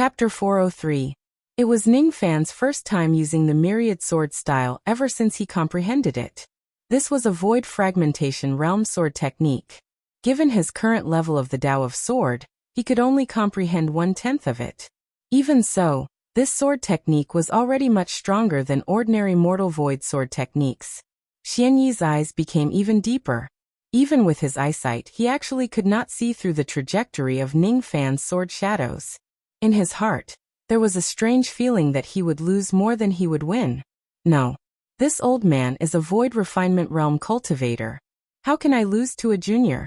Chapter 403. It was Ning Fan's first time using the myriad sword style ever since he comprehended it. This was a void fragmentation realm sword technique. Given his current level of the Tao of Sword, he could only comprehend 1/10 of it. Even so, this sword technique was already much stronger than ordinary mortal void sword techniques. Xianyi's eyes became even deeper. Even with his eyesight, he actually could not see through the trajectory of Ning Fan's sword shadows. In his heart, there was a strange feeling that he would lose more than he would win. No. This old man is a void refinement realm cultivator. How can I lose to a junior?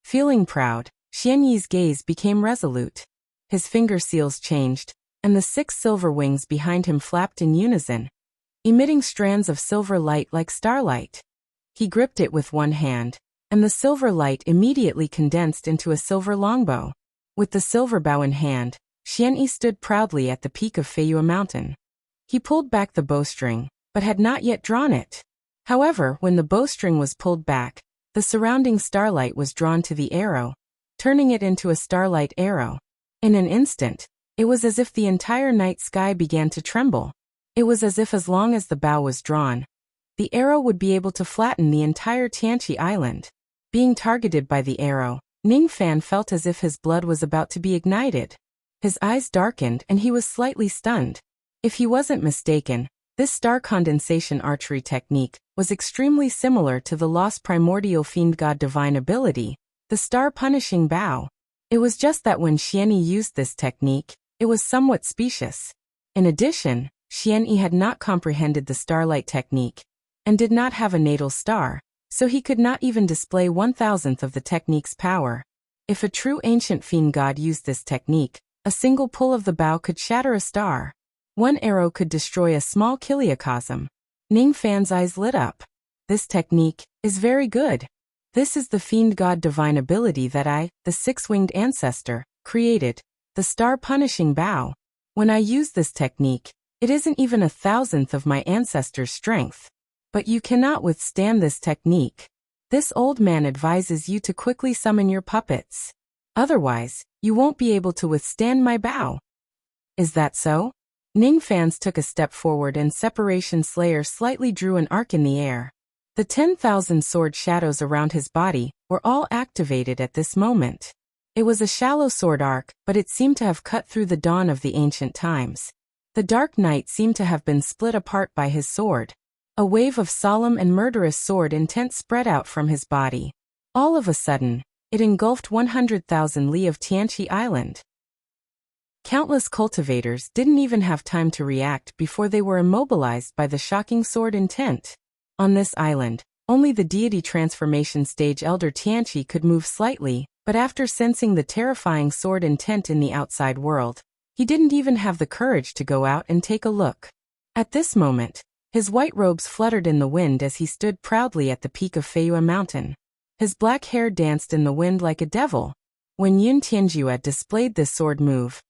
Feeling proud, Xianyi's gaze became resolute. His finger seals changed, and the 6 silver wings behind him flapped in unison, emitting strands of silver light like starlight. He gripped it with one hand, and the silver light immediately condensed into a silver longbow. With the silver bow in hand, Xianyi stood proudly at the peak of Feiyue Mountain. He pulled back the bowstring, but had not yet drawn it. However, when the bowstring was pulled back, the surrounding starlight was drawn to the arrow, turning it into a starlight arrow. In an instant, it was as if the entire night sky began to tremble. It was as if as long as the bow was drawn, the arrow would be able to flatten the entire Tianqi Island. Being targeted by the arrow, Ning Fan felt as if his blood was about to be ignited. His eyes darkened and he was slightly stunned. If he wasn't mistaken, this star condensation archery technique was extremely similar to the lost primordial fiend god divine ability, the star punishing bow. It was just that when Xianyi used this technique, it was somewhat specious. In addition, Xianyi had not comprehended the starlight technique, and did not have a natal star, so he could not even display 1/1000th of the technique's power. If a true ancient fiend god used this technique, a single pull of the bow could shatter a star. One arrow could destroy a small kiliocosm. Ning Fan's eyes lit up. This technique is very good. This is the fiend god divine ability that I, the 6-winged ancestor, created, the star punishing bow. When I use this technique, it isn't even 1/1000th of my ancestor's strength. But you cannot withstand this technique. This old man advises you to quickly summon your puppets. Otherwise, you won't be able to withstand my bow. Is that so? Ning Fan's took a step forward and Separation Slayer slightly drew an arc in the air. The 10,000 sword shadows around his body were all activated at this moment. It was a shallow sword arc, but it seemed to have cut through the dawn of the ancient times. The dark night seemed to have been split apart by his sword. A wave of solemn and murderous sword intent spread out from his body. All of a sudden, it engulfed 100,000 li of Tianqi Island. Countless cultivators didn't even have time to react before they were immobilized by the shocking sword intent. On this island, only the deity transformation stage Elder Tianqi could move slightly, but after sensing the terrifying sword intent in the outside world, he didn't even have the courage to go out and take a look. At this moment, his white robes fluttered in the wind as he stood proudly at the peak of Feiyue Mountain. His black hair danced in the wind like a devil. When Yun Tianjue displayed this sword move,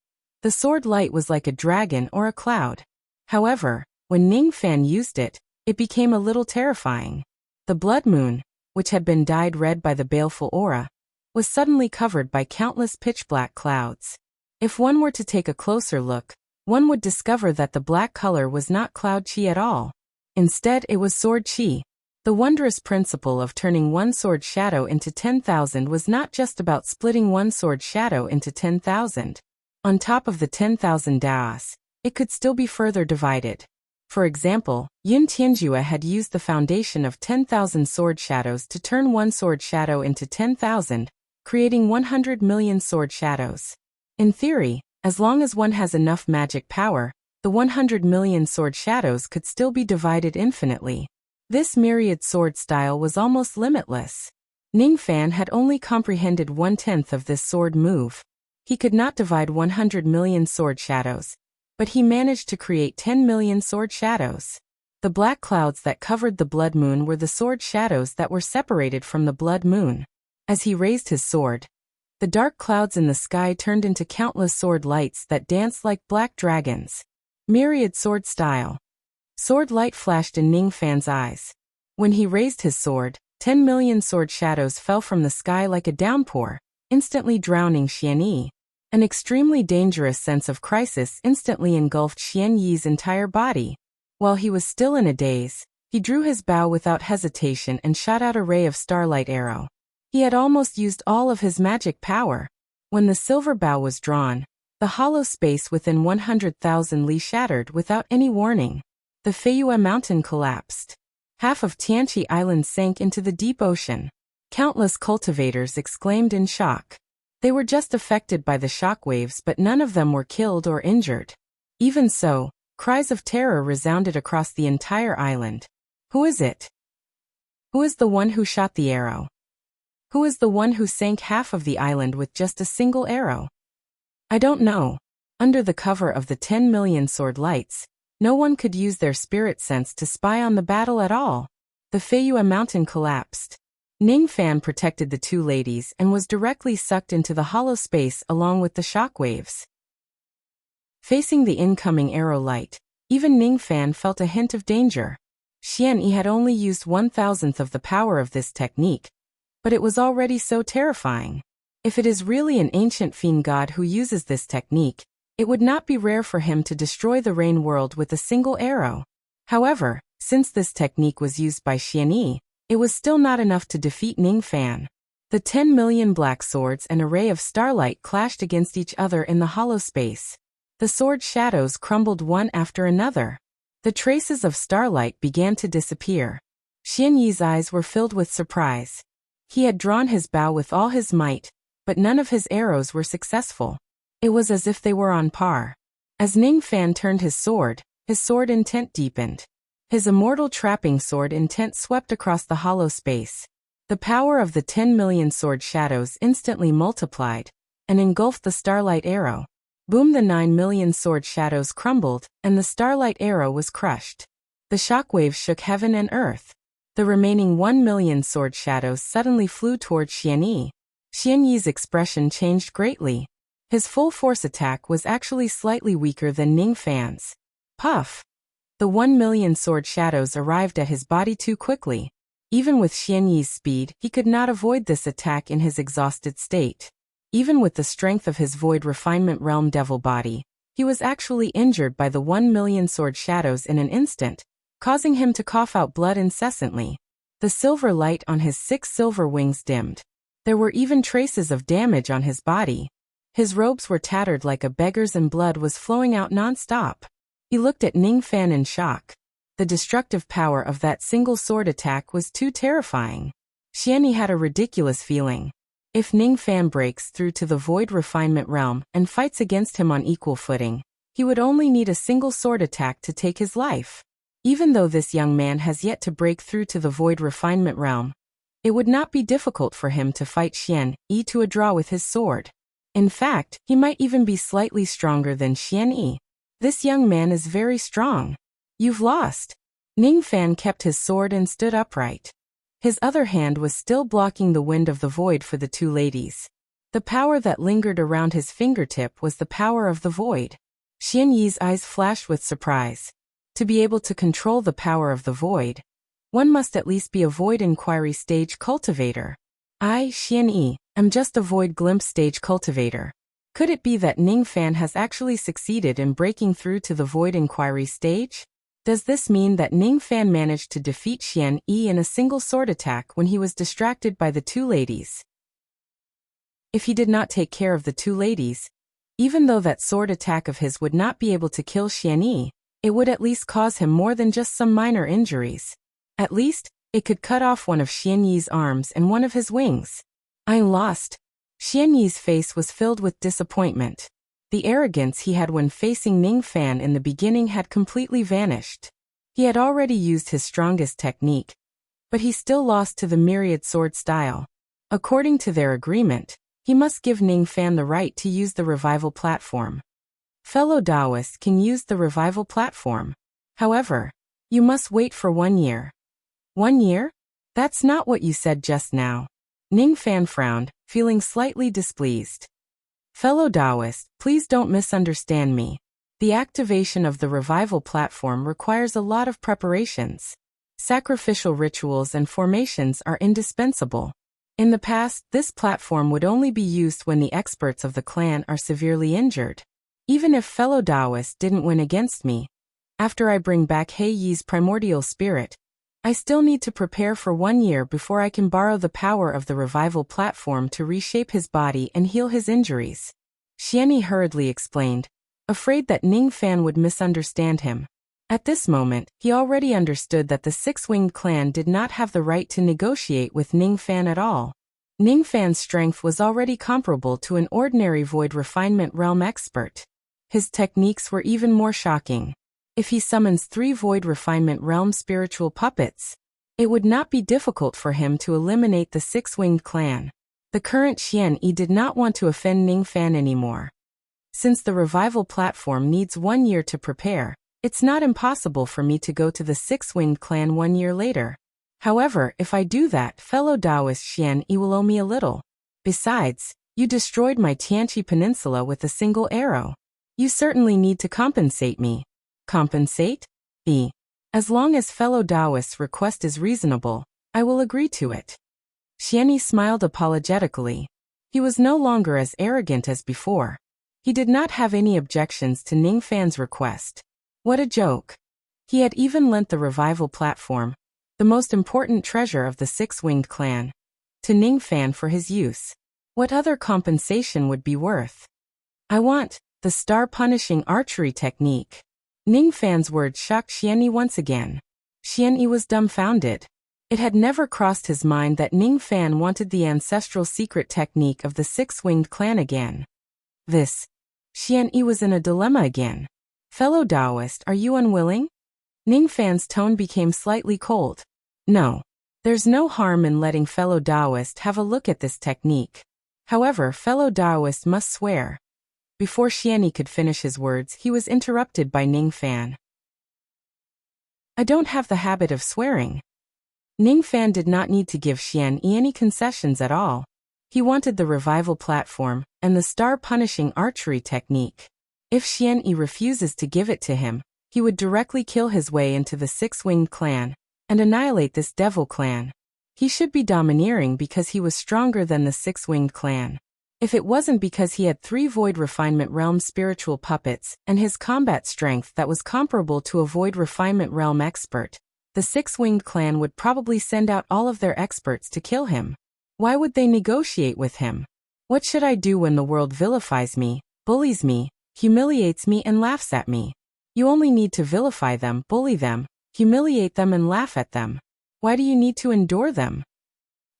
the sword light was like a dragon or a cloud. However, when Ning Fan used it, it became a little terrifying. The blood moon, which had been dyed red by the baleful aura, was suddenly covered by countless pitch-black clouds. If one were to take a closer look, one would discover that the black color was not cloud chi at all. Instead, it was sword chi. The wondrous principle of turning one sword shadow into 10,000 was not just about splitting one sword shadow into 10,000. On top of the 10,000 daos, it could still be further divided. For example, Yun Tianjue had used the foundation of 10,000 sword shadows to turn one sword shadow into 10,000, creating 100 million sword shadows. In theory, as long as one has enough magic power, the 100 million sword shadows could still be divided infinitely. This myriad sword style was almost limitless. Ning Fan had only comprehended 1/10 of this sword move. He could not divide 100 million sword shadows, but he managed to create 10 million sword shadows. The black clouds that covered the blood moon were the sword shadows that were separated from the blood moon. As he raised his sword, the dark clouds in the sky turned into countless sword lights that danced like black dragons. Myriad sword style. Sword light flashed in Ning Fan's eyes. When he raised his sword, 10 million sword shadows fell from the sky like a downpour, instantly drowning Xianyi. An extremely dangerous sense of crisis instantly engulfed Xian Yi's entire body. While he was still in a daze, he drew his bow without hesitation and shot out a ray of starlight arrow. He had almost used all of his magic power. When the silver bow was drawn, the hollow space within 100,000 li shattered without any warning. The Feiyue mountain collapsed. Half of Tianqi Island sank into the deep ocean. Countless cultivators exclaimed in shock. They were just affected by the shockwaves, but none of them were killed or injured. Even so, cries of terror resounded across the entire island. Who is it? Who is the one who shot the arrow? Who is the one who sank half of the island with just a single arrow? I don't know. Under the cover of the 10 million sword lights, no one could use their spirit sense to spy on the battle at all. The Feiyue mountain collapsed. Ning Fan protected the two ladies and was directly sucked into the hollow space along with the shockwaves. Facing the incoming arrow light, even Ning Fan felt a hint of danger. Xian Yi had only used 1,000th of the power of this technique, but it was already so terrifying. If it is really an ancient fiend god who uses this technique, it would not be rare for him to destroy the rain world with a single arrow. However, since this technique was used by Xian Yi, it was still not enough to defeat Ning Fan. The 10 million black swords and a ray of starlight clashed against each other in the hollow space. The sword shadows crumbled one after another. The traces of starlight began to disappear. Xian Yi's eyes were filled with surprise. He had drawn his bow with all his might, but none of his arrows were successful. It was as if they were on par. As Ning Fan turned his sword intent deepened. His immortal trapping sword intent swept across the hollow space. The power of the 10 million sword shadows instantly multiplied and engulfed the starlight arrow. Boom! The 9 million sword shadows crumbled, and the starlight arrow was crushed. The shockwaves shook heaven and earth. The remaining 1 million sword shadows suddenly flew toward Xian Yi. Xian Yi's expression changed greatly. His full force attack was actually slightly weaker than Ning Fan's. Puff! The 1 million sword shadows arrived at his body too quickly. Even with Xian Yi's speed, he could not avoid this attack in his exhausted state. Even with the strength of his void refinement realm devil body, he was actually injured by the 1 million sword shadows in an instant, causing him to cough out blood incessantly. The silver light on his 6 silver wings dimmed. There were even traces of damage on his body. His robes were tattered like a beggar's and blood was flowing out non-stop. He looked at Ning Fan in shock. The destructive power of that single sword attack was too terrifying. Xian Yi had a ridiculous feeling. If Ning Fan breaks through to the void refinement realm and fights against him on equal footing, he would only need a single sword attack to take his life. Even though this young man has yet to break through to the void refinement realm, it would not be difficult for him to fight Xian Yi to a draw with his sword. In fact, he might even be slightly stronger than Xian Yi. This young man is very strong. You've lost. Ning Fan kept his sword and stood upright. His other hand was still blocking the wind of the void for the two ladies. The power that lingered around his fingertip was the power of the void. Xian Yi's eyes flashed with surprise. To be able to control the power of the void, one must at least be a void inquiry stage cultivator. I, Xian Yi, am just a void glimpse stage cultivator. Could it be that Ning Fan has actually succeeded in breaking through to the void inquiry stage? Does this mean that Ning Fan managed to defeat Xian Yi in a single sword attack when he was distracted by the two ladies? If he did not take care of the two ladies, even though that sword attack of his would not be able to kill Xian Yi, it would at least cause him more than just some minor injuries. At least, it could cut off one of Xian Yi's arms and one of his wings. I'm lost. Xian Yi's face was filled with disappointment. The arrogance he had when facing Ning Fan in the beginning had completely vanished. He had already used his strongest technique, but he still lost to the myriad sword style. According to their agreement, he must give Ning Fan the right to use the revival platform. Fellow Taoists can use the revival platform. However, you must wait for 1 year. 1 year? That's not what you said just now. Ning Fan frowned, feeling slightly displeased. Fellow Taoists, please don't misunderstand me. The activation of the revival platform requires a lot of preparations. Sacrificial rituals and formations are indispensable. In the past, this platform would only be used when the experts of the clan are severely injured. Even if fellow Taoists didn't win against me, after I bring back He Yi's primordial spirit, I still need to prepare for 1 year before I can borrow the power of the revival platform to reshape his body and heal his injuries. Xianyi hurriedly explained, afraid that Ning Fan would misunderstand him. At this moment, he already understood that the Six-Winged Clan did not have the right to negotiate with Ning Fan at all. Ning Fan's strength was already comparable to an ordinary Void Refinement Realm expert. His techniques were even more shocking. If he summons 3 Void Refinement Realm spiritual puppets, it would not be difficult for him to eliminate the Six-Winged Clan. The current Xianyi did not want to offend Ning Fan anymore. Since the revival platform needs 1 year to prepare, it's not impossible for me to go to the Six-Winged Clan 1 year later. However, if I do that, fellow Taoist Xianyi will owe me a little. Besides, you destroyed my Tianqi Peninsula with a single arrow. You certainly need to compensate me. Compensate? B. As long as fellow Taoist's request is reasonable, I will agree to it. Xianyi smiled apologetically. He was no longer as arrogant as before. He did not have any objections to Ning Fan's request. What a joke. He had even lent the revival platform, the most important treasure of the Six-Winged Clan, to Ning Fan for his use. What other compensation would be worth? I want the star-punishing archery technique. Ning Fan's words shocked Xianyi once again. Xianyi was dumbfounded. It had never crossed his mind that Ning Fan wanted the ancestral secret technique of the Six-Winged Clan again. Xianyi was in a dilemma again. Fellow Taoist, are you unwilling? Ning Fan's tone became slightly cold. No. There's no harm in letting fellow Taoist have a look at this technique. However, fellow Taoist must swear. Before Xianyi could finish his words, he was interrupted by Ning Fan. I don't have the habit of swearing. Ning Fan did not need to give Xianyi any concessions at all. He wanted the revival platform and the star-punishing archery technique. If Xianyi refuses to give it to him, he would directly kill his way into the Six-Winged Clan and annihilate this devil clan. He should be domineering because he was stronger than the Six-Winged Clan. If it wasn't because he had 3 Void Refinement Realm spiritual puppets and his combat strength that was comparable to a Void Refinement Realm expert, the Six-Winged Clan would probably send out all of their experts to kill him. Why would they negotiate with him? What should I do when the world vilifies me, bullies me, humiliates me and laughs at me? You only need to vilify them, bully them, humiliate them and laugh at them. Why do you need to endure them?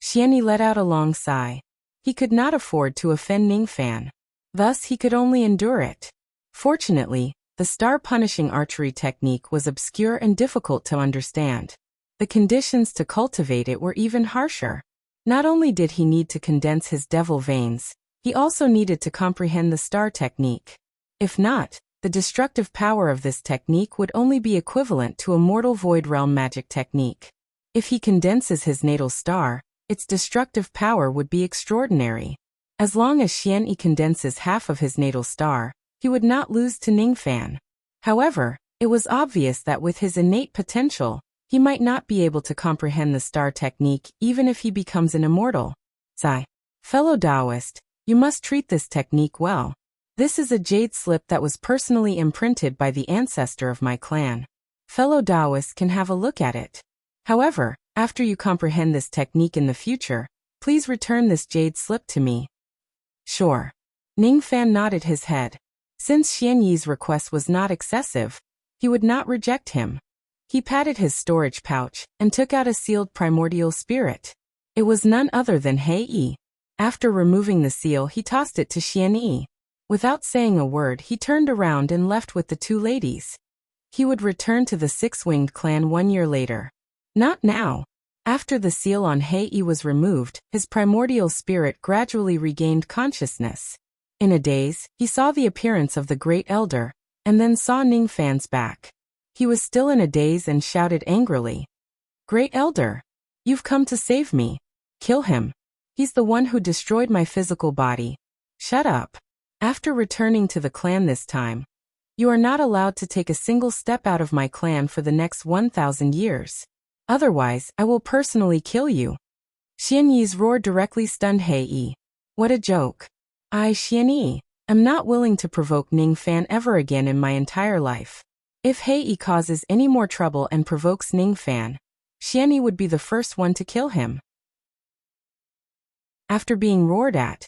Xianyi let out a long sigh. He could not afford to offend Ning Fan. Thus he could only endure it. Fortunately, the star-punishing archery technique was obscure and difficult to understand. The conditions to cultivate it were even harsher. Not only did he need to condense his devil veins, he also needed to comprehend the star technique. If not, the destructive power of this technique would only be equivalent to a mortal void realm magic technique. If he condenses his natal star, its destructive power would be extraordinary. As long as Xianyi condenses half of his natal star, he would not lose to Ning Fan. However, it was obvious that with his innate potential, he might not be able to comprehend the star technique even if he becomes an immortal. Zai. Fellow Taoist, you must treat this technique well. This is a jade slip that was personally imprinted by the ancestor of my clan. Fellow Taoists can have a look at it. However, after you comprehend this technique in the future, please return this jade slip to me. Sure. Ning Fan nodded his head. Since Xianyi's request was not excessive, he would not reject him. He patted his storage pouch and took out a sealed primordial spirit. It was none other than He Yi. After removing the seal, he tossed it to Xianyi. Without saying a word, he turned around and left with the 2 ladies. He would return to the Six-Winged Clan 1 year later. Not now. After the seal on He Yi was removed, his primordial spirit gradually regained consciousness. In a daze, he saw the appearance of the Great Elder, and then saw Ning Fan's back. He was still in a daze and shouted angrily. Great Elder! You've come to save me. Kill him. He's the one who destroyed my physical body. Shut up. After returning to the clan this time, you are not allowed to take a single step out of my clan for the next 1,000 years. Otherwise, I will personally kill you. Xian Yi's roar directly stunned He Yi. What a joke. I, Xian Yi, am not willing to provoke Ning Fan ever again in my entire life. If He Yi causes any more trouble and provokes Ning Fan, Xian Yi would be the first one to kill him. After being roared at,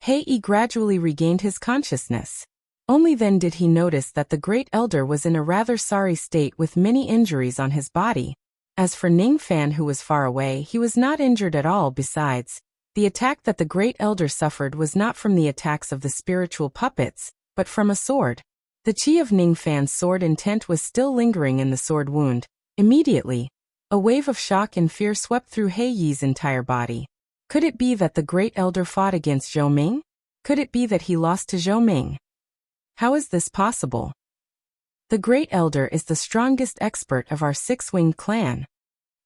He Yi gradually regained his consciousness. Only then did he notice that the Great Elder was in a rather sorry state with many injuries on his body. As for Ning Fan, who was far away, he was not injured at all. Besides, the attack that the Great Elder suffered was not from the attacks of the spiritual puppets, but from a sword. The chi of Ning Fan's sword intent was still lingering in the sword wound. Immediately, a wave of shock and fear swept through He Yi's entire body. Could it be that the Great Elder fought against Zhou Ming? Could it be that he lost to Zhou Ming? How is this possible? The Great Elder is the strongest expert of our six-winged clan.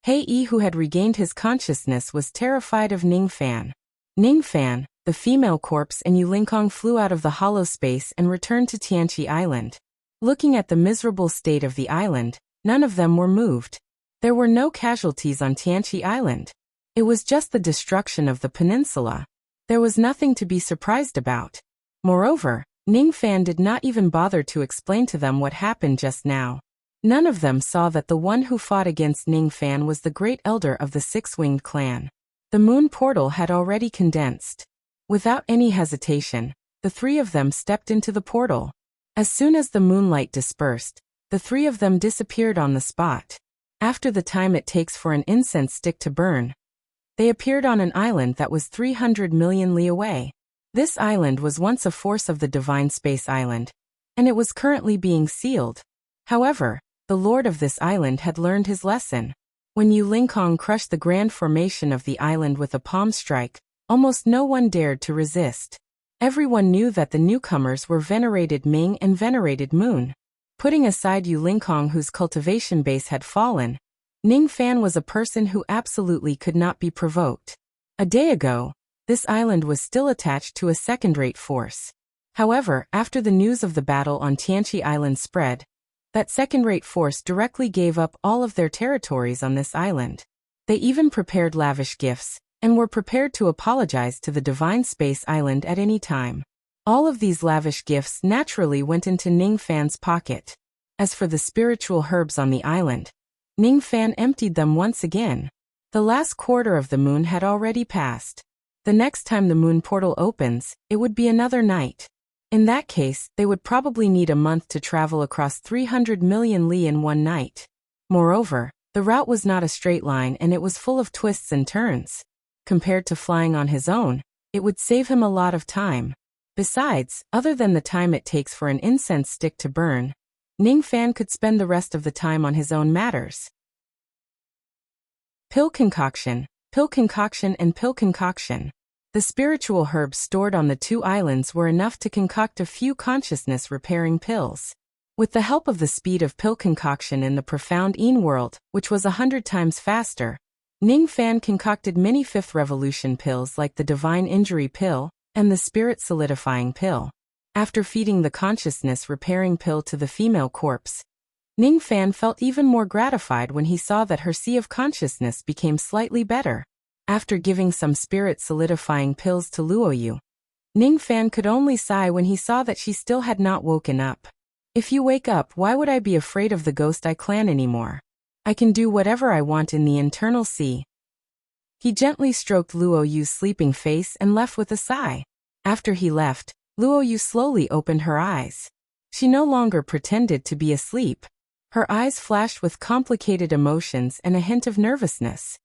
He Yi, who had regained his consciousness, was terrified of Ning Fan. Ning Fan, the female corpse, and Yu Lingkong flew out of the hollow space and returned to Tianqi Island. Looking at the miserable state of the island, none of them were moved. There were no casualties on Tianqi Island. It was just the destruction of the peninsula. There was nothing to be surprised about. Moreover, Ning Fan did not even bother to explain to them what happened just now. None of them saw that the one who fought against Ning Fan was the Great Elder of the Six-Winged Clan. The moon portal had already condensed. Without any hesitation, the three of them stepped into the portal. As soon as the moonlight dispersed, the three of them disappeared on the spot. After the time it takes for an incense stick to burn, they appeared on an island that was 300 million li away. This island was once a force of the Divine Space Island, and it was currently being sealed. However, the lord of this island had learned his lesson. When Yu Lingkong crushed the grand formation of the island with a palm strike, almost no one dared to resist. Everyone knew that the newcomers were venerated Ming and venerated Moon. Putting aside Yu Lingkong, whose cultivation base had fallen, Ning Fan was a person who absolutely could not be provoked. A day ago, this island was still attached to a second-rate force. However, after the news of the battle on Tianqi Island spread, that second-rate force directly gave up all of their territories on this island. They even prepared lavish gifts, and were prepared to apologize to the Divine Space Island at any time. All of these lavish gifts naturally went into Ning Fan's pocket. As for the spiritual herbs on the island, Ning Fan emptied them once again. The last quarter of the moon had already passed. The next time the moon portal opens, it would be another night. In that case, they would probably need a month to travel across 300 million li in one night. Moreover, the route was not a straight line and it was full of twists and turns. Compared to flying on his own, it would save him a lot of time. Besides, other than the time it takes for an incense stick to burn, Ning Fan could spend the rest of the time on his own matters. Pill concoction, and pill concoction. The spiritual herbs stored on the two islands were enough to concoct a few consciousness-repairing pills. With the help of the speed of pill concoction in the profound Yin world, which was 100 times faster, Ning Fan concocted many fifth revolution pills like the divine injury pill and the spirit solidifying pill. After feeding the consciousness-repairing pill to the female corpse, Ning Fan felt even more gratified when he saw that her sea of consciousness became slightly better. After giving some spirit-solidifying pills to Luoyu, Ning Fan could only sigh when he saw that she still had not woken up. If you wake up, why would I be afraid of the Ghost Eye clan anymore? I can do whatever I want in the internal sea. He gently stroked Luoyu's sleeping face and left with a sigh. After he left, Luoyu slowly opened her eyes. She no longer pretended to be asleep. Her eyes flashed with complicated emotions and a hint of nervousness.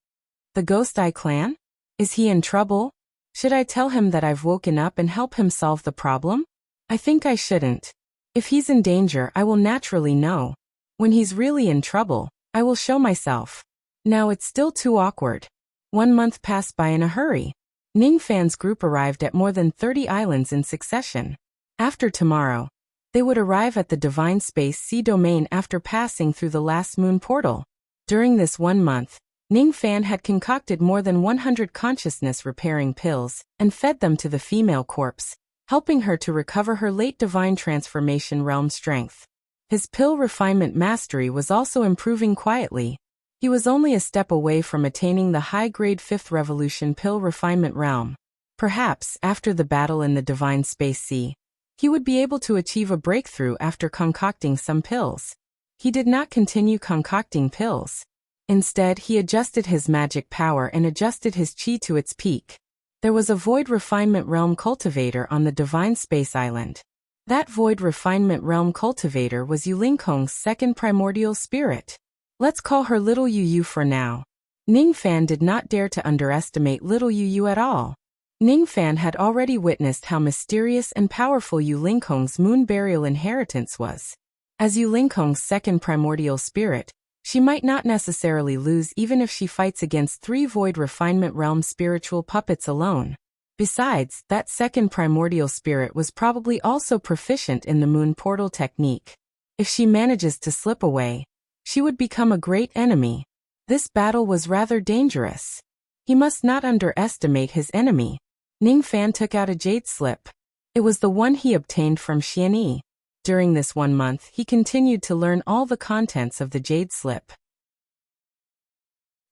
The Ghost Eye clan? Is he in trouble? Should I tell him that I've woken up and help him solve the problem? I think I shouldn't. If he's in danger, I will naturally know. When he's really in trouble, I will show myself. Now it's still too awkward. 1 month passed by in a hurry. Ning Fan's group arrived at more than 30 islands in succession. After tomorrow, they would arrive at the Divine Space Sea domain after passing through the last moon portal. During this 1 month, Ning Fan had concocted more than 100 consciousness-repairing pills and fed them to the female corpse, helping her to recover her late divine transformation realm strength. His pill refinement mastery was also improving quietly. He was only a step away from attaining the high-grade 5th Revolution pill refinement realm. Perhaps, after the battle in the Divine Space Sea, he would be able to achieve a breakthrough after concocting some pills. He did not continue concocting pills. Instead, he adjusted his magic power and adjusted his chi to its peak. There was a Void Refinement Realm cultivator on the Divine Space Island. That Void Refinement Realm cultivator was Yulinkong's second primordial spirit. Let's call her Little Yu for now. Ningfan did not dare to underestimate Little Yu at all. Ningfan had already witnessed how mysterious and powerful Yulinkong's moon burial inheritance was. As Yulinkong's second primordial spirit, she might not necessarily lose even if she fights against 3 Void Refinement Realm spiritual puppets alone. Besides, that second primordial spirit was probably also proficient in the moon portal technique. If she manages to slip away, she would become a great enemy. This battle was rather dangerous. He must not underestimate his enemy. Ningfan took out a jade slip. It was the one he obtained from Xianyi. During this 1 month, he continued to learn all the contents of the jade slip.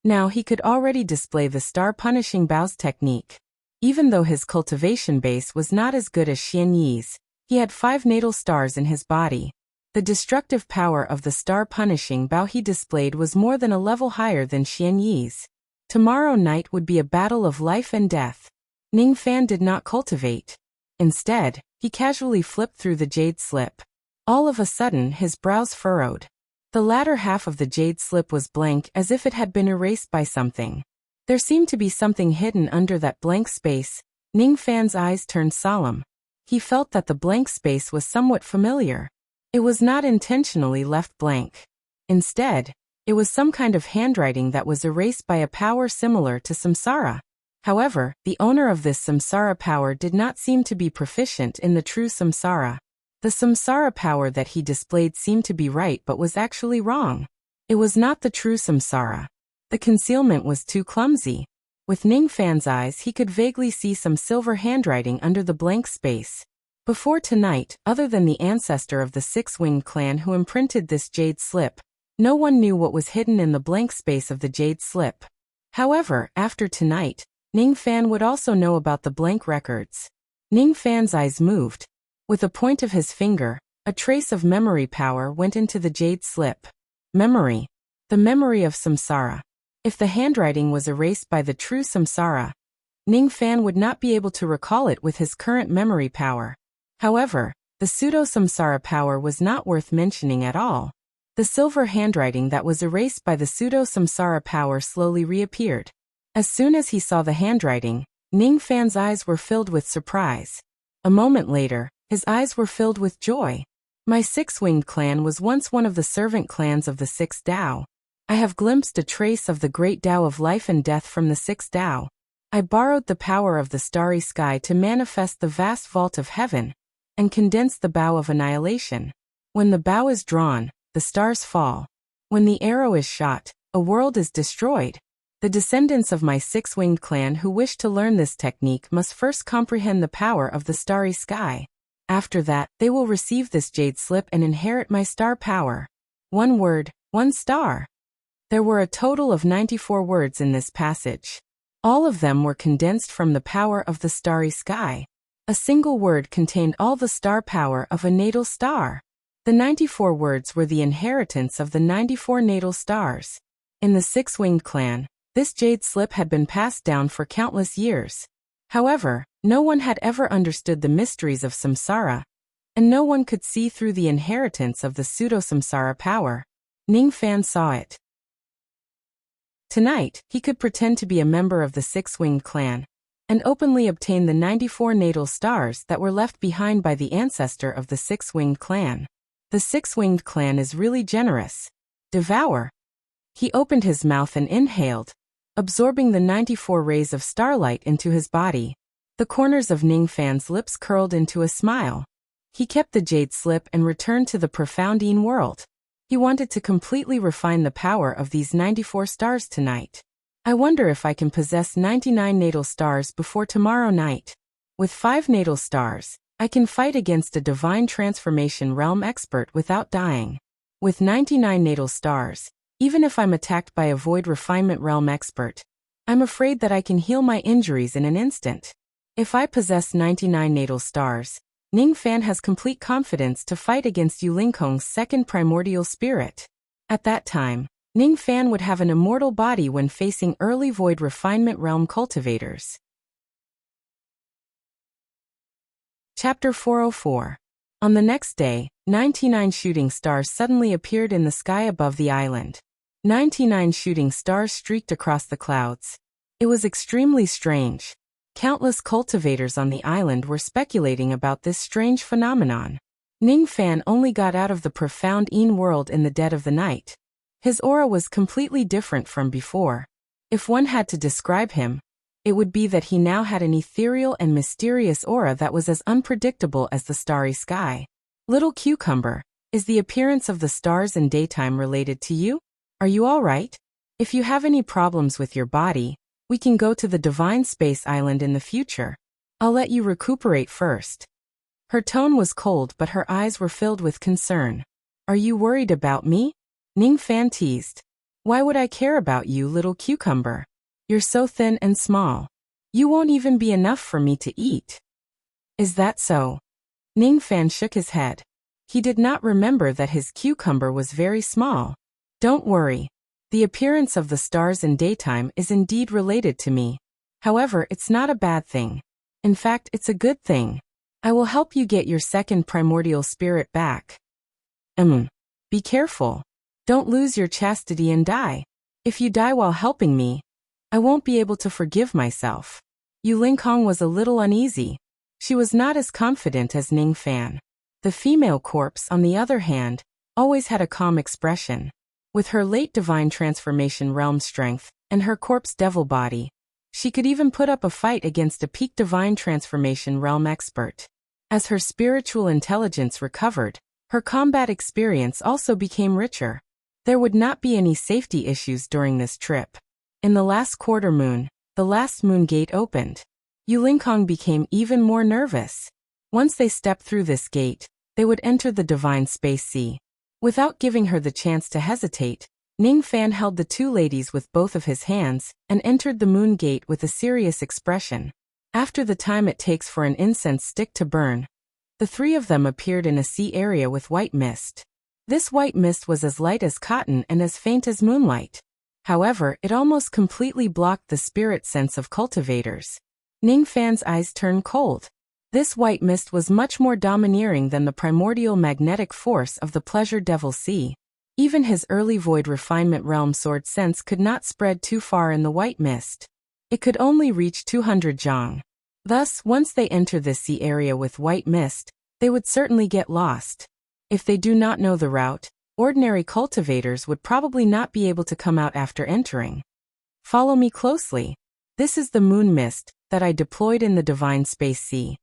Now he could already display the star punishing bows technique. Even though his cultivation base was not as good as Xianyi's, he had 5 natal stars in his body. The destructive power of the star punishing bow he displayed was more than a level higher than Xianyi's. Tomorrow night would be a battle of life and death. Ningfan did not cultivate. Instead, he casually flipped through the jade slip. All of a sudden his brows furrowed. The latter half of the jade slip was blank as if it had been erased by something. There seemed to be something hidden under that blank space. Ningfan's eyes turned solemn. He felt that the blank space was somewhat familiar. It was not intentionally left blank. Instead, it was some kind of handwriting that was erased by a power similar to samsara. However, the owner of this samsara power did not seem to be proficient in the true samsara. The samsara power that he displayed seemed to be right but was actually wrong. It was not the true samsara. The concealment was too clumsy. With Ningfan's eyes he could vaguely see some silver handwriting under the blank space. Before tonight, other than the ancestor of the 6-winged clan who imprinted this jade slip, no one knew what was hidden in the blank space of the jade slip. However, after tonight, Ningfan would also know about the blank records. Ningfan's eyes moved. With a point of his finger, a trace of memory power went into the jade slip. Memory. The memory of samsara. If the handwriting was erased by the true samsara, Ningfan would not be able to recall it with his current memory power. However, the pseudo-samsara power was not worth mentioning at all. The silver handwriting that was erased by the pseudo-samsara power slowly reappeared. As soon as he saw the handwriting, Ningfan's eyes were filled with surprise. A moment later, his eyes were filled with joy. My 6-winged clan was once one of the servant clans of the 6th Tao. I have glimpsed a trace of the great Tao of life and death from the 6th Tao. I borrowed the power of the starry sky to manifest the vast vault of heaven, and condense the bow of annihilation. When the bow is drawn, the stars fall. When the arrow is shot, a world is destroyed. The descendants of my 6-winged clan who wish to learn this technique must first comprehend the power of the starry sky. After that, they will receive this jade slip and inherit my star power. 1 word, 1 star. There were a total of 94 words in this passage. All of them were condensed from the power of the starry sky. A single word contained all the star power of a natal star. The 94 words were the inheritance of the 94 natal stars. In the 6-winged clan, this jade slip had been passed down for countless years. However, no one had ever understood the mysteries of samsara, and no one could see through the inheritance of the pseudo-samsara power. Ningfan saw it. Tonight, he could pretend to be a member of the 6-winged clan, and openly obtain the 94 natal stars that were left behind by the ancestor of the 6-winged clan. The 6-winged clan is really generous. Devour. He opened his mouth and inhaled, absorbing the 94 rays of starlight into his body. The corners of Ningfan's lips curled into a smile. He kept the jade slip and returned to the profound Yin world. He wanted to completely refine the power of these 94 stars tonight. I wonder if I can possess 99 natal stars before tomorrow night. With 5 natal stars, I can fight against a divine transformation realm expert without dying. With 99 natal stars, Even if I'm attacked by a void refinement realm expert, I'm afraid that I can heal my injuries in an instant. If I possess 99 natal stars, Ning Fan has complete confidence to fight against Yu Lingkong's second primordial spirit. At that time, Ning Fan would have an immortal body when facing early void refinement realm cultivators. Chapter 404. On the next day, 99 shooting stars suddenly appeared in the sky above the island. 99 shooting stars streaked across the clouds. It was extremely strange. Countless cultivators on the island were speculating about this strange phenomenon. Ning Fan only got out of the profound Yin world in the dead of the night. His aura was completely different from before. If one had to describe him, it would be that he now had an ethereal and mysterious aura that was as unpredictable as the starry sky. Little Cucumber, is the appearance of the stars in daytime related to you? Are you all right? If you have any problems with your body, we can go to the Divine Space Island in the future. I'll let you recuperate first. Her tone was cold, but her eyes were filled with concern. Are you worried about me? Ning Fan teased. Why would I care about you, Little Cucumber? You're so thin and small. You won't even be enough for me to eat. Is that so? Ning Fan shook his head. He did not remember that his cucumber was very small. Don't worry. The appearance of the stars in daytime is indeed related to me. However, it's not a bad thing. In fact, it's a good thing. I will help you get your second primordial spirit back. Be careful. Don't lose your chastity and die. If you die while helping me, I won't be able to forgive myself. Yu Lingkong was a little uneasy. She was not as confident as Ning Fan. The female corpse, on the other hand, always had a calm expression. With her late divine transformation realm strength and her corpse devil body, she could even put up a fight against a peak divine transformation realm expert. As her spiritual intelligence recovered, her combat experience also became richer. There would not be any safety issues during this trip. In the last quarter moon, the last moon gate opened. Yu Lingkong became even more nervous. Once they stepped through this gate, they would enter the Divine Space Sea. Without giving her the chance to hesitate, Ning Fan held the two ladies with both of his hands and entered the moon gate with a serious expression. After the time it takes for an incense stick to burn, the three of them appeared in a sea area with white mist. This white mist was as light as cotton and as faint as moonlight. However, it almost completely blocked the spirit sense of cultivators. Ning Fan's eyes turned cold. This white mist was much more domineering than the primordial magnetic force of the Pleasure Devil Sea. Even his early void refinement realm sword sense could not spread too far in the white mist. It could only reach 200 zhang. Thus, once they enter the sea area with white mist, they would certainly get lost. If they do not know the route, ordinary cultivators would probably not be able to come out after entering. Follow me closely. This is the moon mist that I deployed in the Divine Space Sea.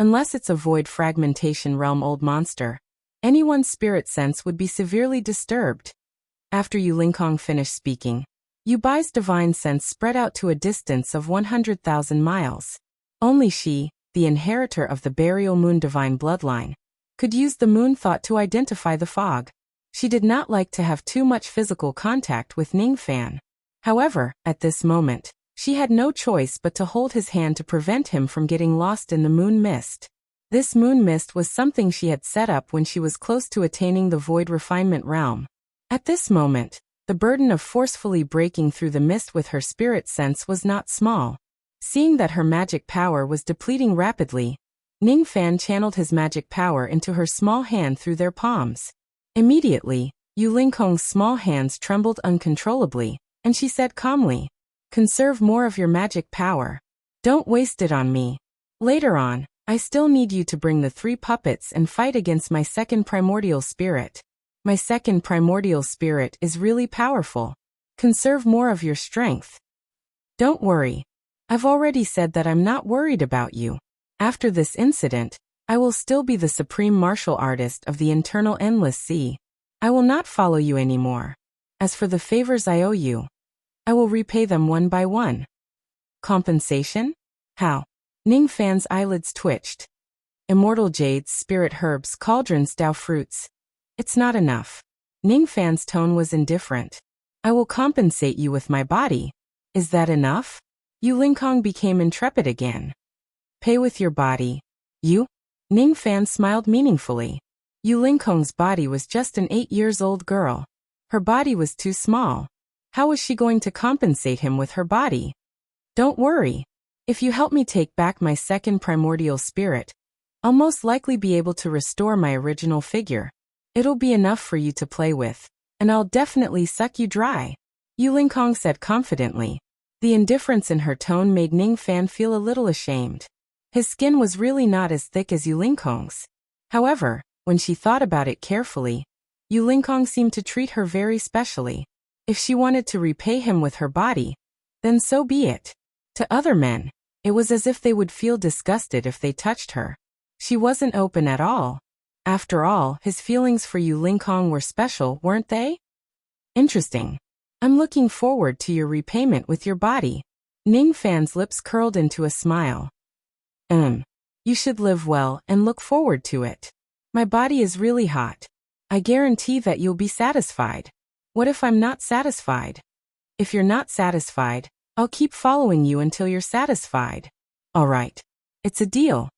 Unless it's a void fragmentation realm old monster, anyone's spirit sense would be severely disturbed. After Yu Lingkong finished speaking, Yu Bai's divine sense spread out to a distance of 100,000 miles. Only she, the inheritor of the burial moon divine bloodline, could use the moon thought to identify the fog. She did not like to have too much physical contact with Ning Fan. However, at this moment, she had no choice but to hold his hand to prevent him from getting lost in the moon mist. This moon mist was something she had set up when she was close to attaining the void refinement realm. At this moment, the burden of forcefully breaking through the mist with her spirit sense was not small. Seeing that her magic power was depleting rapidly, Ning Fan channeled his magic power into her small hand through their palms. Immediately, Yu Lingkong's small hands trembled uncontrollably, and she said calmly, "Conserve more of your magic power. Don't waste it on me. Later on, I still need you to bring the 3 puppets and fight against my second primordial spirit. My second primordial spirit is really powerful. Conserve more of your strength. Don't worry. I've already said that I'm not worried about you. After this incident, I will still be the supreme martial artist of the internal endless sea. I will not follow you anymore. As for the favors I owe you, I will repay them one by one." Compensation? How? Ning Fan's eyelids twitched. Immortal jades, spirit herbs, cauldrons, Dao fruits. It's not enough. Ning Fan's tone was indifferent. I will compensate you with my body. Is that enough? Yu Lingkong became intrepid again. Pay with your body. You? Ning Fan smiled meaningfully. Yu Lingkong's body was just an 8-year-old girl. Her body was too small. How was she going to compensate him with her body? Don't worry. If you help me take back my second primordial spirit, I'll most likely be able to restore my original figure. It'll be enough for you to play with, and I'll definitely suck you dry, Yu Lingkong said confidently. The indifference in her tone made Ning Fan feel a little ashamed. His skin was really not as thick as Yu Lingkong's. However, when she thought about it carefully, Yu Lingkong seemed to treat her very specially. If she wanted to repay him with her body, then so be it. To other men, it was as if they would feel disgusted if they touched her. She wasn't open at all. After all, his feelings for Yu Lingkong were special, weren't they? Interesting. I'm looking forward to your repayment with your body. Ning Fan's lips curled into a smile. You should live well and look forward to it. My body is really hot. I guarantee that you'll be satisfied. What if I'm not satisfied? If you're not satisfied, I'll keep following you until you're satisfied. All right. It's a deal.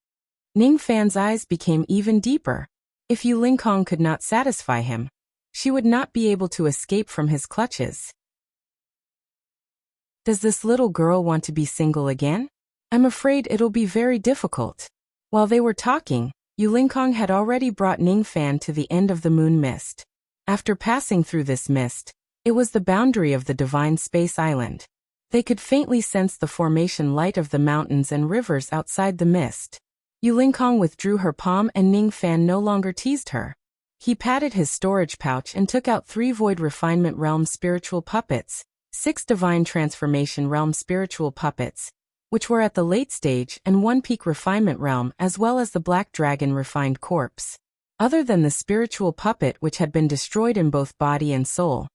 Ning Fan's eyes became even deeper. If Yu Lingkong could not satisfy him, she would not be able to escape from his clutches. Does this little girl want to be single again? I'm afraid it'll be very difficult. While they were talking, Yu Lingkong had already brought Ning Fan to the end of the moon mist. After passing through this mist, it was the boundary of the divine space island. They could faintly sense the formation light of the mountains and rivers outside the mist. Yu Lingkong withdrew her palm and Ning Fan no longer teased her. He patted his storage pouch and took out 3 Void Refinement Realm spiritual puppets, 6 Divine Transformation Realm spiritual puppets, which were at the late stage, and 1 Peak Refinement Realm, as well as the Black Dragon Refined Corpse. Other than the spiritual puppet which had been destroyed in both body and soul,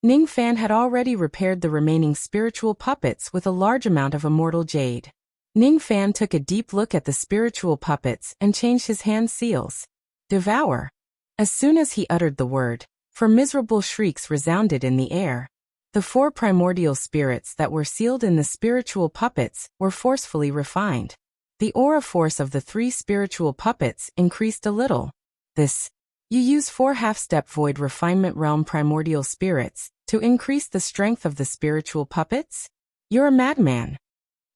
Ning Fan had already repaired the remaining spiritual puppets with a large amount of immortal jade. Ning Fan took a deep look at the spiritual puppets and changed his hand seals. Devour. As soon as he uttered the word, 4 miserable shrieks resounded in the air. The 4 primordial spirits that were sealed in the spiritual puppets were forcefully refined. The aura force of the 3 spiritual puppets increased a little. You use 4 half-step Void Refinement Realm primordial spirits to increase the strength of the spiritual puppets? You're a madman.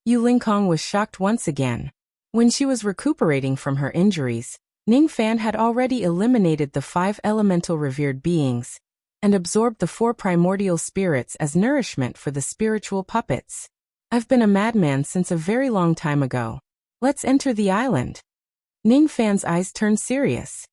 Yu Lingkong was shocked once again. When she was recuperating from her injuries, Ning Fan had already eliminated the 5 elemental revered beings and absorbed the 4 primordial spirits as nourishment for the spiritual puppets. I've been a madman since a very long time ago. Let's enter the island. Ning Fan's eyes turned serious.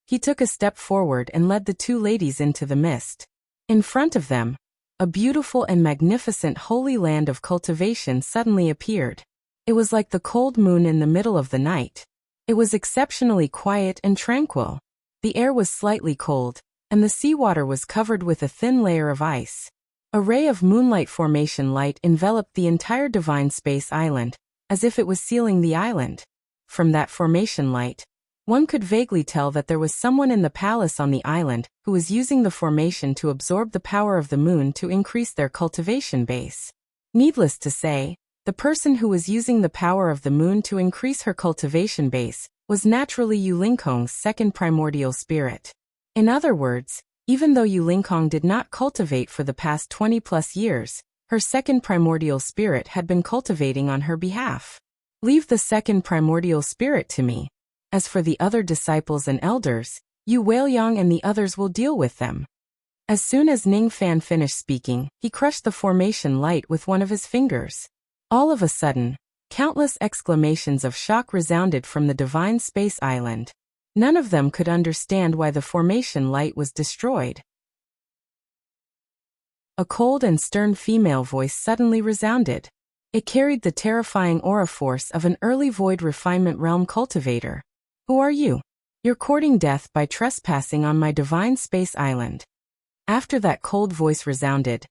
He took a step forward and led the 2 ladies into the mist. In front of them, a beautiful and magnificent holy land of cultivation suddenly appeared. It was like the cold moon in the middle of the night. It was exceptionally quiet and tranquil. The air was slightly cold, and the seawater was covered with a thin layer of ice. A ray of moonlight formation light enveloped the entire divine space island, as if it was sealing the island. From that formation light, one could vaguely tell that there was someone in the palace on the island who was using the formation to absorb the power of the moon to increase their cultivation base. Needless to say, the person who was using the power of the moon to increase her cultivation base was naturally Yu Lingkong's second primordial spirit. In other words, even though Yu Lingkong did not cultivate for the past 20+ years, her second primordial spirit had been cultivating on her behalf. Leave the second primordial spirit to me. As for the other disciples and elders, Yu Weiliang and the others will deal with them. As soon as Ning Fan finished speaking, he crushed the formation light with one of his fingers. All of a sudden, countless exclamations of shock resounded from the divine space island. None of them could understand why the formation light was destroyed. A cold and stern female voice suddenly resounded. It carried the terrifying aura force of an early Void Refinement Realm cultivator. Who are you? You're courting death by trespassing on my divine space island. After that cold voice resounded,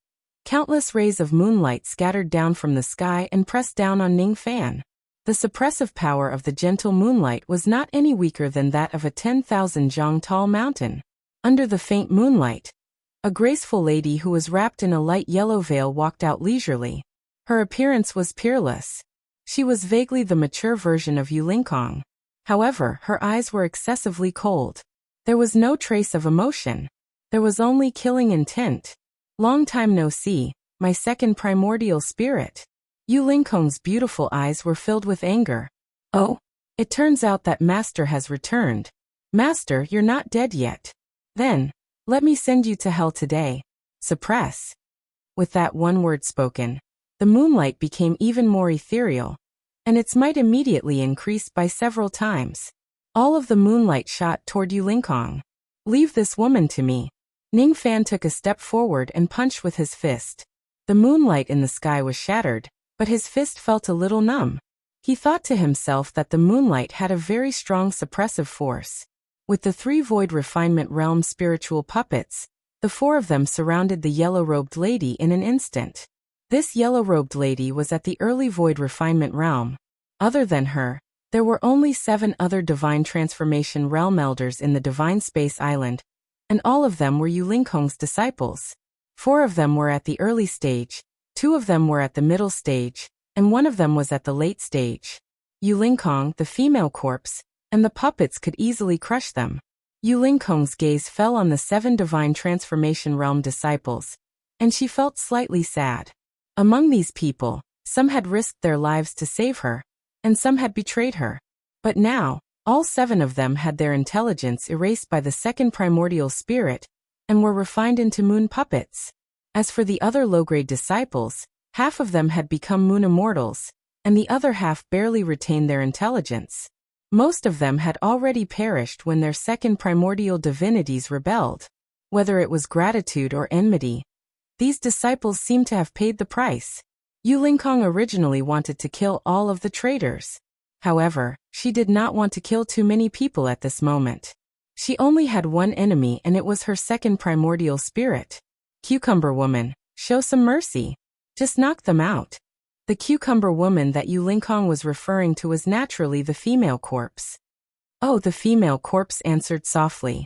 countless rays of moonlight scattered down from the sky and pressed down on Ning Fan. The suppressive power of the gentle moonlight was not any weaker than that of a 10,000 zhang tall mountain. Under the faint moonlight, a graceful lady who was wrapped in a light yellow veil walked out leisurely. Her appearance was peerless. She was vaguely the mature version of Yu Lingkong. However, her eyes were excessively cold. There was no trace of emotion. There was only killing intent. Long time no see, my second primordial spirit. Yu Lingkong's beautiful eyes were filled with anger. Oh, it turns out that Master has returned. Master, you're not dead yet. Then, let me send you to hell today. Suppress. With that one word spoken, the moonlight became even more ethereal, and its might immediately increased by several times. All of the moonlight shot toward Yu Lingkong. Leave this woman to me. Ning Fan took a step forward and punched with his fist. The moonlight in the sky was shattered, but his fist felt a little numb. He thought to himself that the moonlight had a very strong suppressive force. With the 3 Void Refinement Realm spiritual puppets, the 4 of them surrounded the yellow-robed lady in an instant. This yellow-robed lady was at the early Void Refinement Realm. Other than her, there were only 7 other Divine Transformation Realm Elders in the Divine Space Island, and all of them were Yu Lingkong's disciples. 4 of them were at the early stage, 2 of them were at the middle stage, and 1 of them was at the late stage. Yu Lingkong, the female corpse, and the puppets could easily crush them. Yu Lingkong's gaze fell on the 7 Divine Transformation Realm disciples, and she felt slightly sad. Among these people, some had risked their lives to save her, and some had betrayed her. But now, all 7 of them had their intelligence erased by the second primordial spirit, and were refined into moon puppets. As for the other low-grade disciples, half of them had become moon immortals, and the other half barely retained their intelligence. Most of them had already perished when their second primordial divinities rebelled. Whether it was gratitude or enmity, these disciples seemed to have paid the price. Yu Lingkong originally wanted to kill all of the traitors. However, she did not want to kill too many people at this moment. She only had one enemy, and it was her second primordial spirit. Cucumber woman, show some mercy. Just knock them out. The cucumber woman that Yu Lingkong was referring to was naturally the female corpse. Oh, the female corpse answered softly.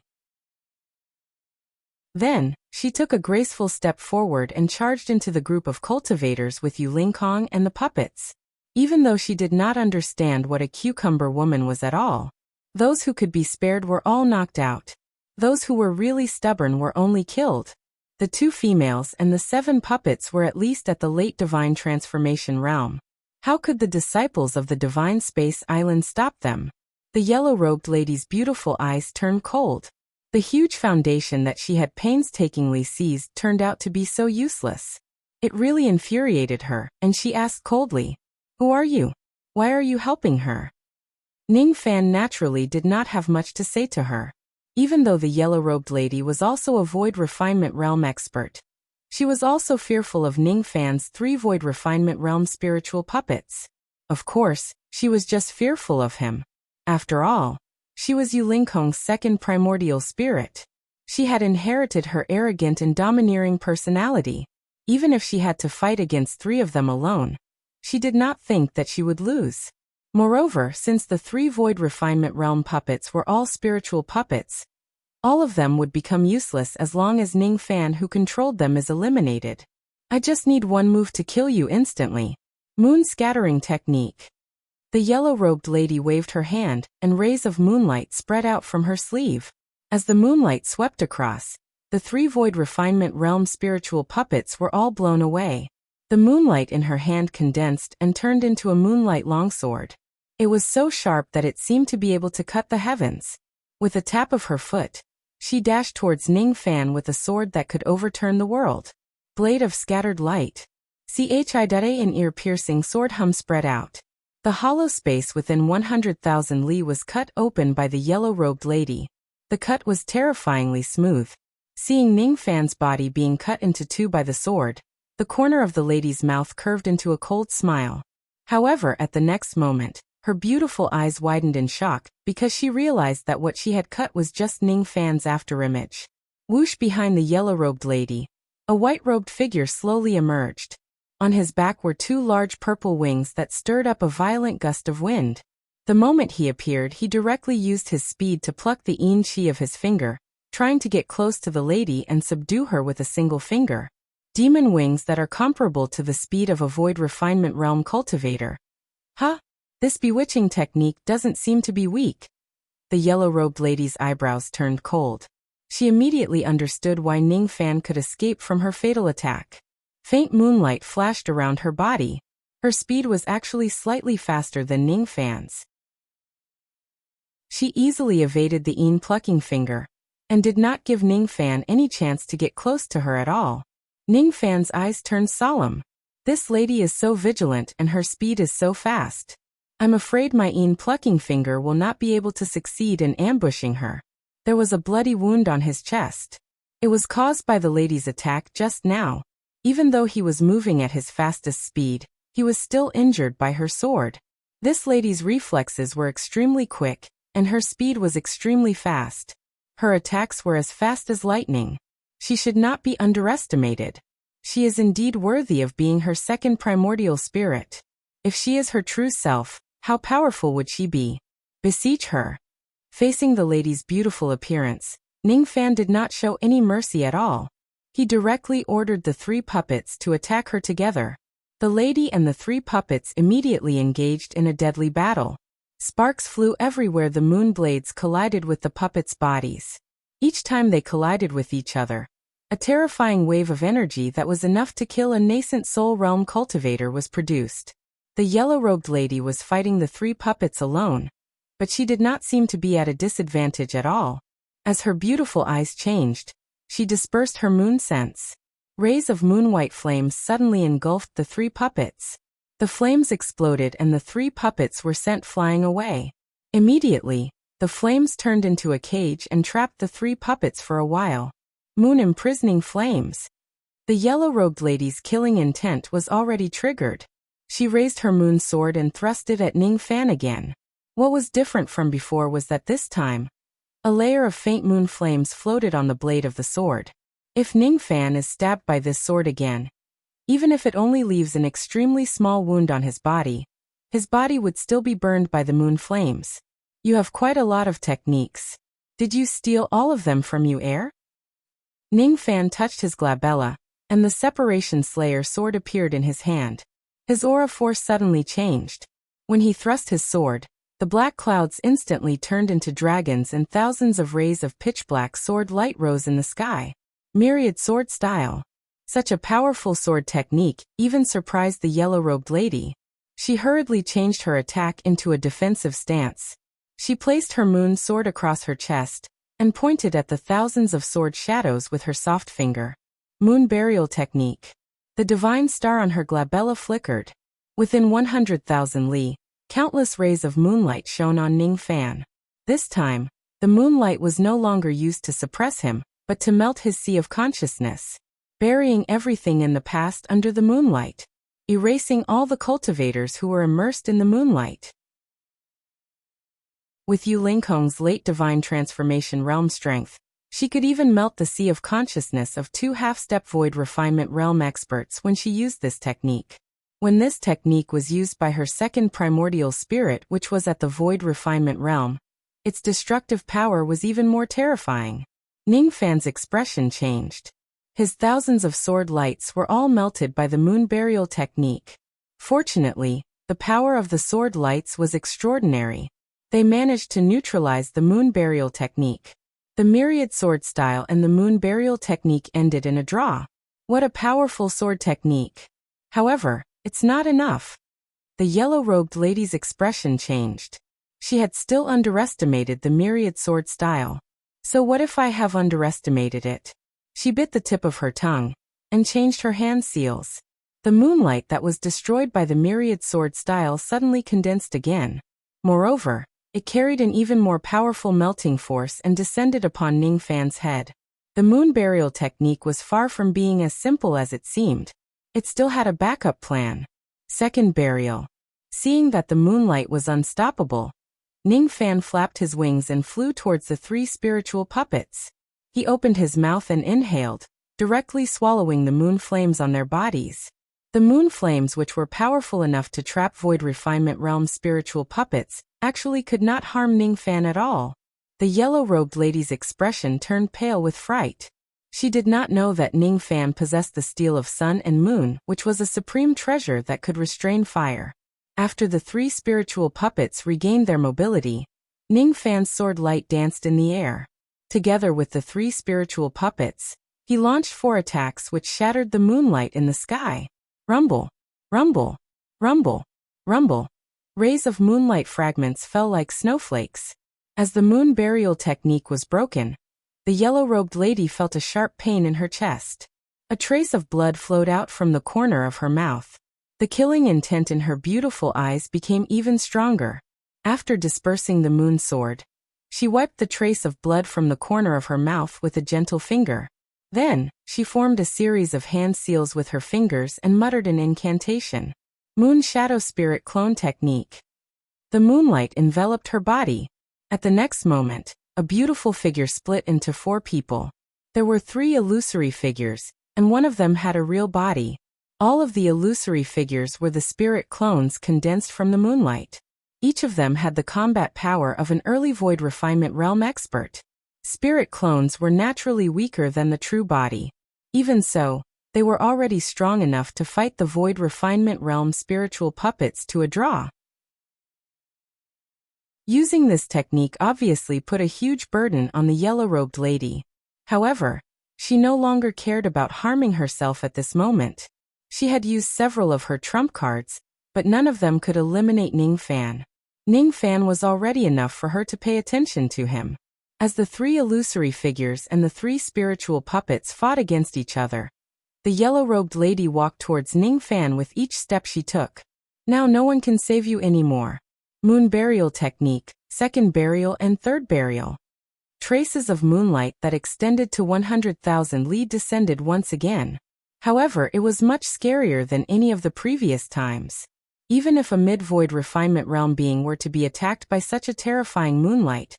Then, she took a graceful step forward and charged into the group of cultivators with Yu Lingkong and the puppets. Even though she did not understand what a cucumber woman was at all, those who could be spared were all knocked out. Those who were really stubborn were only killed. The 2 females and the 7 puppets were at least at the late Divine Transformation Realm. How could the disciples of the Divine Space Island stop them? The yellow-robed lady's beautiful eyes turned cold. The huge foundation that she had painstakingly seized turned out to be so useless. It really infuriated her, and she asked coldly, "Who are you? Why are you helping her?" Ning Fan naturally did not have much to say to her. Even though the yellow-robed lady was also a Void Refinement Realm expert, she was also fearful of Ning Fan's 3 Void Refinement Realm spiritual puppets. Of course, she was just fearful of him. After all, she was Yu Lingkong's second primordial spirit. She had inherited her arrogant and domineering personality. Even if she had to fight against 3 of them alone, she did not think that she would lose. Moreover, since the 3 Void Refinement Realm puppets were all spiritual puppets, all of them would become useless as long as Ning Fan, who controlled them, is eliminated. I just need one move to kill you instantly. Moon scattering technique. The yellow-robed lady waved her hand, and rays of moonlight spread out from her sleeve. As the moonlight swept across, the 3 Void Refinement Realm spiritual puppets were all blown away. The moonlight in her hand condensed and turned into a moonlight longsword. It was so sharp that it seemed to be able to cut the heavens. With a tap of her foot, she dashed towards Ning Fan with a sword that could overturn the world. Blade of scattered light. An ear-piercing sword hum spread out. The hollow space within 100,000 li was cut open by the yellow-robed lady. The cut was terrifyingly smooth. Seeing Ning Fan's body being cut into 2 by the sword, the corner of the lady's mouth curved into a cold smile. However, at the next moment, her beautiful eyes widened in shock, because she realized that what she had cut was just Ning Fan's afterimage. Whoosh! Behind the yellow-robed lady, a white-robed figure slowly emerged. On his back were 2 large purple wings that stirred up a violent gust of wind. The moment he appeared, he directly used his speed to pluck the yin chi of his finger, trying to get close to the lady and subdue her with a single finger. Demon wings that are comparable to the speed of a void refinement realm cultivator. Huh? This bewitching technique doesn't seem to be weak. The yellow-robed lady's eyebrows turned cold. She immediately understood why Ning Fan could escape from her fatal attack. Faint moonlight flashed around her body. Her speed was actually slightly faster than Ning Fan's. She easily evaded the plucking finger, and did not give Ning Fan any chance to get close to her at all. Ning Fan's eyes turned solemn. This lady is so vigilant and her speed is so fast. I'm afraid my plucking finger will not be able to succeed in ambushing her. There was a bloody wound on his chest. It was caused by the lady's attack just now. Even though he was moving at his fastest speed, he was still injured by her sword. This lady's reflexes were extremely quick, and her speed was extremely fast. Her attacks were as fast as lightning. She should not be underestimated. She is indeed worthy of being her second primordial spirit. If she is her true self, how powerful would she be? Beseech her. Facing the lady's beautiful appearance, Ning Fan did not show any mercy at all. He directly ordered the 3 puppets to attack her together. The lady and the 3 puppets immediately engaged in a deadly battle. Sparks flew everywhere. The moon blades collided with the puppets' bodies. Each time they collided with each other, a terrifying wave of energy that was enough to kill a nascent soul realm cultivator was produced. The yellow-robed lady was fighting the 3 puppets alone, but she did not seem to be at a disadvantage at all. As her beautiful eyes changed, she dispersed her moon sense. Rays of moon-white flames suddenly engulfed the 3 puppets. The flames exploded and the 3 puppets were sent flying away. Immediately, the flames turned into a cage and trapped the 3 puppets for a while. Moon imprisoning flames. The yellow-robed lady's killing intent was already triggered. She raised her moon sword and thrust it at Ning Fan again. What was different from before was that this time, a layer of faint moon flames floated on the blade of the sword. If Ning Fan is stabbed by this sword again, even if it only leaves an extremely small wound on his body would still be burned by the moon flames. You have quite a lot of techniques. Did you steal all of them from you, heir? Ning Fan touched his glabella, and the Separation Slayer sword appeared in his hand. His aura force suddenly changed. When he thrust his sword, the black clouds instantly turned into dragons and thousands of rays of pitch-black sword light rose in the sky. Myriad sword style. Such a powerful sword technique even surprised the yellow-robed lady. She hurriedly changed her attack into a defensive stance. She placed her moon sword across her chest and pointed at the thousands of sword shadows with her soft finger. Moon burial technique. The divine star on her glabella flickered. Within 100,000 li, countless rays of moonlight shone on Ning Fan. This time, the moonlight was no longer used to suppress him, but to melt his sea of consciousness, burying everything in the past under the moonlight, erasing all the cultivators who were immersed in the moonlight. With Yu Lingkong's late divine transformation realm strength, she could even melt the sea of consciousness of 2 half-step void refinement realm experts when she used this technique. When this technique was used by her second primordial spirit, which was at the void refinement realm, its destructive power was even more terrifying. Ning Fan's expression changed. His thousands of sword lights were all melted by the moon burial technique. Fortunately, the power of the sword lights was extraordinary. They managed to neutralize the moon burial technique. The myriad sword style and the moon burial technique ended in a draw. What a powerful sword technique. However, it's not enough. The yellow-robed lady's expression changed. She had still underestimated the myriad sword style. So what if I have underestimated it? She bit the tip of her tongue and changed her hand seals. The moonlight that was destroyed by the myriad sword style suddenly condensed again. Moreover, it carried an even more powerful melting force and descended upon Ning Fan's head. The moon burial technique was far from being as simple as it seemed. It still had a backup plan. Second burial. Seeing that the moonlight was unstoppable, Ning Fan flapped his wings and flew towards the 3 spiritual puppets. He opened his mouth and inhaled, directly swallowing the moon flames on their bodies. The moon flames, which were powerful enough to trap void refinement realm spiritual puppets, actually could not harm Ning Fan at all. The yellow-robed lady's expression turned pale with fright. She did not know that Ning Fan possessed the steel of sun and moon, which was a supreme treasure that could restrain fire. After the three spiritual puppets regained their mobility, Ning Fan's sword light danced in the air. Together with the three spiritual puppets, he launched 4 attacks which shattered the moonlight in the sky. Rumble, rumble, rumble, rumble. Rays of moonlight fragments fell like snowflakes. As the moon burial technique was broken, the yellow-robed lady felt a sharp pain in her chest. A trace of blood flowed out from the corner of her mouth. The killing intent in her beautiful eyes became even stronger. After dispersing the moon sword, she wiped the trace of blood from the corner of her mouth with a gentle finger. Then, she formed a series of hand seals with her fingers and muttered an incantation. Moon Shadow Spirit Clone Technique. The moonlight enveloped her body. At the next moment, a beautiful figure split into 4 people. There were 3 illusory figures, and one of them had a real body. All of the illusory figures were the spirit clones condensed from the moonlight. Each of them had the combat power of an early Void Refinement Realm expert. Spirit clones were naturally weaker than the true body. Even so, they were already strong enough to fight the Void Refinement Realm spiritual puppets to a draw. Using this technique obviously put a huge burden on the yellow-robed lady. However, she no longer cared about harming herself at this moment. She had used several of her trump cards, but none of them could eliminate Ning Fan. Ning Fan was already enough for her to pay attention to him. As the 3 illusory figures and the 3 spiritual puppets fought against each other, the yellow-robed lady walked towards Ning Fan with each step she took. Now no one can save you anymore. Moon Burial Technique, Second Burial and Third Burial. Traces of moonlight that extended to 100,000 li descended once again. However, it was much scarier than any of the previous times. Even if a mid-void refinement realm being were to be attacked by such a terrifying moonlight,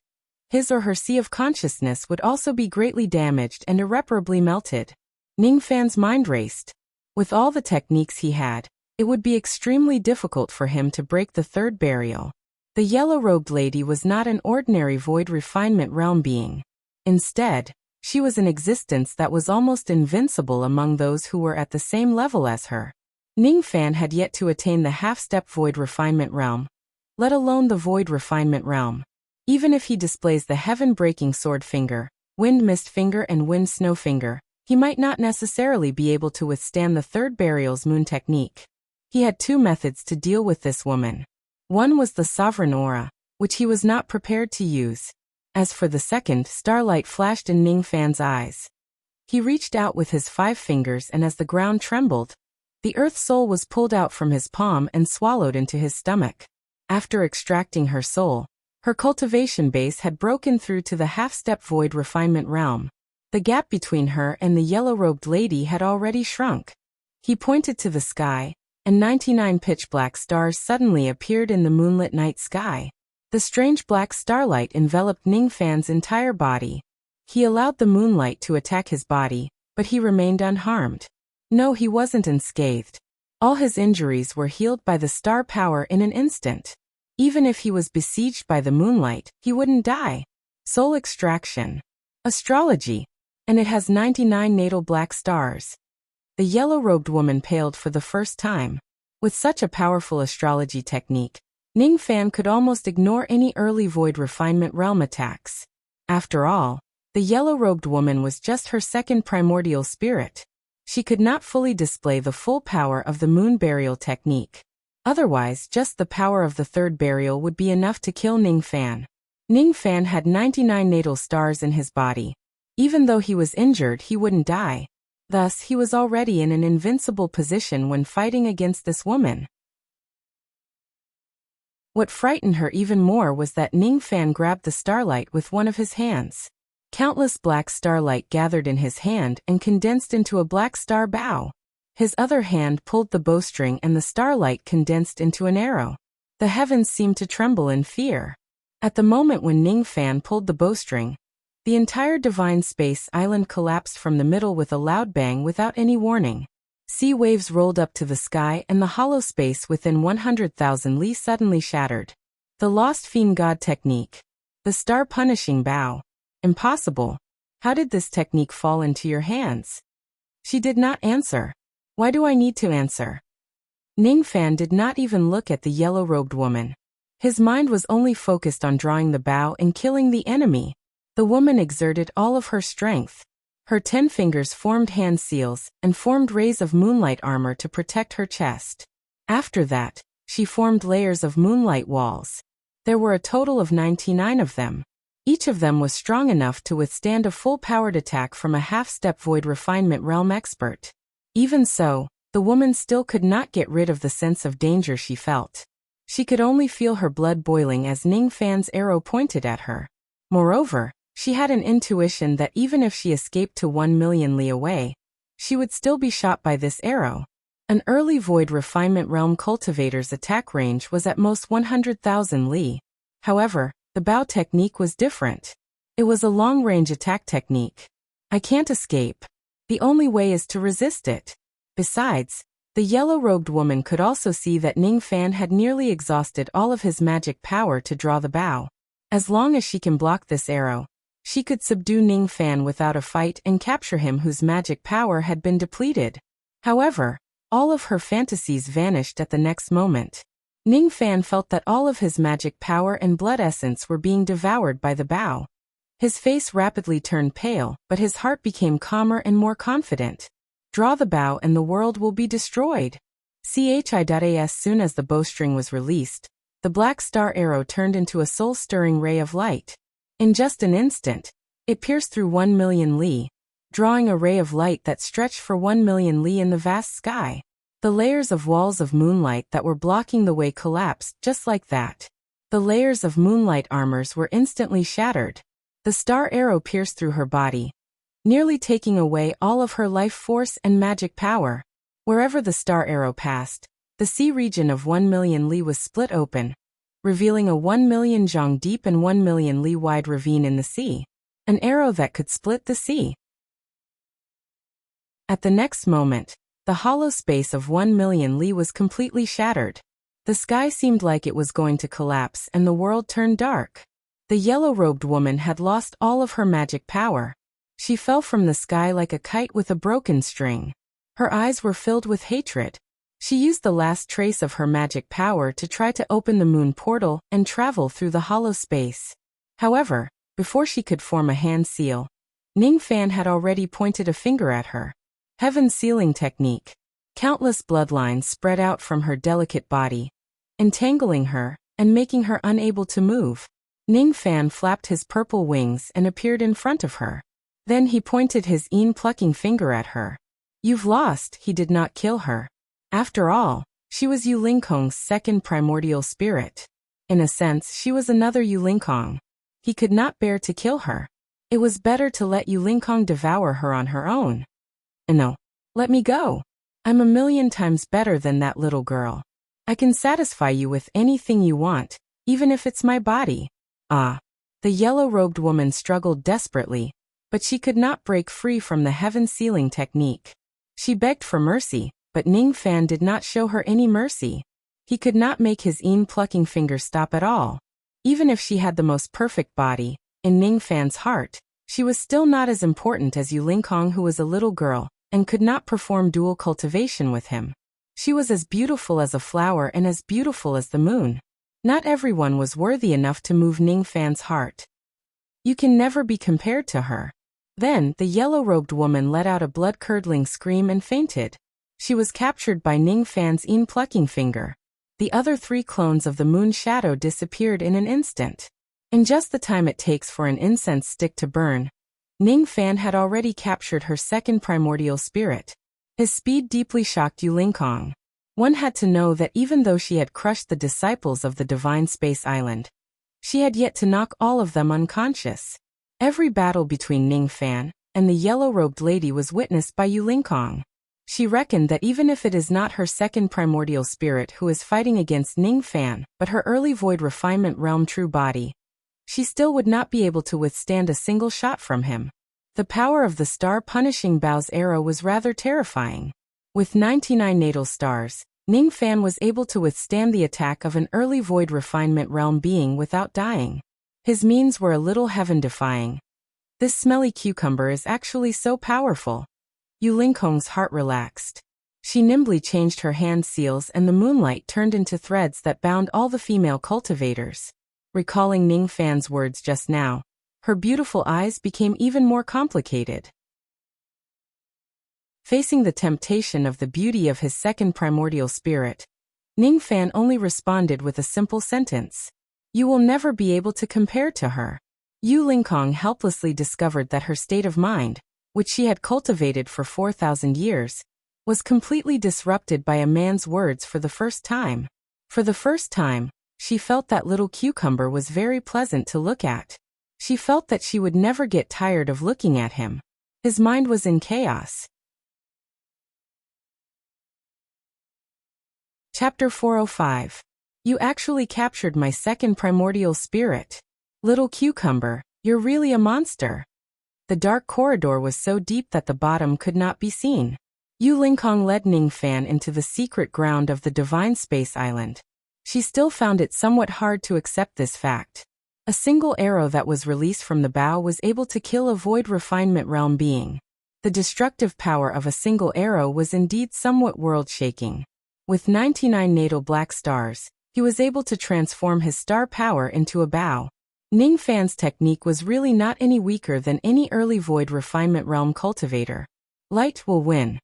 his or her sea of consciousness would also be greatly damaged and irreparably melted. Ning Fan's mind raced. With all the techniques he had, it would be extremely difficult for him to break the third burial. The yellow-robed lady was not an ordinary void refinement realm being. Instead, she was an existence that was almost invincible among those who were at the same level as her. Ning Fan had yet to attain the half-step void refinement realm, let alone the void refinement realm. Even if he displays the heaven-breaking sword finger, wind mist finger and wind snow finger, he might not necessarily be able to withstand the third burial's moon technique. He had two methods to deal with this woman. One was the sovereign aura, which he was not prepared to use. As for the second, starlight flashed in Ning Fan's eyes. He reached out with his 5 fingers, and as the ground trembled, the earth soul was pulled out from his palm and swallowed into his stomach. After extracting her soul, her cultivation base had broken through to the half-step void refinement realm. The gap between her and the yellow-robed lady had already shrunk. He pointed to the sky, and 99 pitch-black stars suddenly appeared in the moonlit night sky. The strange black starlight enveloped Ning Fan's entire body. He allowed the moonlight to attack his body, but he remained unharmed. No, he wasn't unscathed. All his injuries were healed by the star power in an instant. Even if he was besieged by the moonlight, he wouldn't die. Soul extraction. Astrology. And it has 99 natal black stars. The yellow-robed woman paled for the first time. With such a powerful astrology technique, Ning Fan could almost ignore any early void refinement realm attacks. After all, the yellow-robed woman was just her second primordial spirit. She could not fully display the full power of the moon burial technique. Otherwise, just the power of the third burial would be enough to kill Ning Fan. Ning Fan had 99 natal stars in his body. Even though he was injured, he wouldn't die. Thus, he was already in an invincible position when fighting against this woman. What frightened her even more was that Ning Fan grabbed the starlight with one of his hands. Countless black starlight gathered in his hand and condensed into a black star bow. His other hand pulled the bowstring and the starlight condensed into an arrow. The heavens seemed to tremble in fear. At the moment when Ning Fan pulled the bowstring, the entire divine space island collapsed from the middle with a loud bang without any warning. Sea waves rolled up to the sky and the hollow space within 100,000 li suddenly shattered. The Lost Fiend God Technique. The star-punishing bow. Impossible. How did this technique fall into your hands? She did not answer. Why do I need to answer? Ningfan did not even look at the yellow-robed woman. His mind was only focused on drawing the bow and killing the enemy. The woman exerted all of her strength. Her 10 fingers formed hand seals and formed rays of moonlight armor to protect her chest. After that, she formed layers of moonlight walls. There were a total of 99 of them. Each of them was strong enough to withstand a full-powered attack from a half-step void refinement realm expert. Even so, the woman still could not get rid of the sense of danger she felt. She could only feel her blood boiling as Ningfan's arrow pointed at her. Moreover, she had an intuition that even if she escaped to 1 million li away, she would still be shot by this arrow. An early void refinement realm cultivator's attack range was at most 100,000 li. However, the bow technique was different. It was a long-range attack technique. I can't escape. The only way is to resist it. Besides, the yellow-robed woman could also see that Ningfan had nearly exhausted all of his magic power to draw the bow. As long as she can block this arrow, she could subdue Ningfan without a fight and capture him whose magic power had been depleted. However, all of her fantasies vanished at the next moment. Ningfan felt that all of his magic power and blood essence were being devoured by the bow. His face rapidly turned pale, but his heart became calmer and more confident. Draw the bow and the world will be destroyed. As soon as the bowstring was released, the black star arrow turned into a soul-stirring ray of light. In just an instant, it pierced through 1 million li, drawing a ray of light that stretched for 1 million li in the vast sky. The layers of walls of moonlight that were blocking the way collapsed just like that. The layers of moonlight armors were instantly shattered. The star arrow pierced through her body, nearly taking away all of her life force and magic power. Wherever the star arrow passed, the sea region of 1 million li was split open, revealing a 1 million zhang deep and 1 million li wide ravine in the sea. An arrow that could split the sea. At the next moment, the hollow space of 1 million li was completely shattered. The sky seemed like it was going to collapse and the world turned dark. The yellow-robed woman had lost all of her magic power. She fell from the sky like a kite with a broken string. Her eyes were filled with hatred. She used the last trace of her magic power to try to open the moon portal and travel through the hollow space. However, before she could form a hand seal, Ningfan had already pointed a finger at her. Heaven sealing technique. Countless bloodlines spread out from her delicate body, entangling her and making her unable to move. Ningfan flapped his purple wings and appeared in front of her. Then he pointed his plucking finger at her. You've lost. He did not kill her. After all, she was Yulinkong's second primordial spirit. In a sense, she was another Yulinkong. He could not bear to kill her. It was better to let Yulinkong devour her on her own. No. Let me go. I'm a million times better than that little girl. I can satisfy you with anything you want, even if it's my body. Ah. The yellow-robed woman struggled desperately, but she could not break free from the heaven sealing technique. She begged for mercy, but Ningfan did not show her any mercy. He could not make his plucking finger stop at all. Even if she had the most perfect body, in Ningfan's heart, she was still not as important as Yulinkong, who was a little girl and could not perform dual cultivation with him. She was as beautiful as a flower and as beautiful as the moon. Not everyone was worthy enough to move Ningfan's heart. You can never be compared to her. Then, the yellow-robed woman let out a blood-curdling scream and fainted. She was captured by Ningfan's plucking finger. The other 3 clones of the moon shadow disappeared in an instant. In just the time it takes for an incense stick to burn, Ningfan had already captured her second primordial spirit. His speed deeply shocked Yulinkong. One had to know that even though she had crushed the disciples of the Divine Space Island, she had yet to knock all of them unconscious. Every battle between Ningfan and the yellow-robed lady was witnessed by Yulinkong. She reckoned that even if it is not her second primordial spirit who is fighting against Ningfan, but her early void refinement realm true body, she still would not be able to withstand a single shot from him. The power of the star-punishing bow's arrow was rather terrifying. With 99 natal stars, Ningfan was able to withstand the attack of an early void refinement realm being without dying. His means were a little heaven-defying. This smelly cucumber is actually so powerful. Yu Lingkong's heart relaxed. She nimbly changed her hand seals and the moonlight turned into threads that bound all the female cultivators. Recalling Ning Fan's words just now, her beautiful eyes became even more complicated. Facing the temptation of the beauty of his second primordial spirit, Ning Fan only responded with a simple sentence. You will never be able to compare to her. Yu Lingkong helplessly discovered that her state of mind, which she had cultivated for 4,000 years, was completely disrupted by a man's words for the first time. For the first time, she felt that little cucumber was very pleasant to look at. She felt that she would never get tired of looking at him. His mind was in chaos. Chapter 405. You actually captured my second primordial spirit. Little cucumber, you're really a monster. The dark corridor was so deep that the bottom could not be seen. Yu Lingkong led Ning Fan into the secret ground of the Divine Space Island. She still found it somewhat hard to accept this fact. A single arrow that was released from the bow was able to kill a void refinement realm being. The destructive power of a single arrow was indeed somewhat world-shaking. With 99 natal black stars, he was able to transform his star power into a bow. Ning Fan's technique was really not any weaker than any early void refinement realm cultivator. Light will win.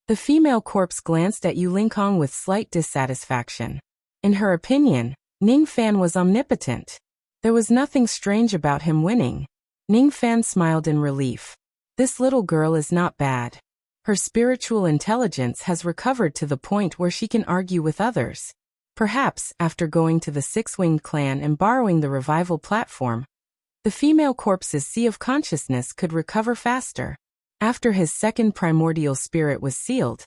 The female corpse glanced at Yu Lingkong with slight dissatisfaction. In her opinion, Ning Fan was omnipotent. There was nothing strange about him winning. Ning Fan smiled in relief. This little girl is not bad. Her spiritual intelligence has recovered to the point where she can argue with others. Perhaps, after going to the Six-Winged Clan and borrowing the revival platform, the female corpse's sea of consciousness could recover faster. After his second primordial spirit was sealed,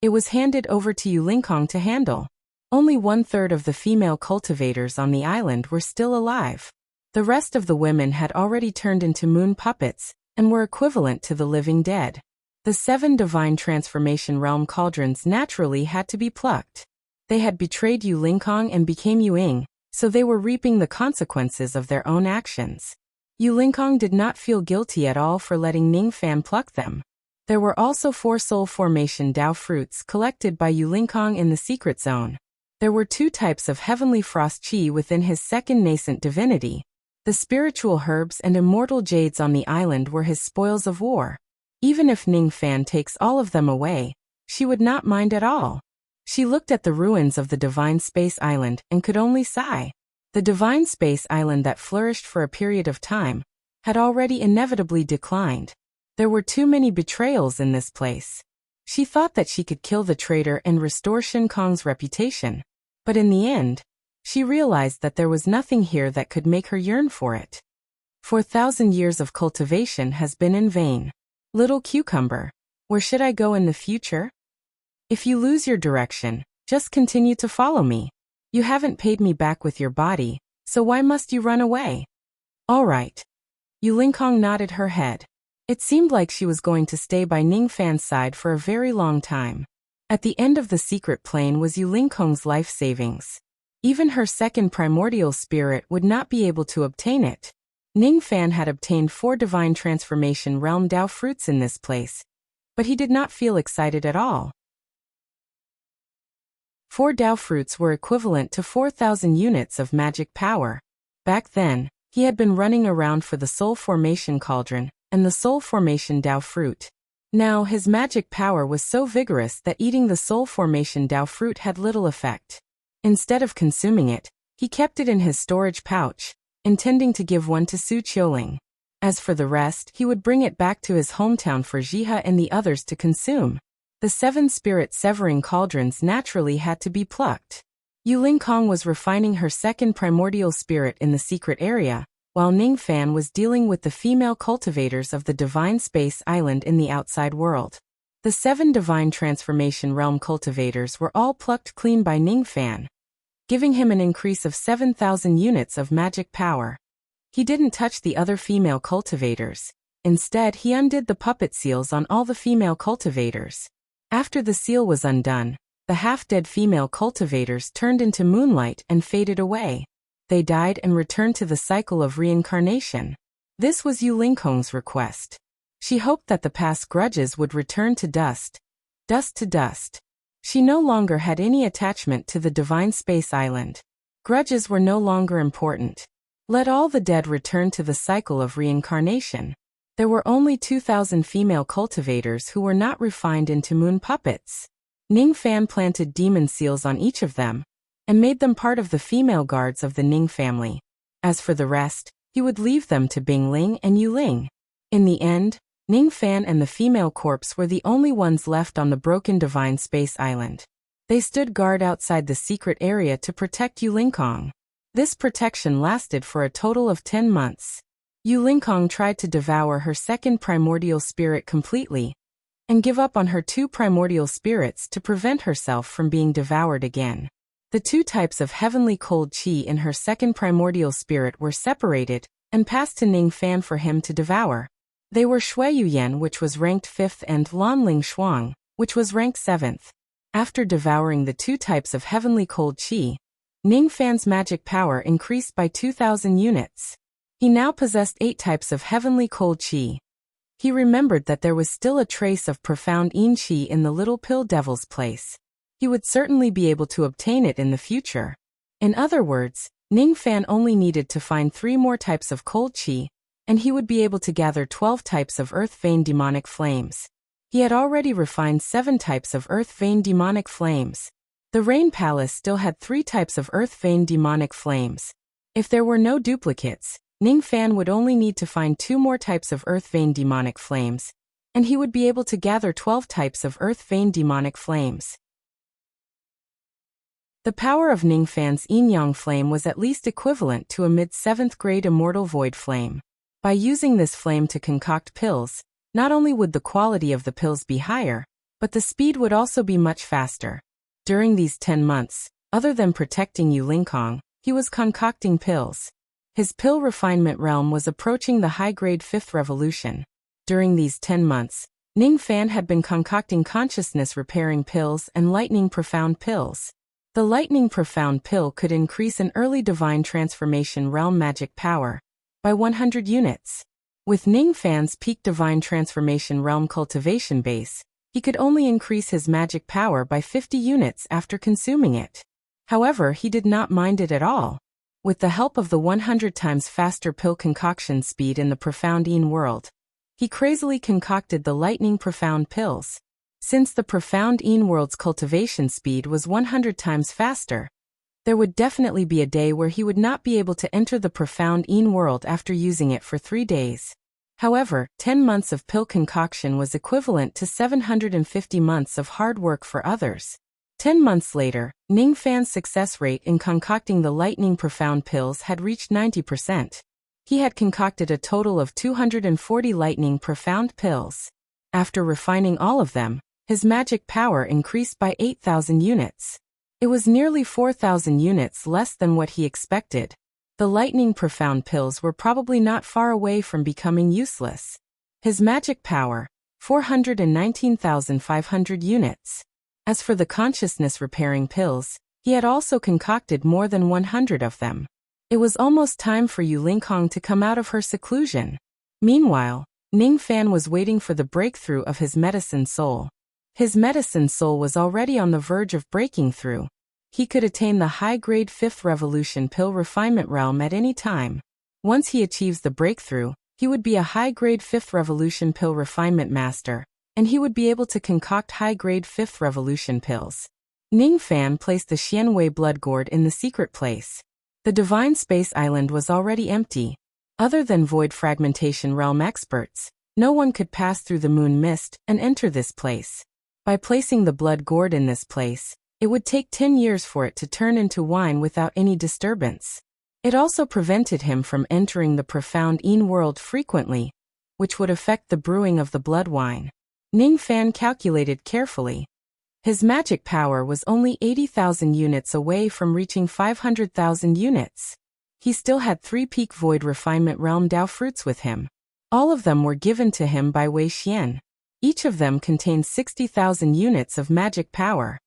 it was handed over to Yu Lingkong to handle. Only 1/3 of the female cultivators on the island were still alive. The rest of the women had already turned into moon puppets and were equivalent to the living dead. The 7 divine transformation realm cauldrons naturally had to be plucked. They had betrayed Yu Lingkong and became Yuing, so they were reaping the consequences of their own actions. Yu Lingkong did not feel guilty at all for letting Ning Fan pluck them. There were also 4 soul formation Dao fruits collected by Yu Lingkong in the secret zone. There were 2 types of heavenly frost chi within his second nascent divinity. The spiritual herbs and immortal jades on the island were his spoils of war. Even if Ning Fan takes all of them away, she would not mind at all. She looked at the ruins of the Divine Space Island and could only sigh. The Divine Space Island that flourished for a period of time had already inevitably declined. There were too many betrayals in this place. She thought that she could kill the traitor and restore Shin Kong's reputation. But in the end, she realized that there was nothing here that could make her yearn for it. 4,000 years of cultivation has been in vain. Little cucumber, where should I go in the future? If you lose your direction, just continue to follow me. You haven't paid me back with your body, so why must you run away? All right. Yu Lingkong nodded her head. It seemed like she was going to stay by Ning Fan's side for a very long time. At the end of the secret plane was Yu Lingkong's life savings. Even her second primordial spirit would not be able to obtain it. Ning Fan had obtained 4 divine transformation realm Dao fruits in this place, but he did not feel excited at all. 4 Dao fruits were equivalent to 4,000 units of magic power. Back then, he had been running around for the soul formation cauldron and the soul formation Dao fruit. Now his magic power was so vigorous that eating the soul formation Dao fruit had little effect. Instead of consuming it, he kept it in his storage pouch, intending to give one to Su Qiuling. As for the rest, he would bring it back to his hometown for Jihe and the others to consume. The 7 spirit severing cauldrons naturally had to be plucked. Yu Lingkong was refining her second primordial spirit in the secret area, while Ning Fan was dealing with the female cultivators of the Divine Space Island in the outside world. The 7 divine transformation realm cultivators were all plucked clean by Ning Fan, giving him an increase of 7,000 units of magic power. He didn't touch the other female cultivators. Instead, he undid the puppet seals on all the female cultivators. After the seal was undone, the half-dead female cultivators turned into moonlight and faded away. They died and returned to the cycle of reincarnation. This was Yu Lingkong's request. She hoped that the past grudges would return to dust. Dust to dust. She no longer had any attachment to the divine space island. Grudges were no longer important. Let all the dead return to the cycle of reincarnation. There were only 2,000 female cultivators who were not refined into moon puppets. Ning Fan planted demon seals on each of them, and made them part of the female guards of the Ning family. As for the rest, he would leave them to Bing Ling and Yu Ling. In the end, Ning Fan and the female corpse were the only ones left on the broken divine space island. They stood guard outside the secret area to protect Yu Lingkong. This protection lasted for a total of 10 months. Yu Lingkong tried to devour her second primordial spirit completely, and give up on her 2 primordial spirits to prevent herself from being devoured again. The 2 types of heavenly cold qi in her second primordial spirit were separated and passed to Ning Fan for him to devour. They were Shui Yuyan, which was ranked 5th, and Lan Ling Shuang, which was ranked 7th. After devouring the 2 types of heavenly cold qi, Ning Fan's magic power increased by 2,000 units. He now possessed 8 types of heavenly cold qi. He remembered that there was still a trace of profound yin qi in the little pill devil's place. He would certainly be able to obtain it in the future. In other words, Ning Fan only needed to find 3 more types of cold qi, and he would be able to gather 12 types of earth vein demonic flames. He had already refined 7 types of earth vein demonic flames. The Rain Palace still had 3 types of earth vein demonic flames. If there were no duplicates, Ning Fan would only need to find 2 more types of earth vein demonic flames, and he would be able to gather 12 types of earth vein demonic flames. The power of Ning Fan's yin-yang flame was at least equivalent to a mid-7th grade immortal void flame. By using this flame to concoct pills, not only would the quality of the pills be higher, but the speed would also be much faster. During these 10 months, other than protecting Yu Lingkong, he was concocting pills. His pill refinement realm was approaching the high-grade 5th revolution. During these 10 months, Ning Fan had been concocting consciousness-repairing pills and lightning profound pills. The lightning profound pill could increase an early divine transformation realm magic power by 100 units. With Ning Fan's peak divine transformation realm cultivation base, he could only increase his magic power by 50 units after consuming it. However, he did not mind it at all. With the help of the 100 times faster pill concoction speed in the profound yin world, he crazily concocted the lightning profound pills. Since the profound yin world's cultivation speed was 100 times faster, there would definitely be a day where he would not be able to enter the profound yin world after using it for 3 days. However, 10 months of pill concoction was equivalent to 750 months of hard work for others. 10 months later, Ning Fan's success rate in concocting the lightning profound pills had reached 90%. He had concocted a total of 240 lightning profound pills. After refining all of them, his magic power increased by 8,000 units. It was nearly 4,000 units less than what he expected. The lightning profound pills were probably not far away from becoming useless. His magic power, 419,500 units. As for the consciousness repairing pills, he had also concocted more than 100 of them. It was almost time for Yu Lingkong to come out of her seclusion. Meanwhile, Ning Fan was waiting for the breakthrough of his medicine soul. His medicine soul was already on the verge of breaking through. He could attain the high-grade 5th revolution pill refinement realm at any time. Once he achieves the breakthrough, he would be a high-grade 5th revolution pill refinement master, and he would be able to concoct high-grade 5th revolution pills. Ning Fan placed the Xianwei blood gourd in the secret place. The divine space island was already empty. Other than void fragmentation realm experts, no one could pass through the moon mist and enter this place. By placing the blood gourd in this place, it would take 10 years for it to turn into wine without any disturbance. It also prevented him from entering the profound yin world frequently, which would affect the brewing of the blood wine. Ning Fan calculated carefully. His magic power was only 80,000 units away from reaching 500,000 units. He still had 3 peak void refinement realm Dao fruits with him. All of them were given to him by Wei Xian. Each of them contained 60,000 units of magic power.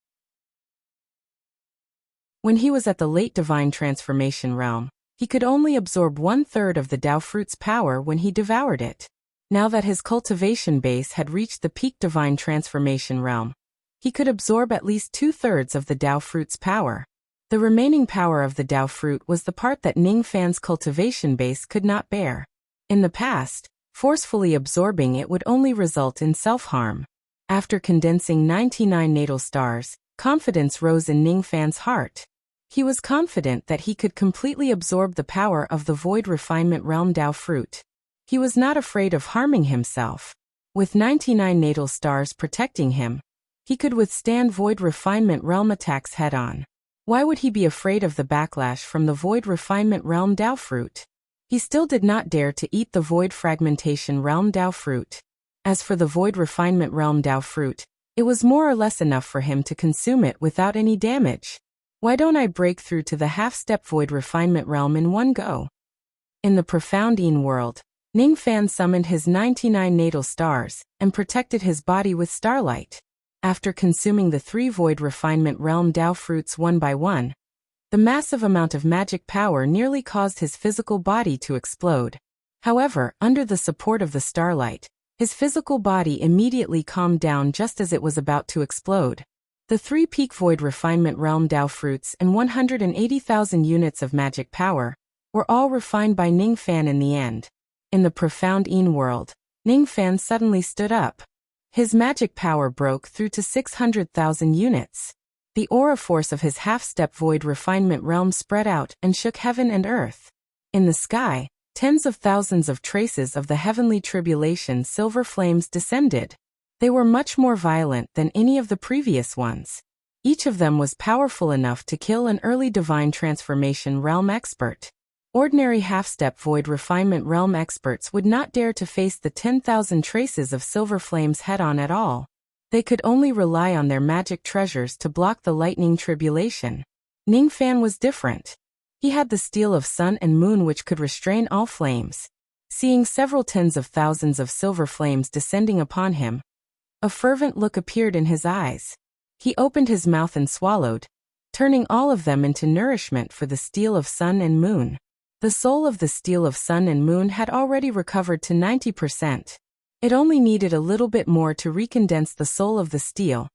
When he was at the late divine transformation realm, he could only absorb 1/3 of the Tao fruit's power when he devoured it. Now that his cultivation base had reached the peak divine transformation realm, he could absorb at least 2/3 of the Tao fruit's power. The remaining power of the Tao fruit was the part that Ning Fan's cultivation base could not bear. In the past, forcefully absorbing it would only result in self-harm. After condensing 99 natal stars, confidence rose in Ning Fan's heart. He was confident that he could completely absorb the power of the Void Refinement Realm Tao fruit. He was not afraid of harming himself. With 99 natal stars protecting him, he could withstand Void Refinement Realm attacks head-on. Why would he be afraid of the backlash from the Void Refinement Realm Tao fruit? He still did not dare to eat the Void Fragmentation Realm Tao fruit. As for the Void Refinement Realm Tao fruit, it was more or less enough for him to consume it without any damage. Why don't I break through to the half-step Void Refinement Realm in one go? In the profound Yin world, Ning Fan summoned his 99 natal stars and protected his body with starlight. After consuming the 3 Void Refinement Realm Tao fruits one by one, the massive amount of magic power nearly caused his physical body to explode. However, under the support of the starlight, his physical body immediately calmed down just as it was about to explode. The 3 peak Void Refinement Realm Tao fruits and 180,000 units of magic power were all refined by Ning Fan in the end. In the profound Yin world, Ning Fan suddenly stood up. His magic power broke through to 600,000 units. The aura force of his half-step Void Refinement Realm spread out and shook heaven and earth. In the sky, tens of thousands of traces of the heavenly tribulation silver flames descended. They were much more violent than any of the previous ones. Each of them was powerful enough to kill an early divine transformation realm expert. Ordinary half-step Void Refinement Realm experts would not dare to face the 10,000 traces of silver flames head-on at all. They could only rely on their magic treasures to block the lightning tribulation. Ning Fan was different. He had the steel of sun and moon which could restrain all flames. Seeing several tens of thousands of silver flames descending upon him, a fervent look appeared in his eyes. He opened his mouth and swallowed, turning all of them into nourishment for the steel of sun and moon. The soul of the steel of sun and moon had already recovered to 90%. It only needed a little bit more to recondense the soul of the steel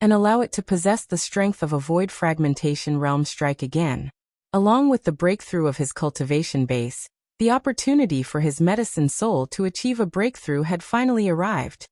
and allow it to possess the strength of a Void Fragmentation Realm strike again. Along with the breakthrough of his cultivation base, the opportunity for his medicine soul to achieve a breakthrough had finally arrived.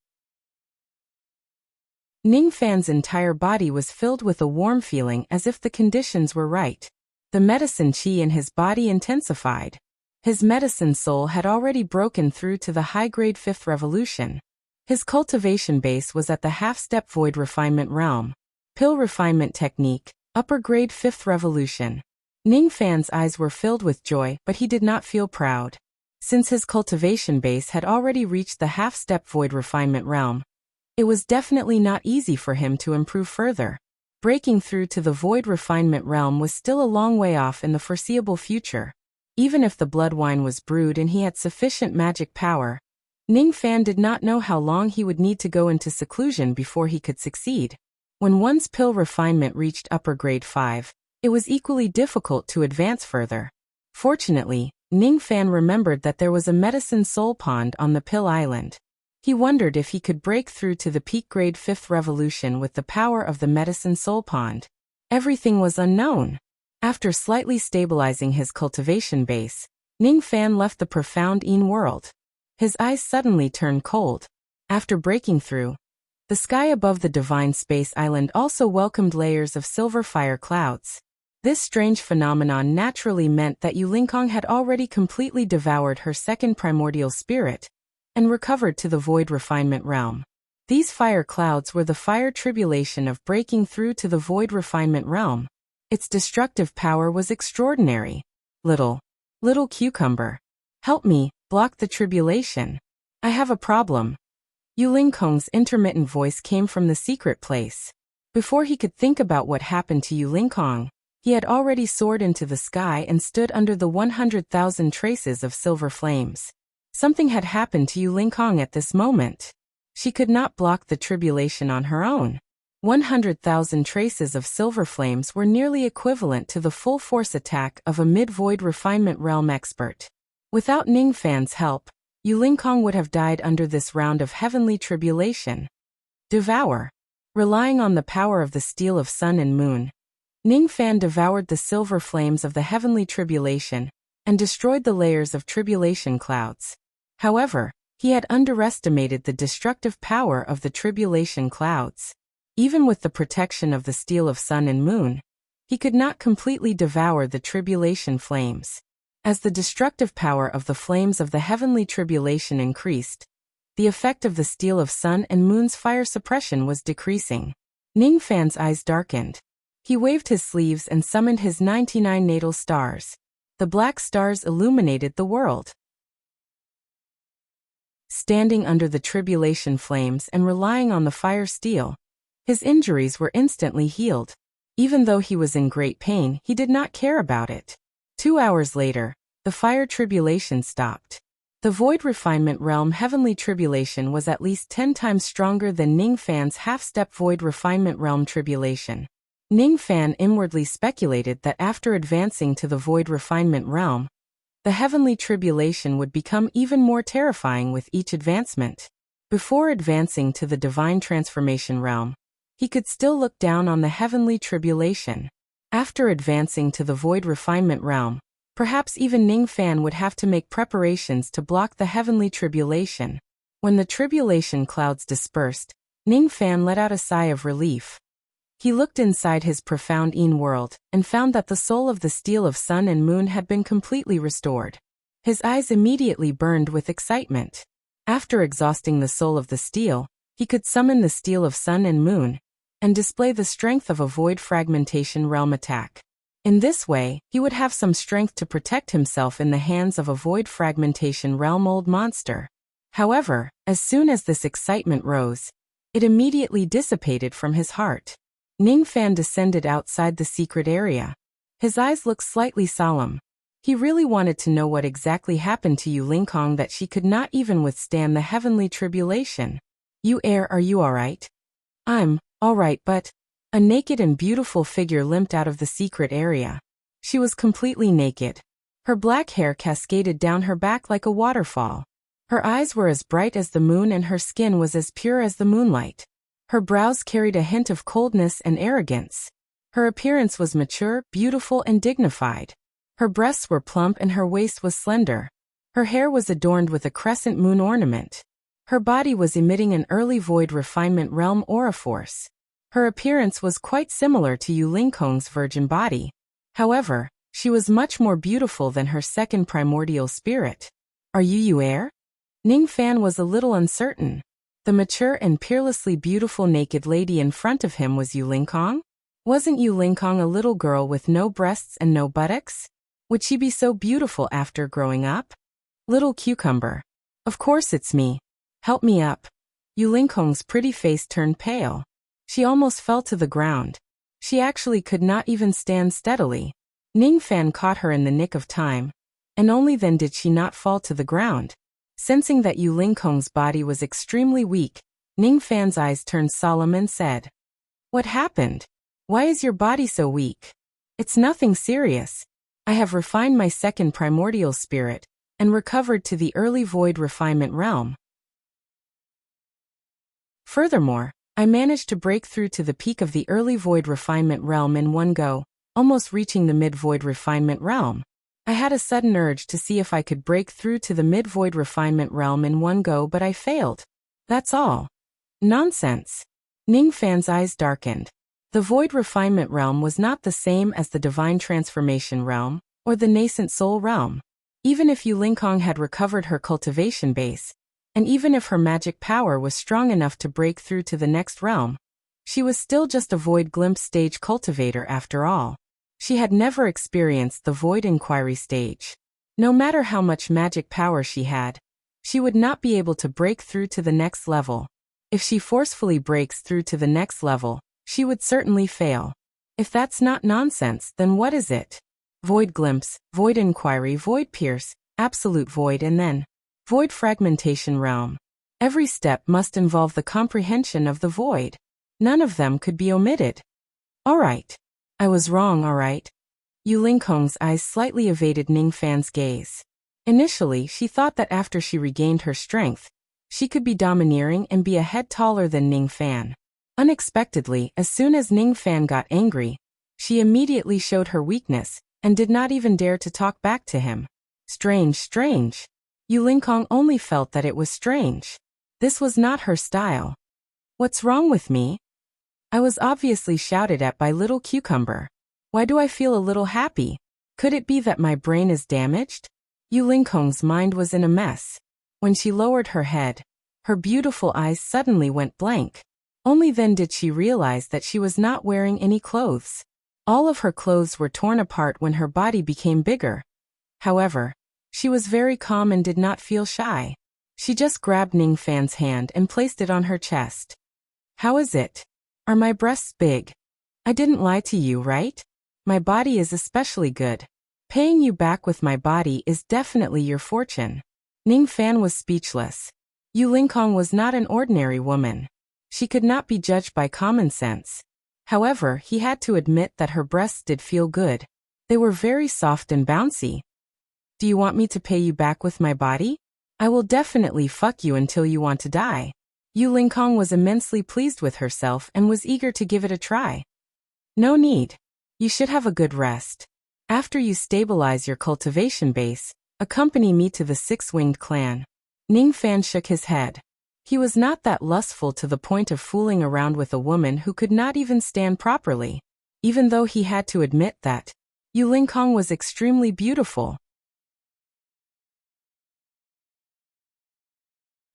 Ning Fan's entire body was filled with a warm feeling as if the conditions were right. The medicine qi in his body intensified. His medicine soul had already broken through to the high-grade 5th revolution. His cultivation base was at the half-step Void Refinement Realm. Pill Refinement Technique, upper-grade 5th revolution. Ning Fan's eyes were filled with joy, but he did not feel proud. Since his cultivation base had already reached the half-step Void Refinement Realm, it was definitely not easy for him to improve further. Breaking through to the Void Refinement Realm was still a long way off in the foreseeable future. Even if the blood wine was brewed and he had sufficient magic power, Ning Fan did not know how long he would need to go into seclusion before he could succeed. When one's pill refinement reached upper grade 5, it was equally difficult to advance further. Fortunately, Ning Fan remembered that there was a medicine soul pond on the Pill Island. He wondered if he could break through to the peak grade 5th revolution with the power of the medicine soul pond. Everything was unknown. After slightly stabilizing his cultivation base, Ning Fan left the profound Yin world. His eyes suddenly turned cold. After breaking through, the sky above the divine space island also welcomed layers of silver fire clouds. This strange phenomenon naturally meant that Yulinkong had already completely devoured her second primordial spirit and recovered to the Void Refinement Realm. These fire clouds were the fire tribulation of breaking through to the Void Refinement Realm. Its destructive power was extraordinary. Little cucumber, help me, block the tribulation. I have a problem. Yulinkong's intermittent voice came from the secret place. Before he could think about what happened to Yulinkong, he had already soared into the sky and stood under the 100,000 traces of silver flames. Something had happened to Yulinkong at this moment. She could not block the tribulation on her own. 100,000 traces of silver flames were nearly equivalent to the full-force attack of a mid-void refinement realm expert. Without Ningfan's help, Yulinkong would have died under this round of heavenly tribulation. Devour. Relying on the power of the steel of sun and moon, Ningfan devoured the silver flames of the heavenly tribulation and destroyed the layers of tribulation clouds. However, he had underestimated the destructive power of the tribulation clouds. Even with the protection of the steel of sun and moon, he could not completely devour the tribulation flames. As the destructive power of the flames of the heavenly tribulation increased, the effect of the steel of sun and moon's fire suppression was decreasing. Ningfan's eyes darkened. He waved his sleeves and summoned his 99 natal stars. The black stars illuminated the world. Standing under the tribulation flames and relying on the fire steel, his injuries were instantly healed. Even though he was in great pain, he did not care about it. 2 hours later, the fire tribulation stopped. The void refinement realm heavenly tribulation was at least 10 times stronger than Ningfan's half-step void refinement realm tribulation. Ningfan inwardly speculated that after advancing to the void refinement realm, the heavenly tribulation would become even more terrifying with each advancement. Before advancing to the divine transformation realm, he could still look down on the heavenly tribulation. After advancing to the void refinement realm, perhaps even Ningfan would have to make preparations to block the heavenly tribulation. When the tribulation clouds dispersed, Ningfan let out a sigh of relief. He looked inside his profound Yin world and found that the soul of the steel of sun and moon had been completely restored. His eyes immediately burned with excitement. After exhausting the soul of the steel, he could summon the steel of sun and moon and display the strength of a void fragmentation realm attack. In this way, he would have some strength to protect himself in the hands of a void fragmentation realm old monster. However, as soon as this excitement rose, it immediately dissipated from his heart. Ningfan descended outside the secret area. His eyes looked slightly solemn. He really wanted to know what exactly happened to Yulinkong that she could not even withstand the heavenly tribulation. "You are you alright?" "I'm alright, but..." A naked and beautiful figure limped out of the secret area. She was completely naked. Her black hair cascaded down her back like a waterfall. Her eyes were as bright as the moon and her skin was as pure as the moonlight. Her brows carried a hint of coldness and arrogance. Her appearance was mature, beautiful, and dignified. Her breasts were plump and her waist was slender. Her hair was adorned with a crescent moon ornament. Her body was emitting an early void refinement realm aura force. Her appearance was quite similar to Yulinkong's virgin body. However, she was much more beautiful than her second primordial spirit. "Are you Yu'er?" Ningfan was a little uncertain. The mature and peerlessly beautiful naked lady in front of him was Yulinkong? Wasn't Yulinkong a little girl with no breasts and no buttocks? Would she be so beautiful after growing up? "Little cucumber. Of course it's me. Help me up." Yulinkong's pretty face turned pale. She almost fell to the ground. She actually could not even stand steadily. Ningfan caught her in the nick of time, and only then did she not fall to the ground. Sensing that Yulinkong's body was extremely weak, Ningfan's eyes turned solemn and said, "What happened? Why is your body so weak?" "It's nothing serious. I have refined my second primordial spirit and recovered to the early void refinement realm. Furthermore, I managed to break through to the peak of the early void refinement realm in one go, almost reaching the mid-void refinement realm. I had a sudden urge to see if I could break through to the mid-void refinement realm in one go, but I failed. That's all." "Nonsense." Ningfan's eyes darkened. The void refinement realm was not the same as the divine transformation realm or the nascent soul realm. Even if Yulinkong had recovered her cultivation base, and even if her magic power was strong enough to break through to the next realm, she was still just a void glimpse stage cultivator after all. She had never experienced the void inquiry stage. No matter how much magic power she had, she would not be able to break through to the next level. If she forcefully breaks through to the next level, she would certainly fail. If that's not nonsense, then what is it? Void glimpse, void inquiry, void pierce, absolute void, and then void fragmentation realm. Every step must involve the comprehension of the void. None of them could be omitted. All right. I was wrong, all right. Yu Lingkong's eyes slightly evaded Ning Fan's gaze. Initially, she thought that after she regained her strength, she could be domineering and be a head taller than Ning Fan. Unexpectedly, as soon as Ning Fan got angry, she immediately showed her weakness and did not even dare to talk back to him. Strange. Yu Lingkong only felt that it was strange. This was not her style. What's wrong with me? I was obviously shouted at by Little Cucumber. Why do I feel a little happy? Could it be that my brain is damaged? Yu Lingkong's mind was in a mess. When she lowered her head, her beautiful eyes suddenly went blank. Only then did she realize that she was not wearing any clothes. All of her clothes were torn apart when her body became bigger. However, she was very calm and did not feel shy. She just grabbed Ning Fan's hand and placed it on her chest. How is it? Are my breasts big? I didn't lie to you, right? My body is especially good. Paying you back with my body is definitely your fortune. Ning Fan was speechless. Yu Lingkong was not an ordinary woman. She could not be judged by common sense. However, he had to admit that her breasts did feel good. They were very soft and bouncy. Do you want me to pay you back with my body? I will definitely fuck you until you want to die. Yu Lingkong was immensely pleased with herself and was eager to give it a try. No need. You should have a good rest. After you stabilize your cultivation base, accompany me to the six-winged clan. Ning Fan shook his head. He was not that lustful to the point of fooling around with a woman who could not even stand properly, even though he had to admit that Yu Lingkong was extremely beautiful.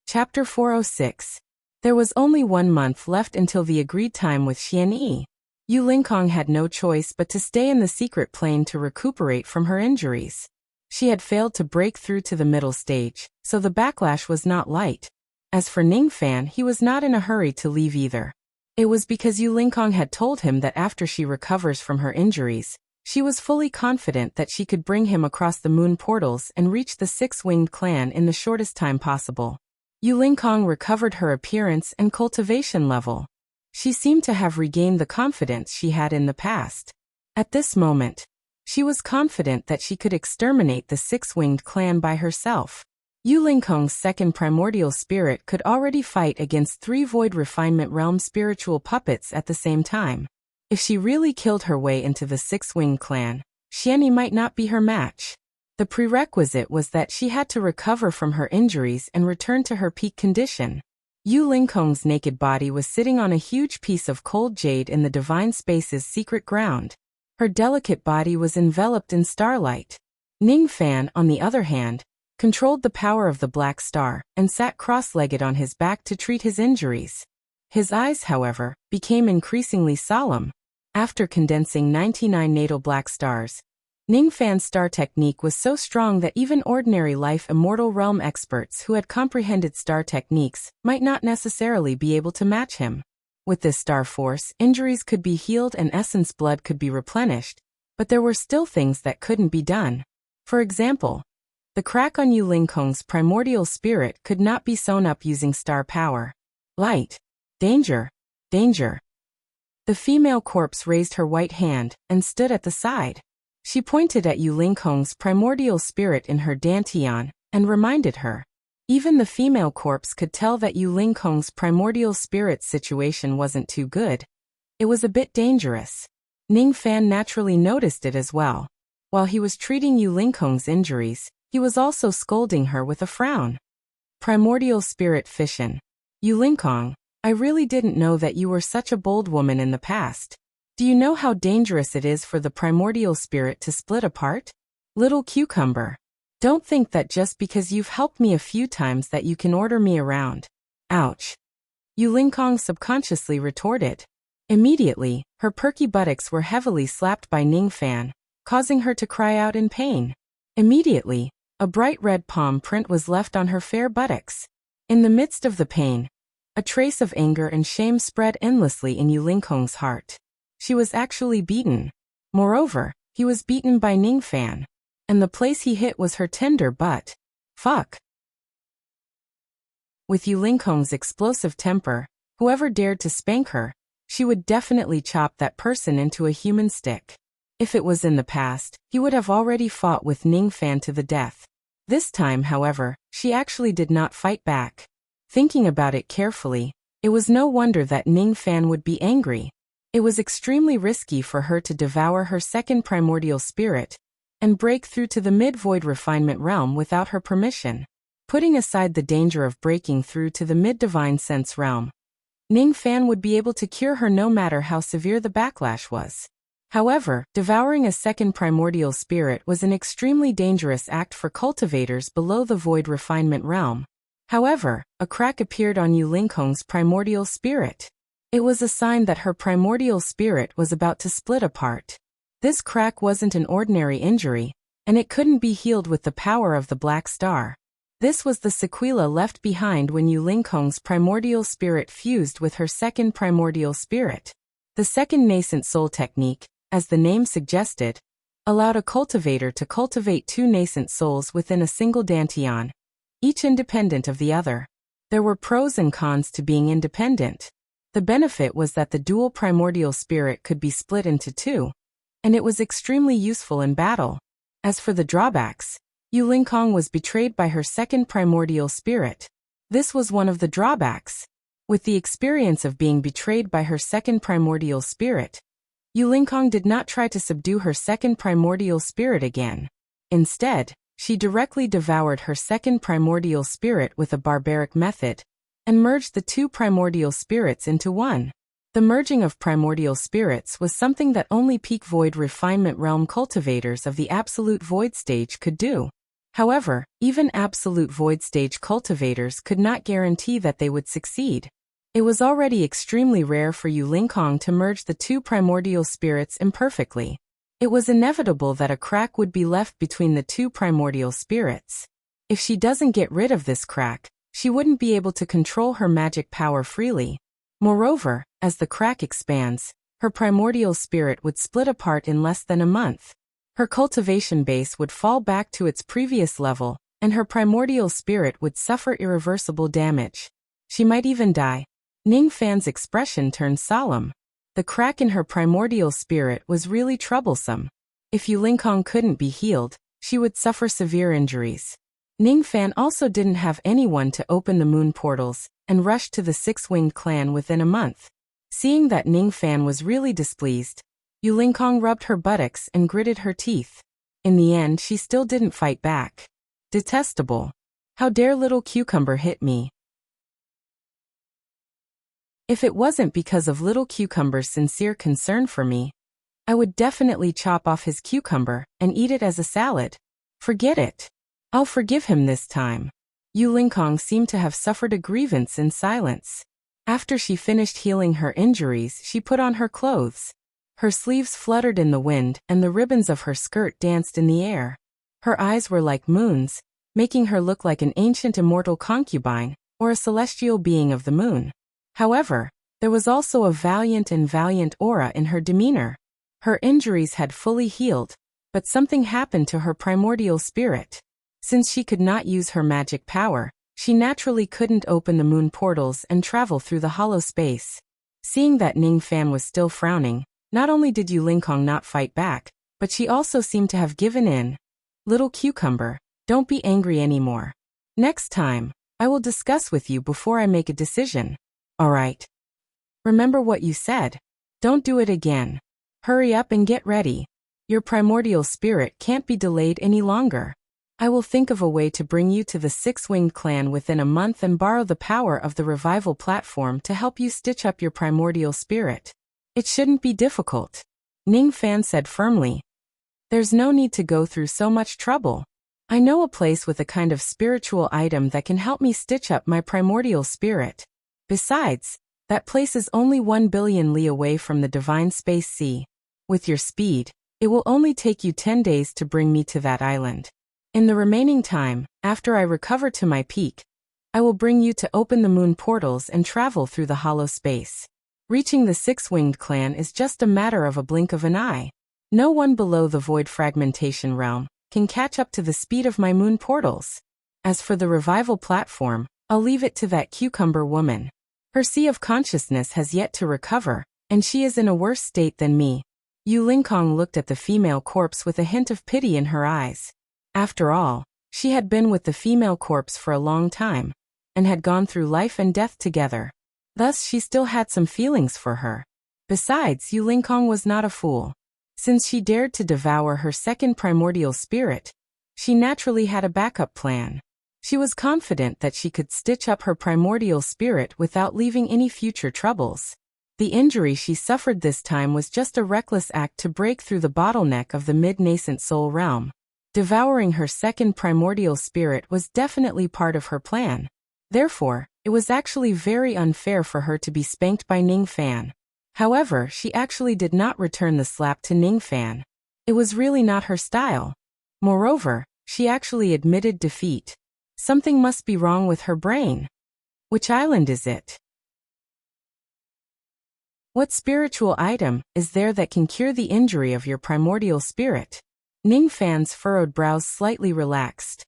Chapter 406. There was only 1 month left until the agreed time with Xian Yi. Yu Lingkong had no choice but to stay in the secret plane to recuperate from her injuries. She had failed to break through to the middle stage, so the backlash was not light. As for Ning Fan, he was not in a hurry to leave either. It was because Yu Lingkong had told him that after she recovers from her injuries, she was fully confident that she could bring him across the moon portals and reach the six-winged clan in the shortest time possible. Yu Lingkong recovered her appearance and cultivation level. She seemed to have regained the confidence she had in the past. At this moment, she was confident that she could exterminate the six-winged clan by herself. Yu Lingkong's second primordial spirit could already fight against 3 void refinement realm spiritual puppets at the same time. If she really killed her way into the six-winged clan, Xian Yi might not be her match. The prerequisite was that she had to recover from her injuries and return to her peak condition. Yu Lingkong's naked body was sitting on a huge piece of cold jade in the Divine Space's secret ground. Her delicate body was enveloped in starlight. Ning Fan, on the other hand, controlled the power of the Black Star and sat cross-legged on his back to treat his injuries. His eyes, however, became increasingly solemn. After condensing 99 natal black stars, Ning Fan's star technique was so strong that even ordinary life immortal realm experts who had comprehended star techniques might not necessarily be able to match him. With this star force, injuries could be healed and essence blood could be replenished, but there were still things that couldn't be done. For example, the crack on Yu Lingkong's primordial spirit could not be sewn up using star power. Light. Danger. Danger. The female corpse raised her white hand and stood at the side. She pointed at Yu Lingkong's primordial spirit in her dantian and reminded her. Even the female corpse could tell that Yu Lingkong's primordial spirit's situation wasn't too good. It was a bit dangerous. Ning Fan naturally noticed it as well. While he was treating Yu Lingkong's injuries, he was also scolding her with a frown. Primordial spirit fission. Yu Lingkong, I really didn't know that you were such a bold woman in the past. Do you know how dangerous it is for the primordial spirit to split apart? Little Cucumber. Don't think that just because you've helped me a few times that you can order me around. Ouch. Yu Lingkong subconsciously retorted. Immediately, her perky buttocks were heavily slapped by Ning Fan, causing her to cry out in pain. Immediately, a bright red palm print was left on her fair buttocks. In the midst of the pain, a trace of anger and shame spread endlessly in Yu Lingkong's heart. She was actually beaten. Moreover, he was beaten by Ning Fan. And the place he hit was her tender butt. Fuck. With Yu Lingkong's explosive temper, whoever dared to spank her she would definitely chop that person into a human stick. If it was in the past, he would have already fought with Ningfan to the death. This time, however, she actually did not fight back. Thinking about it carefully, it was no wonder that Ningfan would be angry. It was extremely risky for her to devour her second primordial spirit and break through to the mid-void refinement realm without her permission. Putting aside the danger of breaking through to the mid-divine sense realm, Ningfan would be able to cure her no matter how severe the backlash was. However, devouring a second primordial spirit was an extremely dangerous act for cultivators below the void refinement realm. However, a crack appeared on Yu Lingkong's primordial spirit. It was a sign that her primordial spirit was about to split apart. This crack wasn't an ordinary injury, and it couldn't be healed with the power of the Black Star. This was the sequela left behind when Yu Lingkong's primordial spirit fused with her second primordial spirit. The second nascent soul technique, as the name suggested, allowed a cultivator to cultivate two nascent souls within a single dantian, each independent of the other. There were pros and cons to being independent. The benefit was that the dual primordial spirit could be split into two, and it was extremely useful in battle. As for the drawbacks, Yu Lingkong was betrayed by her second primordial spirit. This was one of the drawbacks. With the experience of being betrayed by her second primordial spirit, Yu Lingkong did not try to subdue her second primordial spirit again. Instead, she directly devoured her second primordial spirit with a barbaric method, and merged the two primordial spirits into one. The merging of primordial spirits was something that only peak void refinement realm cultivators of the absolute void stage could do. However, even absolute void stage cultivators could not guarantee that they would succeed. It was already extremely rare for Yu Lingkong to merge the two primordial spirits imperfectly. It was inevitable that a crack would be left between the two primordial spirits. If she doesn't get rid of this crack, she wouldn't be able to control her magic power freely. Moreover, as the crack expands, her primordial spirit would split apart in less than a month. Her cultivation base would fall back to its previous level, and her primordial spirit would suffer irreversible damage. She might even die. Ningfan's expression turned solemn. The crack in her primordial spirit was really troublesome. If Yu Lingkong couldn't be healed, she would suffer severe injuries. Ningfan also didn't have anyone to open the moon portals and rush to the six-winged clan within a month. Seeing that Ningfan was really displeased, Yu Lingkong rubbed her buttocks and gritted her teeth. In the end, she still didn't fight back. Detestable. How dare little cucumber hit me? If it wasn't because of little cucumber's sincere concern for me, I would definitely chop off his cucumber and eat it as a salad. Forget it. I'll forgive him this time. Yu Lingkong seemed to have suffered a grievance in silence. After she finished healing her injuries, she put on her clothes. Her sleeves fluttered in the wind, and the ribbons of her skirt danced in the air. Her eyes were like moons, making her look like an ancient immortal concubine, or a celestial being of the moon. However, there was also a valiant aura in her demeanor. Her injuries had fully healed, but something happened to her primordial spirit. Since she could not use her magic power, she naturally couldn't open the moon portals and travel through the hollow space. Seeing that Ningfan was still frowning, not only did Yu Lingkong not fight back, but she also seemed to have given in. Little cucumber, don't be angry anymore. Next time, I will discuss with you before I make a decision. Alright. Remember what you said. Don't do it again. Hurry up and get ready. Your primordial spirit can't be delayed any longer. I will think of a way to bring you to the six-winged clan within a month and borrow the power of the revival platform to help you stitch up your primordial spirit. It shouldn't be difficult. Ningfan said firmly. There's no need to go through so much trouble. I know a place with a kind of spiritual item that can help me stitch up my primordial spirit. Besides, that place is only 1 billion li away from the divine space sea. With your speed, it will only take you 10 days to bring me to that island. In the remaining time, after I recover to my peak, I will bring you to open the moon portals and travel through the hollow space. Reaching the six-winged clan is just a matter of a blink of an eye. No one below the void fragmentation realm can catch up to the speed of my moon portals. As for the revival platform, I'll leave it to that cucumber woman. Her sea of consciousness has yet to recover, And she is in a worse state than me. Yu Lingkong looked at the female corpse with a hint of pity in her eyes. After all, she had been with the female corpse for a long time, and had gone through life and death together. Thus she still had some feelings for her. Besides, Yu Lingkong was not a fool. Since she dared to devour her second primordial spirit, she naturally had a backup plan. She was confident that she could stitch up her primordial spirit without leaving any future troubles. The injury she suffered this time was just a reckless act to break through the bottleneck of the mid-nascent soul realm. Devouring her second primordial spirit was definitely part of her plan. Therefore, it was actually very unfair for her to be spanked by Ning Fan. However, she actually did not return the slap to Ning Fan. It was really not her style. Moreover, she actually admitted defeat. Something must be wrong with her brain. Which island is it? What spiritual item is there that can cure the injury of your primordial spirit? Ning Fan's furrowed brows slightly relaxed.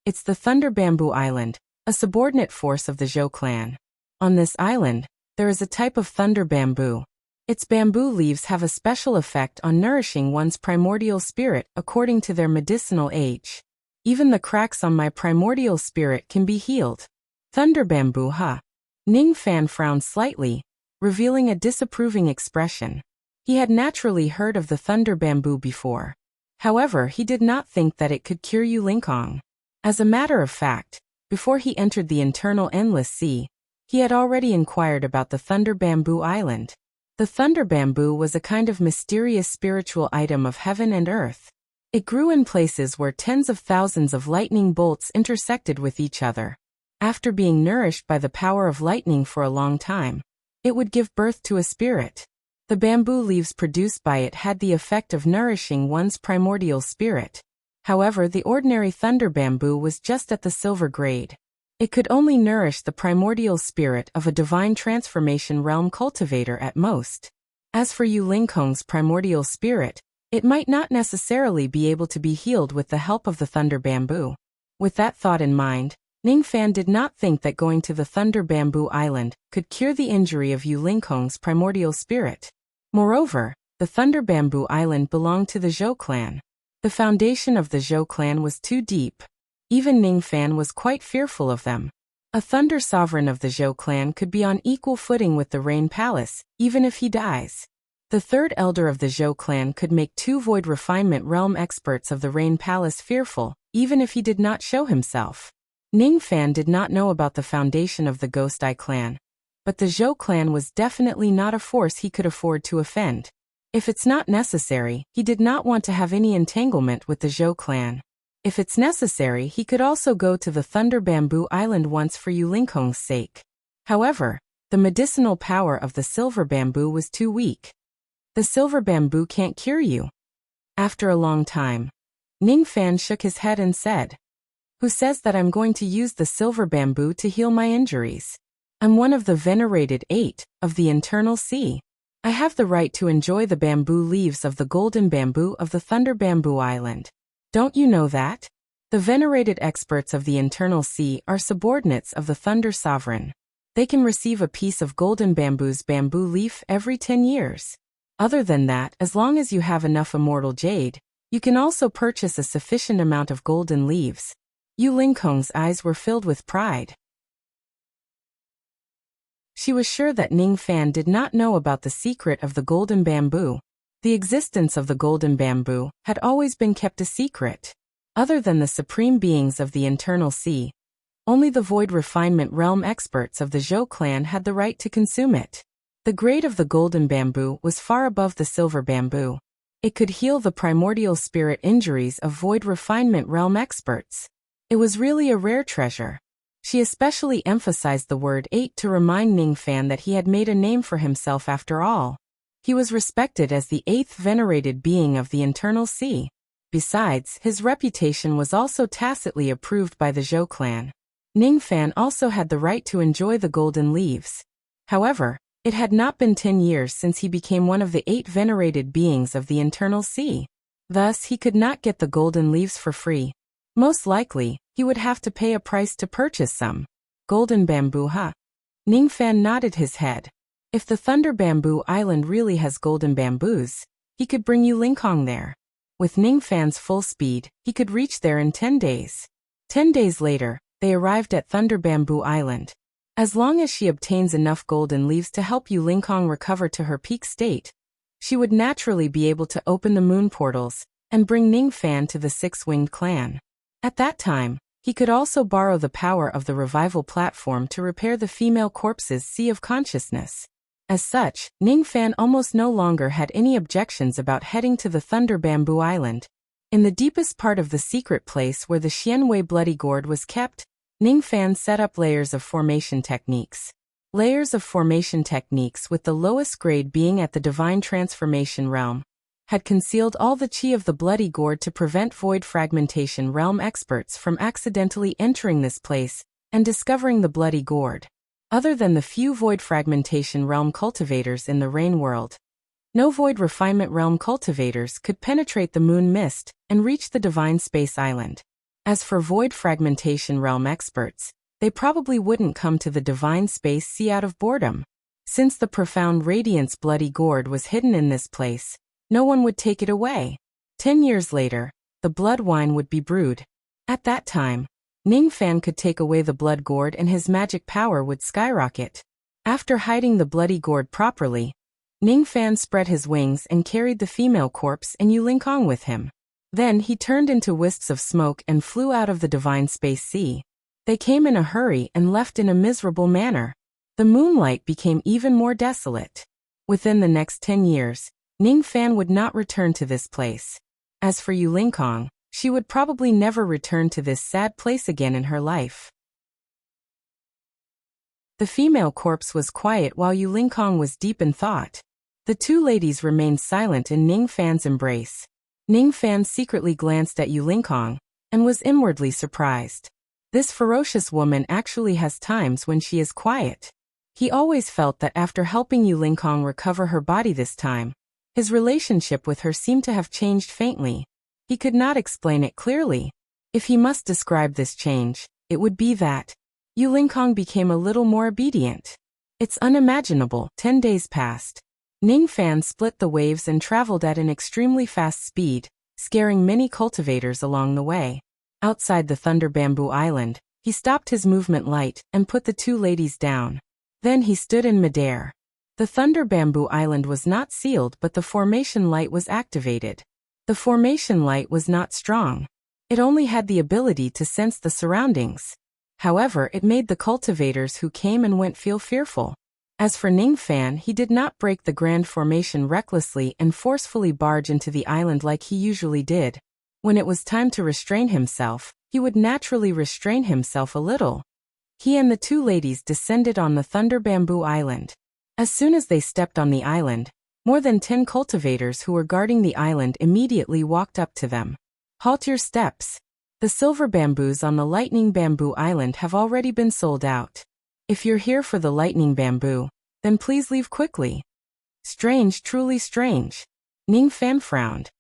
It's the Thunder Bamboo Island, a subordinate force of the Zhou clan. On this island, there is a type of thunder bamboo. Its bamboo leaves have a special effect on nourishing one's primordial spirit according to their medicinal age. Even the cracks on my primordial spirit can be healed. Thunder bamboo, huh? Ning Fan frowned slightly, revealing a disapproving expression. He had naturally heard of the thunder bamboo before. However, he did not think that it could cure Yu Lingkong. As a matter of fact, before he entered the internal endless sea, he had already inquired about the Thunder Bamboo Island. The thunder bamboo was a kind of mysterious spiritual item of heaven and earth. It grew in places where tens of thousands of lightning bolts intersected with each other. After being nourished by the power of lightning for a long time, it would give birth to a spirit. The bamboo leaves produced by it had the effect of nourishing one's primordial spirit. However, the ordinary thunder bamboo was just at the silver grade. It could only nourish the primordial spirit of a divine transformation realm cultivator at most. As for Yu Lingkong's primordial spirit, it might not necessarily be able to be healed with the help of the thunder bamboo. With that thought in mind, Ning Fan did not think that going to the Thunder Bamboo Island could cure the injury of Yu Lingkong's primordial spirit. Moreover, the Thunder Bamboo Island belonged to the Zhou clan. The foundation of the Zhou clan was too deep. Even Ning Fan was quite fearful of them. A Thunder Sovereign of the Zhou clan could be on equal footing with the Rain Palace, even if he dies. The third elder of the Zhou clan could make 2 Void Refinement Realm experts of the Rain Palace fearful, even if he did not show himself. Ning Fan did not know about the foundation of the Ghost Eye clan, but the Zhou clan was definitely not a force he could afford to offend. If it's not necessary, he did not want to have any entanglement with the Zhou clan. If it's necessary, he could also go to the Thunder Bamboo Island once for Yu Lingkong's sake. However, the medicinal power of the silver bamboo was too weak. The silver bamboo can't cure you. After a long time, Ning Fan shook his head and said, "Who says that I'm going to use the silver bamboo to heal my injuries? I'm one of the venerated 8 of the internal sea. I have the right to enjoy the bamboo leaves of the golden bamboo of the Thunder Bamboo Island. Don't you know that? The venerated experts of the internal sea are subordinates of the Thunder Sovereign. They can receive a piece of golden bamboo's bamboo leaf every 10 years. Other than that, as long as you have enough immortal jade, you can also purchase a sufficient amount of golden leaves." Yu Lingkong's eyes were filled with pride. She was sure that Ning Fan did not know about the secret of the golden bamboo. The existence of the golden bamboo had always been kept a secret. Other than the supreme beings of the internal sea, only the Void Refinement Realm experts of the Zhou clan had the right to consume it. The grade of the golden bamboo was far above the silver bamboo. It could heal the primordial spirit injuries of Void Refinement Realm experts. It was really a rare treasure. She especially emphasized the word 8 to remind Ning Fan that he had made a name for himself after all. He was respected as the 8th venerated being of the internal sea. Besides, his reputation was also tacitly approved by the Zhou clan. Ning Fan also had the right to enjoy the golden leaves. However, it had not been 10 years since he became one of the 8 venerated beings of the internal sea. Thus, he could not get the golden leaves for free. Most likely, he would have to pay a price to purchase some. Golden bamboo, huh? Ning Fan nodded his head. If the Thunder Bamboo Island really has golden bamboos, he could bring Yu Lingkong there. With Ningfan's full speed, he could reach there in 10 days. 10 days later, they arrived at Thunder Bamboo Island. As long as she obtains enough golden leaves to help Yu Lingkong recover to her peak state, she would naturally be able to open the moon portals and bring Ningfan to the Six-Winged Clan. At that time, he could also borrow the power of the revival platform to repair the female corpse's sea of consciousness. As such, Ningfan almost no longer had any objections about heading to the Thunder Bamboo Island. In the deepest part of the secret place where the Xianwei Bloody Gourd was kept, Ningfan set up layers of formation techniques. Layers of formation techniques with the lowest grade being at the Divine Transformation Realm had concealed all the chi of the Bloody Gourd to prevent Void Fragmentation Realm experts from accidentally entering this place and discovering the Bloody Gourd. Other than the few Void Fragmentation Realm cultivators in the Rain World, no Void Refinement Realm cultivators could penetrate the Moon Mist and reach the Divine Space Island. As for Void Fragmentation Realm experts, they probably wouldn't come to the Divine Space Sea out of boredom. Since the Profound Radiance Bloody Gourd was hidden in this place, no one would take it away. 10 years later, the blood wine would be brewed. At that time, Ningfan could take away the blood gourd and his magic power would skyrocket. After hiding the bloody gourd properly, Ningfan spread his wings and carried the female corpse and Yu Lingkong with him. Then he turned into wisps of smoke and flew out of the Divine Space Sea. They came in a hurry and left in a miserable manner. The moonlight became even more desolate. Within the next 10 years, Ningfan would not return to this place. As for Yu Lingkong, she would probably never return to this sad place again in her life. The female corpse was quiet while Yu Lingkong was deep in thought. The two ladies remained silent in Ningfan's embrace. Ningfan secretly glanced at Yu Lingkong and was inwardly surprised. This ferocious woman actually has times when she is quiet. He always felt that after helping Yu Lingkong recover her body this time, his relationship with her seemed to have changed faintly. He could not explain it clearly. If he must describe this change, it would be that Yu Lingkong became a little more obedient. It's unimaginable. 10 days passed. Ningfan split the waves and traveled at an extremely fast speed, scaring many cultivators along the way. Outside the Thunder Bamboo Island, he stopped his movement light and put the two ladies down. Then he stood in midair. The Thunder Bamboo Island was not sealed, but the formation light was activated. The formation light was not strong. It only had the ability to sense the surroundings. However, it made the cultivators who came and went feel fearful. As for Ningfan, he did not break the grand formation recklessly and forcefully barge into the island like he usually did. When it was time to restrain himself, he would naturally restrain himself a little. He and the two ladies descended on the Thunder Bamboo Island. As soon as they stepped on the island, more than 10 cultivators who were guarding the island immediately walked up to them. Halt your steps. The silver bamboos on the Lightning Bamboo Island have already been sold out. If you're here for the lightning bamboo, then please leave quickly. Strange, truly strange. Ningfan frowned.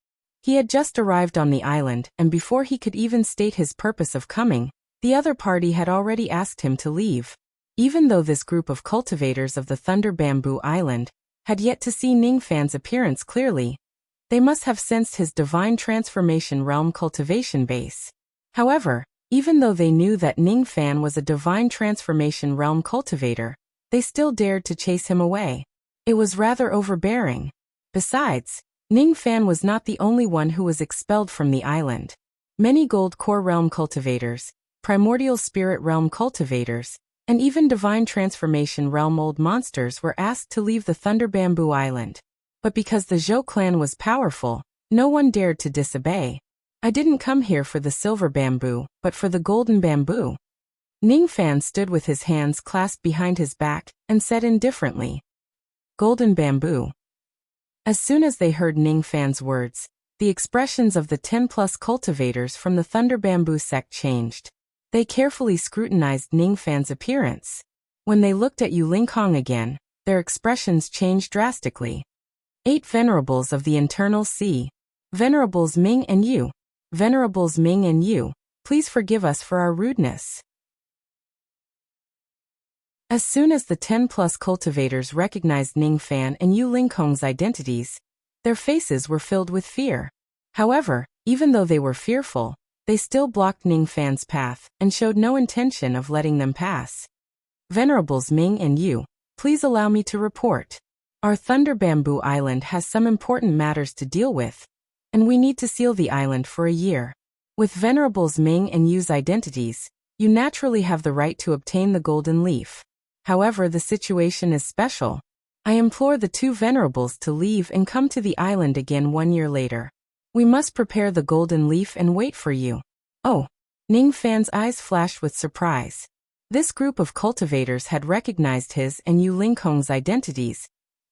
He had just arrived on the island, and before he could even state his purpose of coming, the other party had already asked him to leave. Even though this group of cultivators of the Thunder Bamboo Island had yet to see Ningfan's appearance clearly, they must have sensed his Divine Transformation Realm cultivation base. However, even though they knew that Ningfan was a Divine Transformation Realm cultivator, they still dared to chase him away. It was rather overbearing. Besides, Ningfan was not the only one who was expelled from the island. Many Gold Core Realm cultivators, Primordial Spirit Realm cultivators, and even Divine Transformation Realm old monsters were asked to leave the Thunder Bamboo Island. But because the Zhou clan was powerful, no one dared to disobey. I didn't come here for the silver bamboo, but for the golden bamboo. Ningfan stood with his hands clasped behind his back and said indifferently, "Golden bamboo." As soon as they heard Ningfan's words, the expressions of the 10+ cultivators from the Thunder Bamboo sect changed. They carefully scrutinized Ningfan's appearance. When they looked at Yu Lingkong again, their expressions changed drastically. 8 Venerables of the Internal Sea. Venerables Ming and Yu. Venerables Ming and Yu, please forgive us for our rudeness. As soon as the 10-plus cultivators recognized Ningfan and Yu Lingkong's identities, their faces were filled with fear. However, even though they were fearful, they still blocked Ningfan's path and showed no intention of letting them pass. Venerables Ming and Yu, please allow me to report. Our Thunder Bamboo Island has some important matters to deal with, and we need to seal the island for a year. With Venerables Ming and Yu's identities, you naturally have the right to obtain the golden leaf. However, the situation is special. I implore the two venerables to leave and come to the island again 1 year later. We must prepare the golden leaf and wait for you. Oh! Ningfan's eyes flashed with surprise. This group of cultivators had recognized his and Yu Lingkong's identities,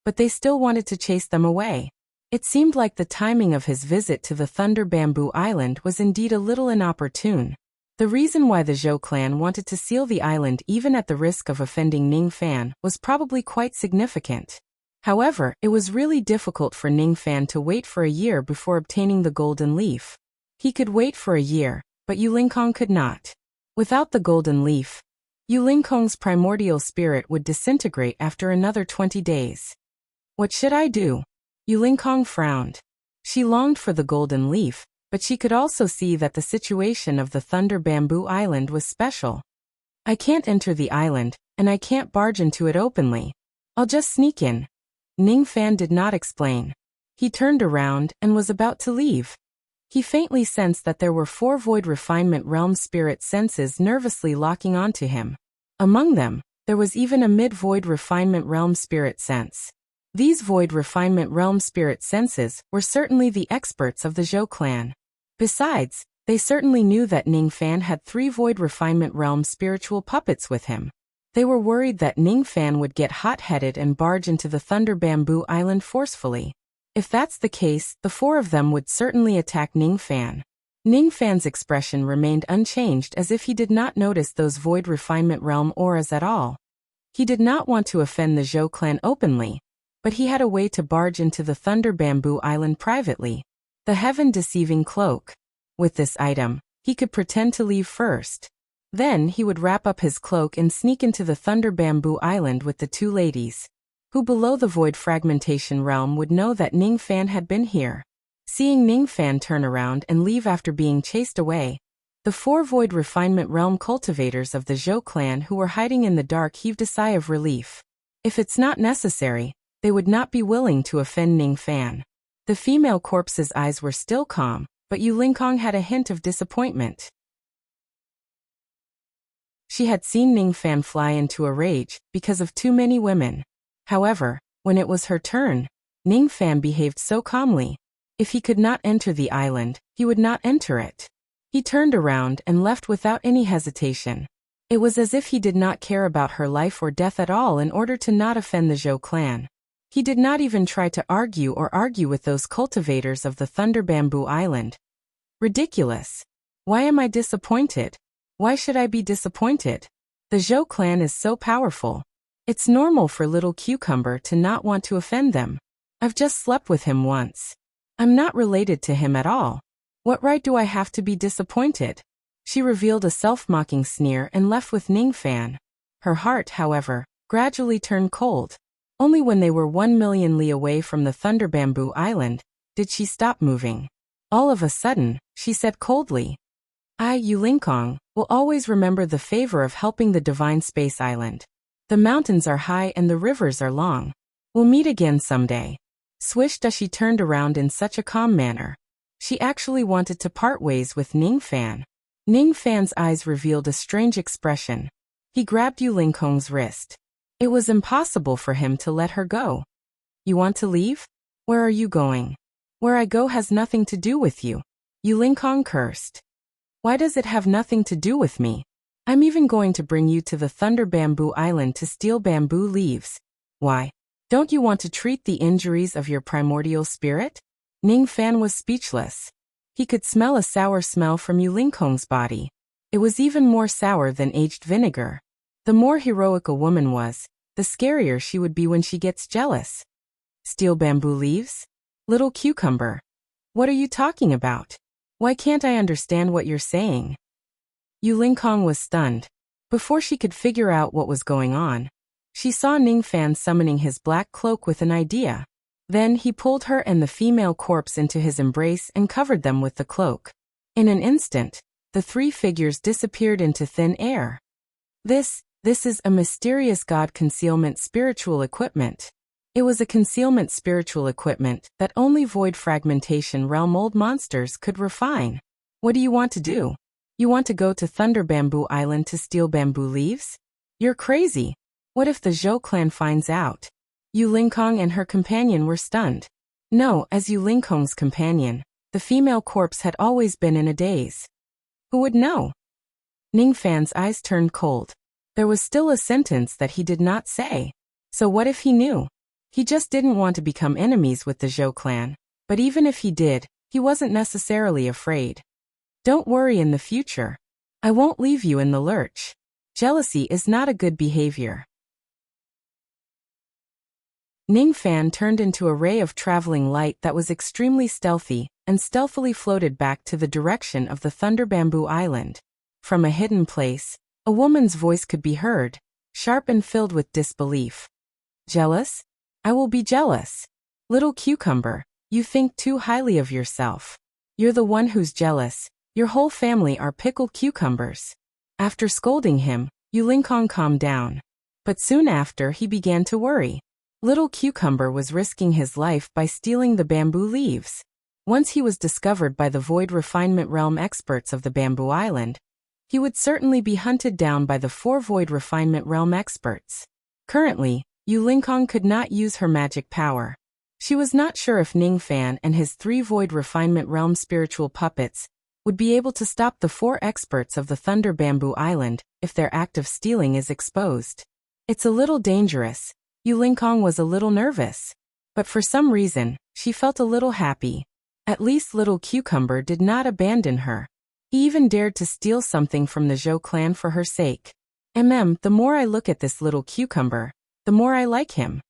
but they still wanted to chase them away. It seemed like the timing of his visit to the Thunder Bamboo Island was indeed a little inopportune. The reason why the Zhou clan wanted to seal the island even at the risk of offending Ningfan was probably quite significant. However, it was really difficult for Ningfan to wait for a year before obtaining the golden leaf. He could wait for a year, but Yu Lingkong could not. Without the golden leaf, Yu Lingkong's primordial spirit would disintegrate after another 20 days. What should I do? Yu Lingkong frowned. She longed for the golden leaf, but she could also see that the situation of the Thunder Bamboo Island was special. I can't enter the island, and I can't barge into it openly. I'll just sneak in. Ningfan did not explain. He turned around and was about to leave. He faintly sensed that there were 4 Void Refinement Realm spirit senses nervously locking onto him. Among them, there was even a Mid-Void Refinement Realm spirit sense. These Void Refinement Realm spirit senses were certainly the experts of the Zhou clan. Besides, they certainly knew that Ningfan had 3 Void Refinement Realm spiritual puppets with him. They were worried that Ningfan would get hot-headed and barge into the Thunder Bamboo Island forcefully. If that's the case, the 4 of them would certainly attack Ningfan. Ningfan's expression remained unchanged as if he did not notice those Void Refinement Realm auras at all. He did not want to offend the Zhou clan openly, but he had a way to barge into the Thunder Bamboo Island privately. The Heaven-Deceiving Cloak. With this item, he could pretend to leave first. Then he would wrap up his cloak and sneak into the Thunder Bamboo Island with the 2 ladies, who below the Void Fragmentation Realm would know that Ningfan had been here. Seeing Ningfan turn around and leave after being chased away, the 4 Void Refinement Realm cultivators of the Zhou clan who were hiding in the dark heaved a sigh of relief. If it's not necessary, they would not be willing to offend Ningfan. The female corpse's eyes were still calm, but Yu Lingkong had a hint of disappointment. She had seen Ningfan fly into a rage because of too many women. However, when it was her turn, Ningfan behaved so calmly. If he could not enter the island, he would not enter it. He turned around and left without any hesitation. It was as if he did not care about her life or death at all in order to not offend the Zhou clan. He did not even try to argue with those cultivators of the Thunder Bamboo Island. Ridiculous. Why am I disappointed? Why should I be disappointed? The Zhou clan is so powerful. It's normal for little Cucumber to not want to offend them. I've just slept with him once. I'm not related to him at all. What right do I have to be disappointed? She revealed a self-mocking sneer and left with Ningfan. Her heart, however, gradually turned cold. Only when they were 1 million li away from the Thunder Bamboo Island did she stop moving. All of a sudden, she said coldly, I, Yu Lingkong, will always remember the favor of helping the Divine Space Island. The mountains are high and the rivers are long. We'll meet again someday. Swish as she turned around in such a calm manner. She actually wanted to part ways with Ningfan. Ningfan's eyes revealed a strange expression. He grabbed Yu Lingkong's wrist. It was impossible for him to let her go. You want to leave? Where are you going? Where I go has nothing to do with you. Yu Lingkong cursed. Why does it have nothing to do with me? I'm even going to bring you to the Thunder Bamboo Island to steal bamboo leaves. Why? Don't you want to treat the injuries of your primordial spirit? Ningfan was speechless. He could smell a sour smell from Yu Lingkong's body. It was even more sour than aged vinegar. The more heroic a woman was, the scarier she would be when she gets jealous. Steal bamboo leaves? Little Cucumber. What are you talking about? Why can't I understand what you're saying? Yu Lingkong was stunned. Before she could figure out what was going on, she saw Ningfan summoning his black cloak with an idea. Then he pulled her and the female corpse into his embrace and covered them with the cloak. In an instant, the three figures disappeared into thin air. This is a mysterious god concealment spiritual equipment. It was a concealment spiritual equipment that only void fragmentation realm old monsters could refine. What do you want to do? You want to go to Thunder Bamboo Island to steal bamboo leaves? You're crazy. What if the Zhou clan finds out? Yu Lingkong and her companion were stunned. No, as Yu Lingkong's companion, the female corpse had always been in a daze. Who would know? Ningfan's eyes turned cold. There was still a sentence that he did not say. So what if he knew? He just didn't want to become enemies with the Zhou clan. But even if he did, he wasn't necessarily afraid. Don't worry in the future. I won't leave you in the lurch. Jealousy is not a good behavior. Ningfan turned into a ray of traveling light that was extremely stealthy and stealthily floated back to the direction of the Thunder Bamboo Island. From a hidden place, a woman's voice could be heard, sharp and filled with disbelief. Jealous? I will be jealous. Little cucumber, you think too highly of yourself. You're the one who's jealous. Your whole family are pickled cucumbers. After scolding him, Yu Lingkong calmed down. But soon after he began to worry. Little Cucumber was risking his life by stealing the bamboo leaves. Once he was discovered by the Void Refinement Realm experts of the Bamboo Island, he would certainly be hunted down by the 4 Void Refinement Realm experts. Currently, Yu Lingkong could not use her magic power. She was not sure if Ningfan and his 3 Void Refinement Realm spiritual puppets would be able to stop the 4 experts of the Thunder Bamboo Island if their act of stealing is exposed. It's a little dangerous. Yu Lingkong was a little nervous. But for some reason, she felt a little happy. At least Little Cucumber did not abandon her. He even dared to steal something from the Zhou clan for her sake. The more I look at this Little Cucumber, the more I like him.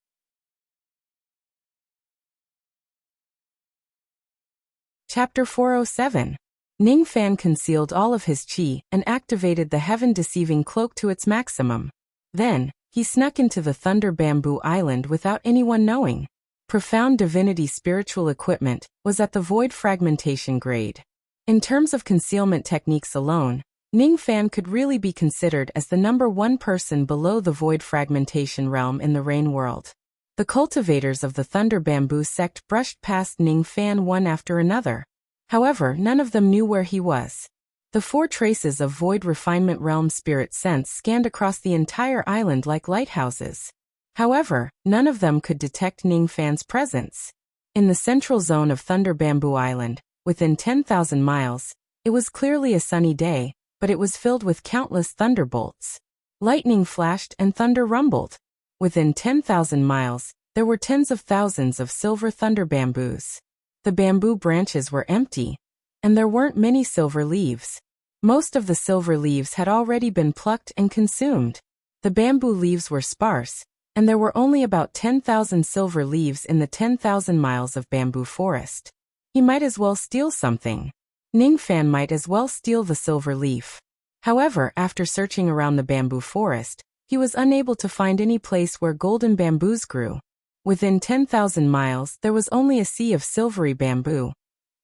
Chapter 407. Ningfan concealed all of his qi and activated the heaven-deceiving cloak to its maximum. Then, he snuck into the Thunder Bamboo Island without anyone knowing. Profound Divinity spiritual equipment was at the Void Fragmentation grade. In terms of concealment techniques alone, Ningfan could really be considered as the #1 person below the Void Fragmentation realm in the Rain world. The cultivators of the Thunder Bamboo sect brushed past Ningfan one after another. However, none of them knew where he was. The 4 traces of Void Refinement Realm spirit sense scanned across the entire island like lighthouses. However, none of them could detect Ningfan's presence. In the central zone of Thunder Bamboo Island, within 10,000 miles, it was clearly a sunny day, but it was filled with countless thunderbolts. Lightning flashed and thunder rumbled. Within 10,000 miles, there were tens of thousands of silver thunder bamboos. The bamboo branches were empty, and there weren't many silver leaves. Most of the silver leaves had already been plucked and consumed. The bamboo leaves were sparse, and there were only about 10,000 silver leaves in the 10,000 miles of bamboo forest. He might as well steal something. Ningfan might as well steal the silver leaf. However, after searching around the bamboo forest, he was unable to find any place where golden bamboos grew. Within 10,000 miles, there was only a sea of silvery bamboo.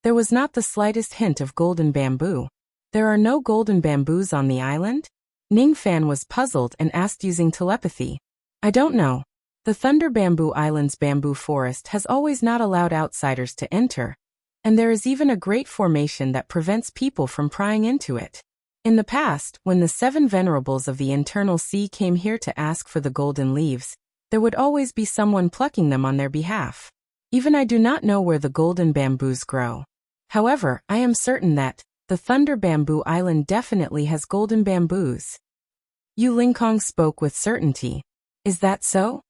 There was not the slightest hint of golden bamboo. There are no golden bamboos on the island? Ningfan was puzzled and asked using telepathy. I don't know. The Thunder Bamboo Island's bamboo forest has always not allowed outsiders to enter, and there is even a great formation that prevents people from prying into it. In the past, when the 7 venerables of the internal sea came here to ask for the golden leaves, there would always be someone plucking them on their behalf. Even I do not know where the golden bamboos grow. However, I am certain that the Thunder Bamboo Island definitely has golden bamboos. Yu Lingkong spoke with certainty. Is that so?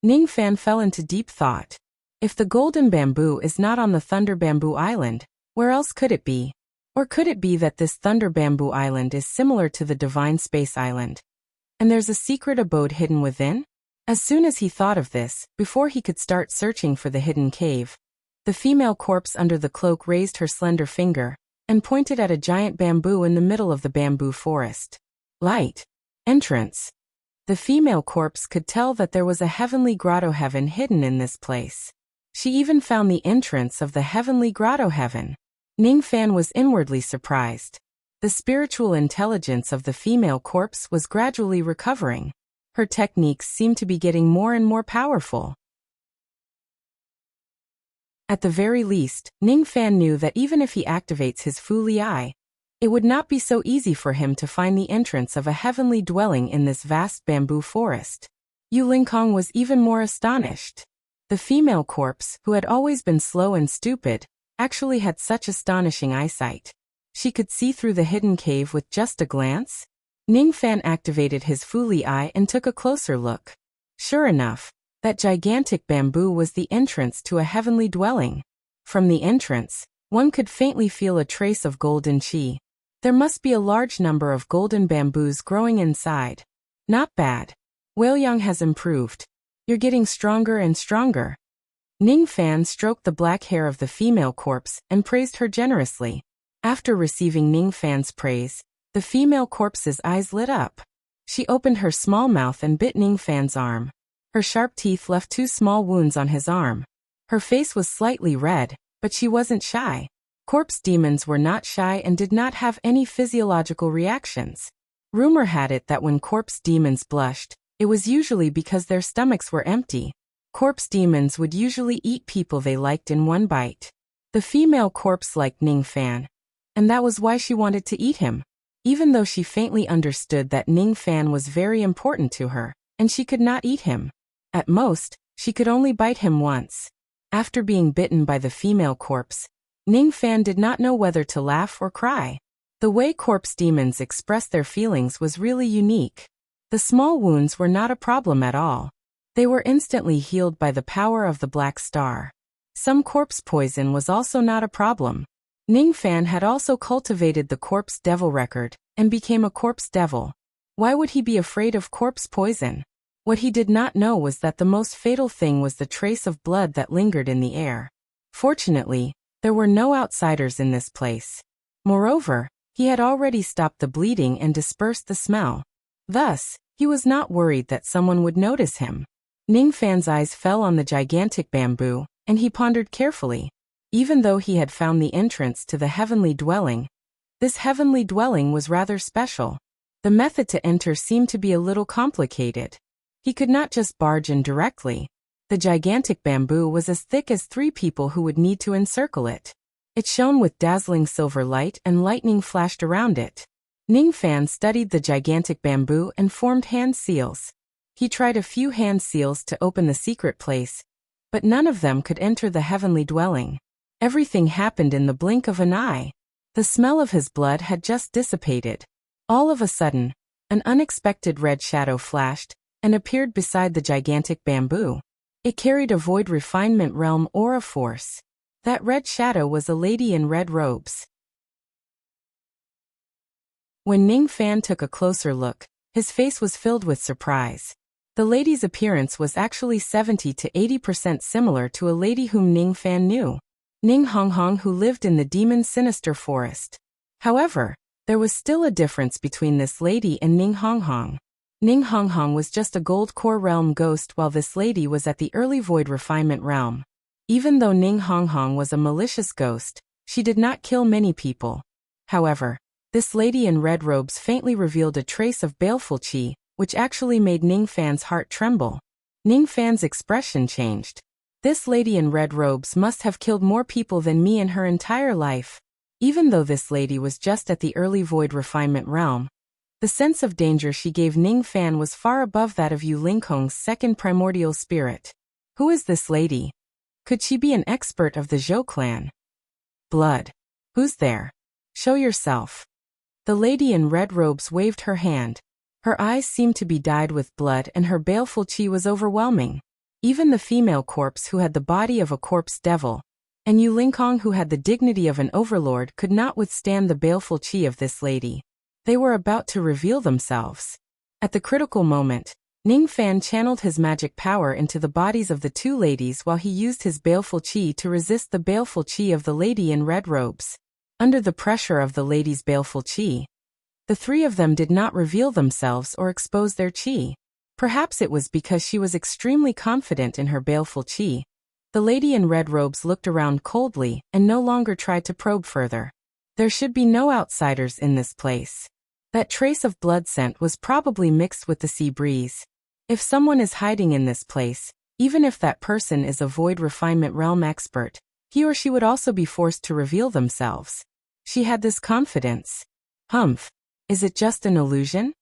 Ningfan fell into deep thought. If the golden bamboo is not on the Thunder Bamboo Island, where else could it be? Or could it be that this Thunder Bamboo Island is similar to the Divine Space Island, and there's a secret abode hidden within? As soon as he thought of this, before he could start searching for the hidden cave, the female corpse under the cloak raised her slender finger and pointed at a giant bamboo in the middle of the bamboo forest. Light. Entrance. The female corpse could tell that there was a heavenly grotto heaven hidden in this place. She even found the entrance of the heavenly grotto heaven. Ning Fan was inwardly surprised. The spiritual intelligence of the female corpse was gradually recovering. Her techniques seemed to be getting more and more powerful. At the very least, Ning Fan knew that even if he activates his Fu Li Eye, it would not be so easy for him to find the entrance of a heavenly dwelling in this vast bamboo forest. Yu Lingkong was even more astonished. The female corpse, who had always been slow and stupid, actually had such astonishing eyesight. She could see through the hidden cave with just a glance. Ning Fan activated his Fu Li Eye and took a closer look. Sure enough, that gigantic bamboo was the entrance to a heavenly dwelling. From the entrance, one could faintly feel a trace of golden qi. There must be a large number of golden bamboos growing inside. Not bad. Weiyang has improved. You're getting stronger and stronger. Ning Fan stroked the black hair of the female corpse and praised her generously. After receiving Ning Fan's praise, the female corpse's eyes lit up. She opened her small mouth and bit Ning Fan's arm. Her sharp teeth left 2 small wounds on his arm. Her face was slightly red, but she wasn't shy. Corpse demons were not shy and did not have any physiological reactions. Rumor had it that when corpse demons blushed, it was usually because their stomachs were empty. Corpse demons would usually eat people they liked in one bite. The female corpse liked Ning Fan, and that was why she wanted to eat him. Even though she faintly understood that Ning Fan was very important to her, and she could not eat him. At most, she could only bite him once. After being bitten by the female corpse, Ning Fan did not know whether to laugh or cry. The way corpse demons expressed their feelings was really unique. The small wounds were not a problem at all. They were instantly healed by the power of the black star. Some corpse poison was also not a problem. Ning Fan had also cultivated the corpse devil record and became a corpse devil. Why would he be afraid of corpse poison? What he did not know was that the most fatal thing was the trace of blood that lingered in the air. Fortunately, there were no outsiders in this place. Moreover, he had already stopped the bleeding and dispersed the smell. Thus, he was not worried that someone would notice him. Ning Fan's eyes fell on the gigantic bamboo, and he pondered carefully. Even though he had found the entrance to the heavenly dwelling, this heavenly dwelling was rather special. The method to enter seemed to be a little complicated. He could not just barge in directly. The gigantic bamboo was as thick as 3 people who would need to encircle it. It shone with dazzling silver light and lightning flashed around it. Ning Fan studied the gigantic bamboo and formed hand seals. He tried a few hand seals to open the secret place, but none of them could enter the heavenly dwelling. Everything happened in the blink of an eye. The smell of his blood had just dissipated. All of a sudden, an unexpected red shadow flashed and appeared beside the gigantic bamboo. It carried a void refinement realm aura force. That red shadow was a lady in red robes. When Ning Fan took a closer look, his face was filled with surprise. The lady's appearance was actually 70 to 80% similar to a lady whom Ning Fan knew. Ning Honghong, who lived in the demon sinister forest. However, there was still a difference between this lady and Ning Honghong. Ning Honghong was just a gold core realm ghost while this lady was at the early void refinement realm. Even though Ning Honghong was a malicious ghost, she did not kill many people. However, this lady in red robes faintly revealed a trace of baleful qi, which actually made Ning Fan's heart tremble. Ning Fan's expression changed. This lady in red robes must have killed more people than me in her entire life. Even though this lady was just at the early void refinement realm, the sense of danger she gave Ning Fan was far above that of Yu Lingkong's second primordial spirit. Who is this lady? Could she be an expert of the Zhou clan? Blood. Who's there? Show yourself. The lady in red robes waved her hand. Her eyes seemed to be dyed with blood and her baleful qi was overwhelming. Even the female corpse who had the body of a corpse devil, and Yu Lingkong who had the dignity of an overlord could not withstand the baleful qi of this lady. They were about to reveal themselves. At the critical moment, Ning Fan channeled his magic power into the bodies of the 2 ladies while he used his baleful qi to resist the baleful qi of the lady in red robes. Under the pressure of the lady's baleful qi, The three of them did not reveal themselves or expose their qi. Perhaps it was because she was extremely confident in her baleful qi. The lady in red robes looked around coldly and no longer tried to probe further. There should be no outsiders in this place. That trace of blood scent was probably mixed with the sea breeze. If someone is hiding in this place, even if that person is a void refinement realm expert, he or she would also be forced to reveal themselves. She had this confidence. Humph. Is it just an illusion?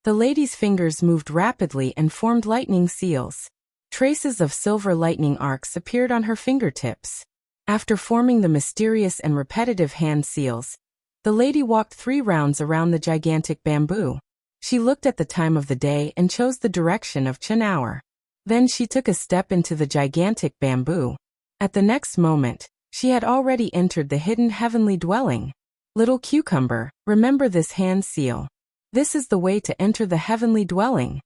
The lady's fingers moved rapidly and formed lightning seals. Traces of silver lightning arcs appeared on her fingertips. After forming the mysterious and repetitive hand seals, the lady walked 3 rounds around the gigantic bamboo. She looked at the time of the day and chose the direction of Chen hour. Then she took a step into the gigantic bamboo. At the next moment, she had already entered the hidden heavenly dwelling. Little cucumber, remember this hand seal. This is the way to enter the heavenly dwelling.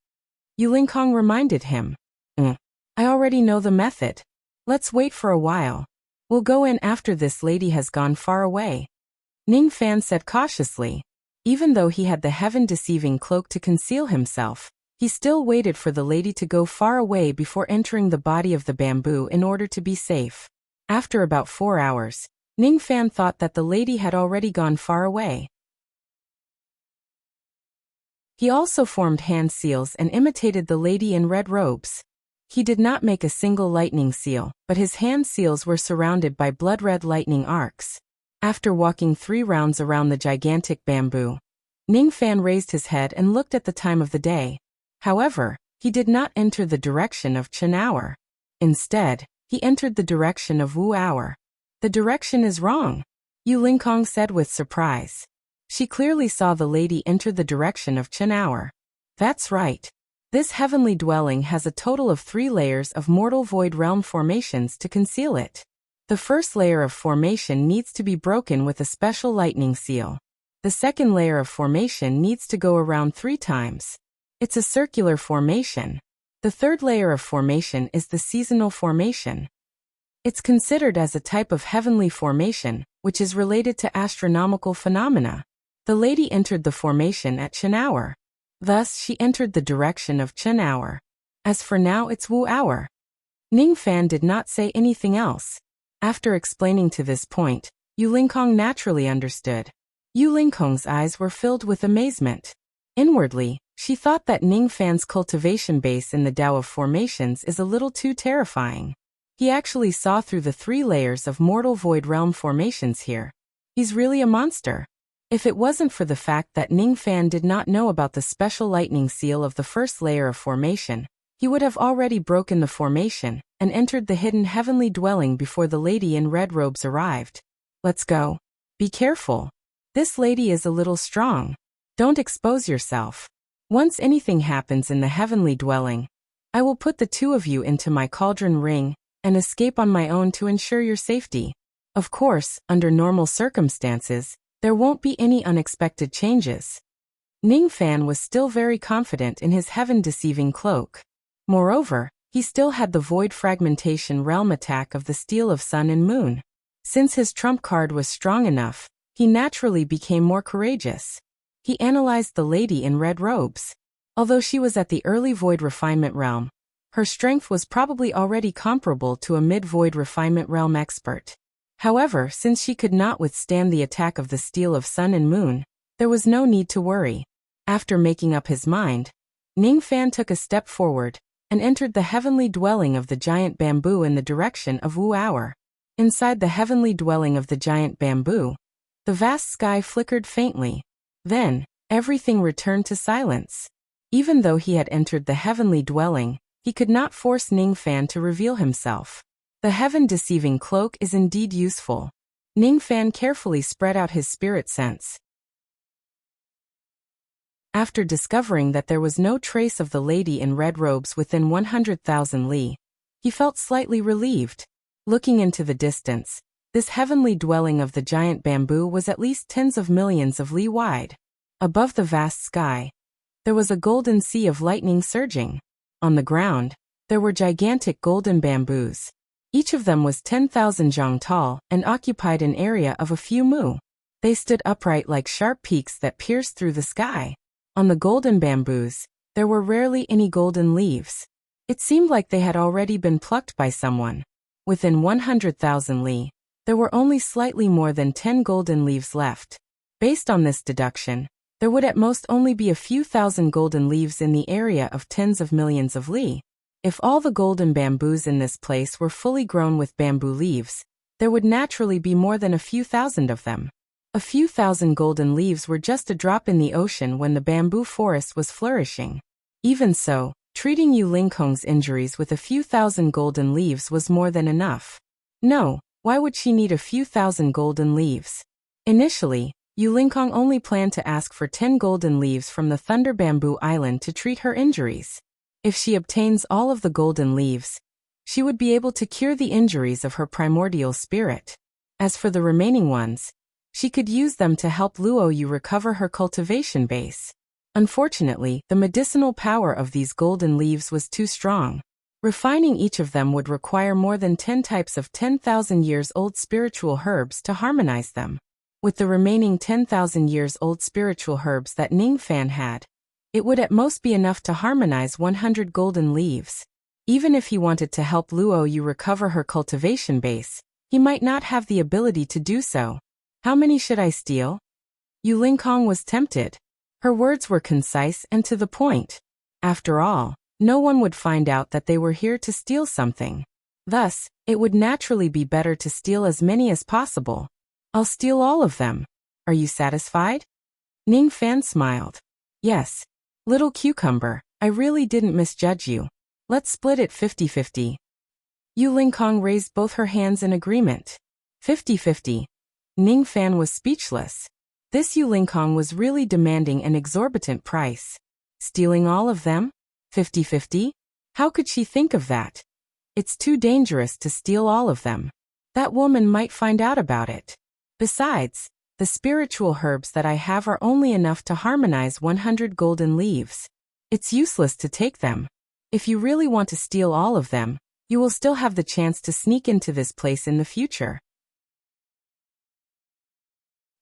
Yulinkong reminded him. I already know the method. Let's wait for a while. We'll go in after this lady has gone far away. Ning Fan said cautiously. Even though he had the heaven-deceiving cloak to conceal himself, he still waited for the lady to go far away before entering the body of the bamboo in order to be safe. After about 4 hours, Ning Fan thought that the lady had already gone far away. He also formed hand seals and imitated the lady in red robes. He did not make a single lightning seal, but his hand seals were surrounded by blood-red lightning arcs. After walking 3 rounds around the gigantic bamboo, Ning Fan raised his head and looked at the time of the day. However, he did not enter the direction of Chen hour. Instead, he entered the direction of Wu hour. The direction is wrong, Yulinkong said with surprise. She clearly saw the lady enter the direction of Chen hour. That's right. This heavenly dwelling has a total of 3 layers of mortal void realm formations to conceal it. The first layer of formation needs to be broken with a special lightning seal. The second layer of formation needs to go around 3 times. It's a circular formation. The third layer of formation is the seasonal formation. It's considered as a type of heavenly formation, which is related to astronomical phenomena. The lady entered the formation at Chen hour. Thus, she entered the direction of Chen hour. As for now, it's Wu hour. Ning Fan did not say anything else. After explaining to this point, Yulinkong naturally understood. Yulinkong's eyes were filled with amazement. Inwardly, she thought that Ning Fan's cultivation base in the Tao of formations is a little too terrifying. He actually saw through the 3 layers of mortal void realm formations here. He's really a monster. If it wasn't for the fact that Ning Fan did not know about the special lightning seal of the first layer of formation, he would have already broken the formation and entered the hidden heavenly dwelling before the lady in red robes arrived. Let's go. Be careful. This lady is a little strong. Don't expose yourself. Once anything happens in the heavenly dwelling, I will put the 2 of you into my cauldron ring and escape on my own to ensure your safety. Of course, under normal circumstances, there won't be any unexpected changes. Ning Fan was still very confident in his heaven-deceiving cloak. Moreover, he still had the void fragmentation realm attack of the steel of sun and moon. Since his trump card was strong enough, he naturally became more courageous. He analyzed the lady in red robes. Although she was at the early void refinement realm, her strength was probably already comparable to a mid-void refinement realm expert. However, since she could not withstand the attack of the steel of sun and moon, there was no need to worry. After making up his mind, Ning Fan took a step forward and entered the heavenly dwelling of the giant bamboo in the direction of Wu hour. Inside the heavenly dwelling of the giant bamboo, the vast sky flickered faintly. Then, everything returned to silence. Even though he had entered the heavenly dwelling, he could not force Ning Fan to reveal himself. The heaven-deceiving cloak is indeed useful. Ning Fan carefully spread out his spirit sense. After discovering that there was no trace of the lady in red robes within 100,000 li, he felt slightly relieved. Looking into the distance, this heavenly dwelling of the giant bamboo was at least tens of millions of li wide. Above the vast sky, there was a golden sea of lightning surging. On the ground, there were gigantic golden bamboos. Each of them was 10,000 zhang tall and occupied an area of a few mu. They stood upright like sharp peaks that pierced through the sky. On the golden bamboos, there were rarely any golden leaves. It seemed like they had already been plucked by someone. Within 100,000 li, there were only slightly more than 10 golden leaves left. Based on this deduction, there would at most only be a few thousand golden leaves in the area of tens of millions of li. If all the golden bamboos in this place were fully grown with bamboo leaves, there would naturally be more than a few thousand of them. A few thousand golden leaves were just a drop in the ocean when the bamboo forest was flourishing. Even so, treating Yu Lingkong's injuries with a few thousand golden leaves was more than enough. No, why would she need a few thousand golden leaves? Initially, Yu Lingkong only planned to ask for 10 golden leaves from the Thunder Bamboo Island to treat her injuries. If she obtains all of the golden leaves, she would be able to cure the injuries of her primordial spirit. As for the remaining ones, she could use them to help Luo Yu recover her cultivation base. Unfortunately, the medicinal power of these golden leaves was too strong. Refining each of them would require more than 10 types of 10,000 years old spiritual herbs to harmonize them. With the remaining 10,000 years old spiritual herbs that Ning Fan had, it would at most be enough to harmonize 100 golden leaves. Even if he wanted to help Luo Yu recover her cultivation base, he might not have the ability to do so. How many should I steal? Yu Lingkong was tempted. Her words were concise and to the point. After all, no one would find out that they were here to steal something. Thus, it would naturally be better to steal as many as possible. I'll steal all of them. Are you satisfied? Ning Fan smiled. Yes. Little cucumber, I really didn't misjudge you. Let's split it 50-50. Yu Lingkong raised both her hands in agreement. 50-50. Ning Fan was speechless. This Yu Lingkong was really demanding an exorbitant price. Stealing all of them? 50-50? How could she think of that? It's too dangerous to steal all of them. That woman might find out about it. Besides, the spiritual herbs that I have are only enough to harmonize 100 golden leaves. It's useless to take them. If you really want to steal all of them, you will still have the chance to sneak into this place in the future.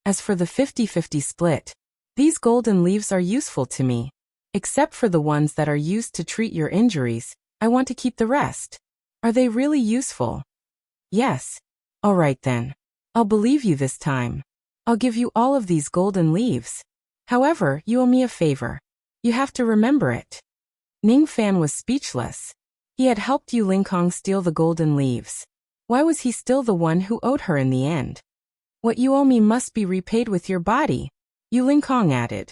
As for the 50-50 split, these golden leaves are useful to me. Except for the ones that are used to treat your injuries, I want to keep the rest. Are they really useful? Yes. All right then. I'll believe you this time. I'll give you all of these golden leaves. However, you owe me a favor. You have to remember it. Ning Fan was speechless. He had helped Yu Lingkong steal the golden leaves. Why was he still the one who owed her in the end? What you owe me must be repaid with your body, Yu Lingkong added.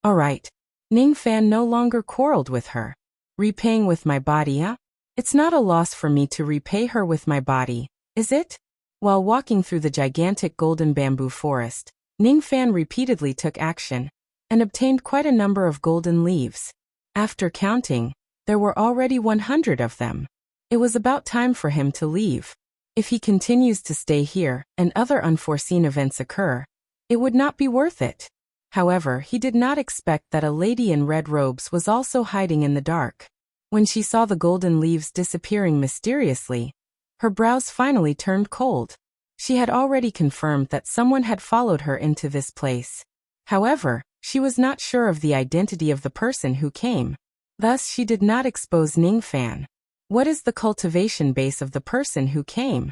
All right. Ning Fan no longer quarreled with her. Repaying with my body, huh? It's not a loss for me to repay her with my body, is it? While walking through the gigantic golden bamboo forest, Ning Fan repeatedly took action and obtained quite a number of golden leaves. After counting, there were already 100 of them. It was about time for him to leave. If he continues to stay here and other unforeseen events occur, it would not be worth it. However, he did not expect that a lady in red robes was also hiding in the dark. When she saw the golden leaves disappearing mysteriously, her brows finally turned cold. She had already confirmed that someone had followed her into this place. However, she was not sure of the identity of the person who came. Thus, she did not expose Ning Fan. What is the cultivation base of the person who came?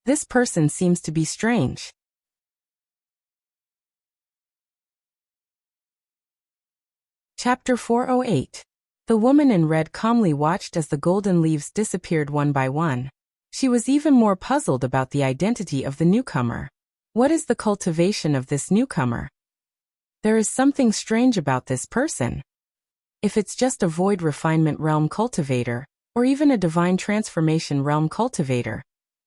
This person seems to be strange. Chapter 408. The woman in red calmly watched as the golden leaves disappeared one by one. She was even more puzzled about the identity of the newcomer. What is the cultivation of this newcomer? There is something strange about this person. If it's just a void refinement realm cultivator, or even a divine transformation realm cultivator,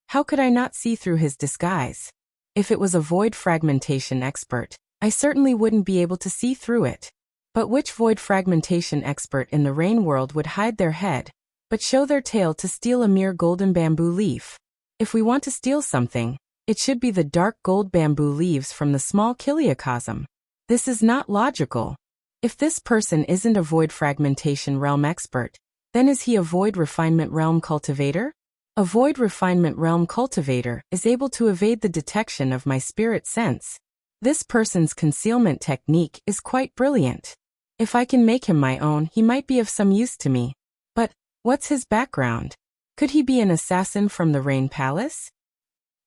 how could I not see through his disguise? If it was a void fragmentation expert, I certainly wouldn't be able to see through it. But which void fragmentation expert in the rain world would hide their head, but show their tail to steal a mere golden bamboo leaf? If we want to steal something, it should be the dark gold bamboo leaves from the small Kiliacosm. This is not logical. If this person isn't a void fragmentation realm expert, then is he a void refinement realm cultivator? A void refinement realm cultivator is able to evade the detection of my spirit sense. This person's concealment technique is quite brilliant. If I can make him my own, he might be of some use to me. But what's his background? Could he be an assassin from the Rain Palace?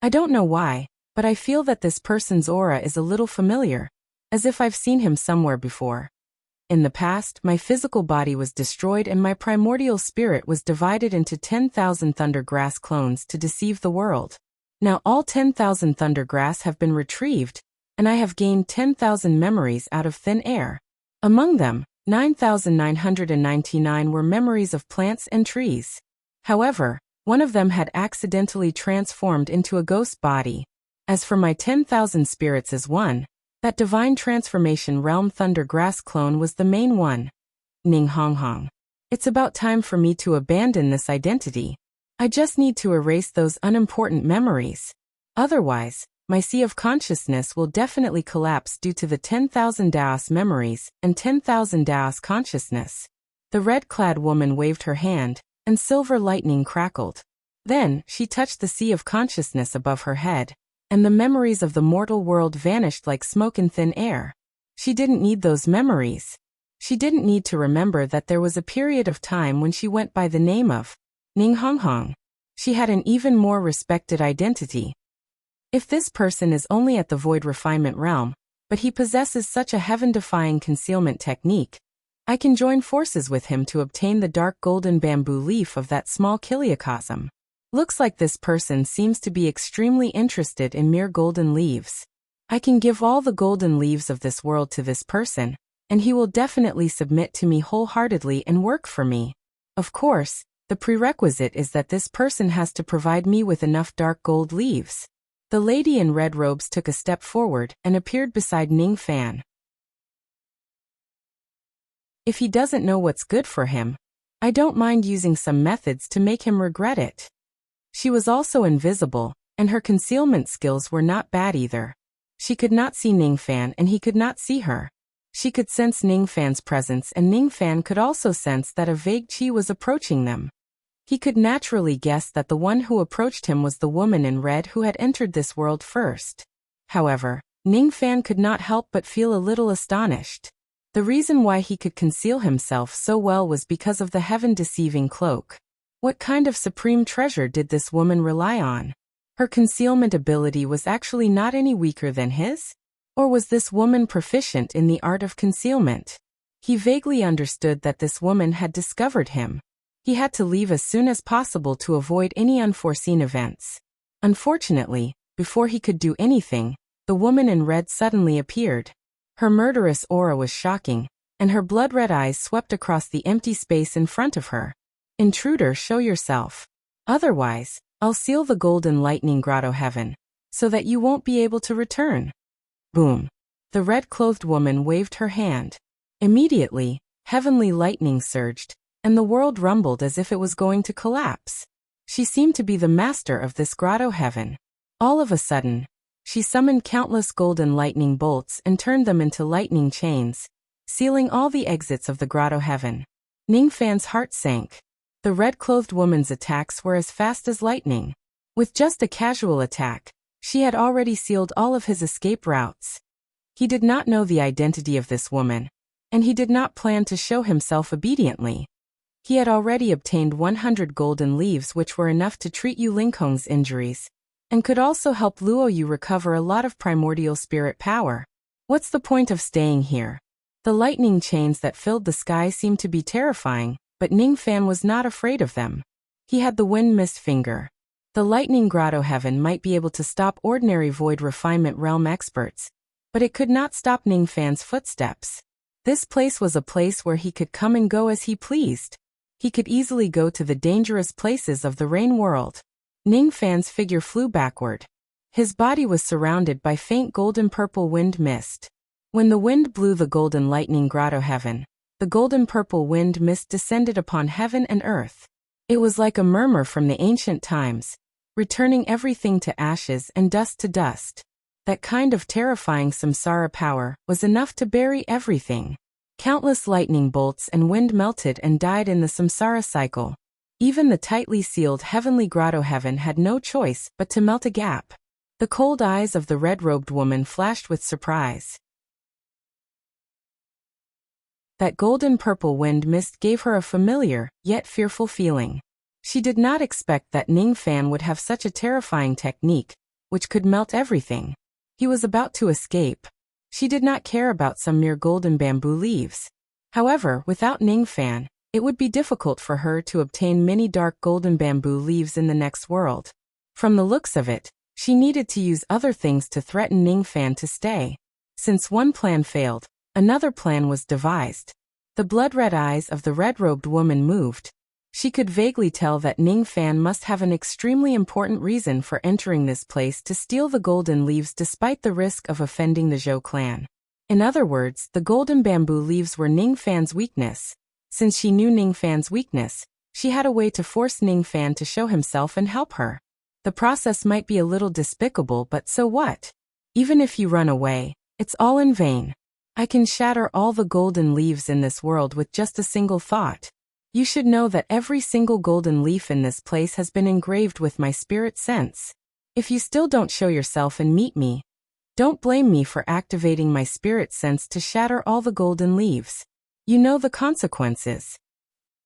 I don't know why, but I feel that this person's aura is a little familiar, as if I've seen him somewhere before. In the past, my physical body was destroyed and my primordial spirit was divided into 10,000 Thundergrass clones to deceive the world. Now all 10,000 Thundergrass have been retrieved, and I have gained 10,000 memories out of thin air. Among them, 9,999 were memories of plants and trees. However, one of them had accidentally transformed into a ghost body. As for my 10,000 spirits as one, that divine transformation realm Thundergrass clone was the main one. Ning Hong Hong. It's about time for me to abandon this identity. I just need to erase those unimportant memories. Otherwise, my sea of consciousness will definitely collapse due to the 10,000 Daos memories and 10,000 Daos consciousness. The red-clad woman waved her hand, and silver lightning crackled. Then, she touched the sea of consciousness above her head, and the memories of the mortal world vanished like smoke in thin air. She didn't need those memories. She didn't need to remember that there was a period of time when she went by the name of Ning Hong Hong. She had an even more respected identity. If this person is only at the void refinement realm, but he possesses such a heaven-defying concealment technique, I can join forces with him to obtain the dark golden bamboo leaf of that small kiliocosm. Looks like this person seems to be extremely interested in mere golden leaves. I can give all the golden leaves of this world to this person, and he will definitely submit to me wholeheartedly and work for me. Of course, the prerequisite is that this person has to provide me with enough dark gold leaves. The lady in red robes took a step forward and appeared beside Ning Fan. If he doesn't know what's good for him, I don't mind using some methods to make him regret it. She was also invisible, and her concealment skills were not bad either. She could not see Ning Fan and he could not see her. She could sense Ning Fan's presence and Ning Fan could also sense that a vague qi was approaching them. He could naturally guess that the one who approached him was the woman in red who had entered this world first. However, Ning Fan could not help but feel a little astonished. The reason why he could conceal himself so well was because of the heaven-deceiving cloak. What kind of supreme treasure did this woman rely on? Her concealment ability was actually not any weaker than his? Or was this woman proficient in the art of concealment? He vaguely understood that this woman had discovered him. He had to leave as soon as possible to avoid any unforeseen events. Unfortunately, before he could do anything, the woman in red suddenly appeared. Her murderous aura was shocking, and her blood-red eyes swept across the empty space in front of her. Intruder, show yourself. Otherwise, I'll seal the golden lightning grotto heaven, so that you won't be able to return. Boom. The red-clothed woman waved her hand. Immediately, heavenly lightning surged, and the world rumbled as if it was going to collapse. She seemed to be the master of this grotto heaven. All of a sudden, she summoned countless golden lightning bolts and turned them into lightning chains, sealing all the exits of the grotto heaven. Ning Fan's heart sank. The red-clothed woman's attacks were as fast as lightning. With just a casual attack, she had already sealed all of his escape routes. He did not know the identity of this woman, and he did not plan to show himself obediently. He had already obtained 100 golden leaves which were enough to treat Yu Linghong's injuries, and could also help Luo Yu recover a lot of primordial spirit power. What's the point of staying here? The lightning chains that filled the sky seemed to be terrifying, but Ning Fan was not afraid of them. He had the wind mist finger. The lightning grotto heaven might be able to stop ordinary void refinement realm experts, but it could not stop Ning Fan's footsteps. This place was a place where he could come and go as he pleased. He could easily go to the dangerous places of the rain world. Ning Fan's figure flew backward. His body was surrounded by faint golden-purple wind mist. When the wind blew the golden lightning grotto heaven, the golden-purple wind mist descended upon heaven and earth. It was like a murmur from the ancient times, returning everything to ashes and dust to dust. That kind of terrifying samsara power was enough to bury everything. Countless lightning bolts and wind melted and died in the samsara cycle. Even the tightly sealed heavenly grotto heaven had no choice but to melt a gap. The cold eyes of the red-robed woman flashed with surprise. That golden-purple wind mist gave her a familiar, yet fearful feeling. She did not expect that Ning Fan would have such a terrifying technique, which could melt everything. He was about to escape. She did not care about some mere golden bamboo leaves. However, without Ning Fan, it would be difficult for her to obtain many dark golden bamboo leaves in the next world. From the looks of it, she needed to use other things to threaten Ning Fan to stay. Since one plan failed, another plan was devised. The blood-red eyes of the red-robed woman moved. She could vaguely tell that Ning Fan must have an extremely important reason for entering this place to steal the golden leaves despite the risk of offending the Zhou clan. In other words, the golden bamboo leaves were Ning Fan's weakness. Since she knew Ning Fan's weakness, she had a way to force Ning Fan to show himself and help her. The process might be a little despicable, but so what? Even if you run away, it's all in vain. I can shatter all the golden leaves in this world with just a single thought. You should know that every single golden leaf in this place has been engraved with my spirit sense. If you still don't show yourself and meet me, don't blame me for activating my spirit sense to shatter all the golden leaves. You know the consequences.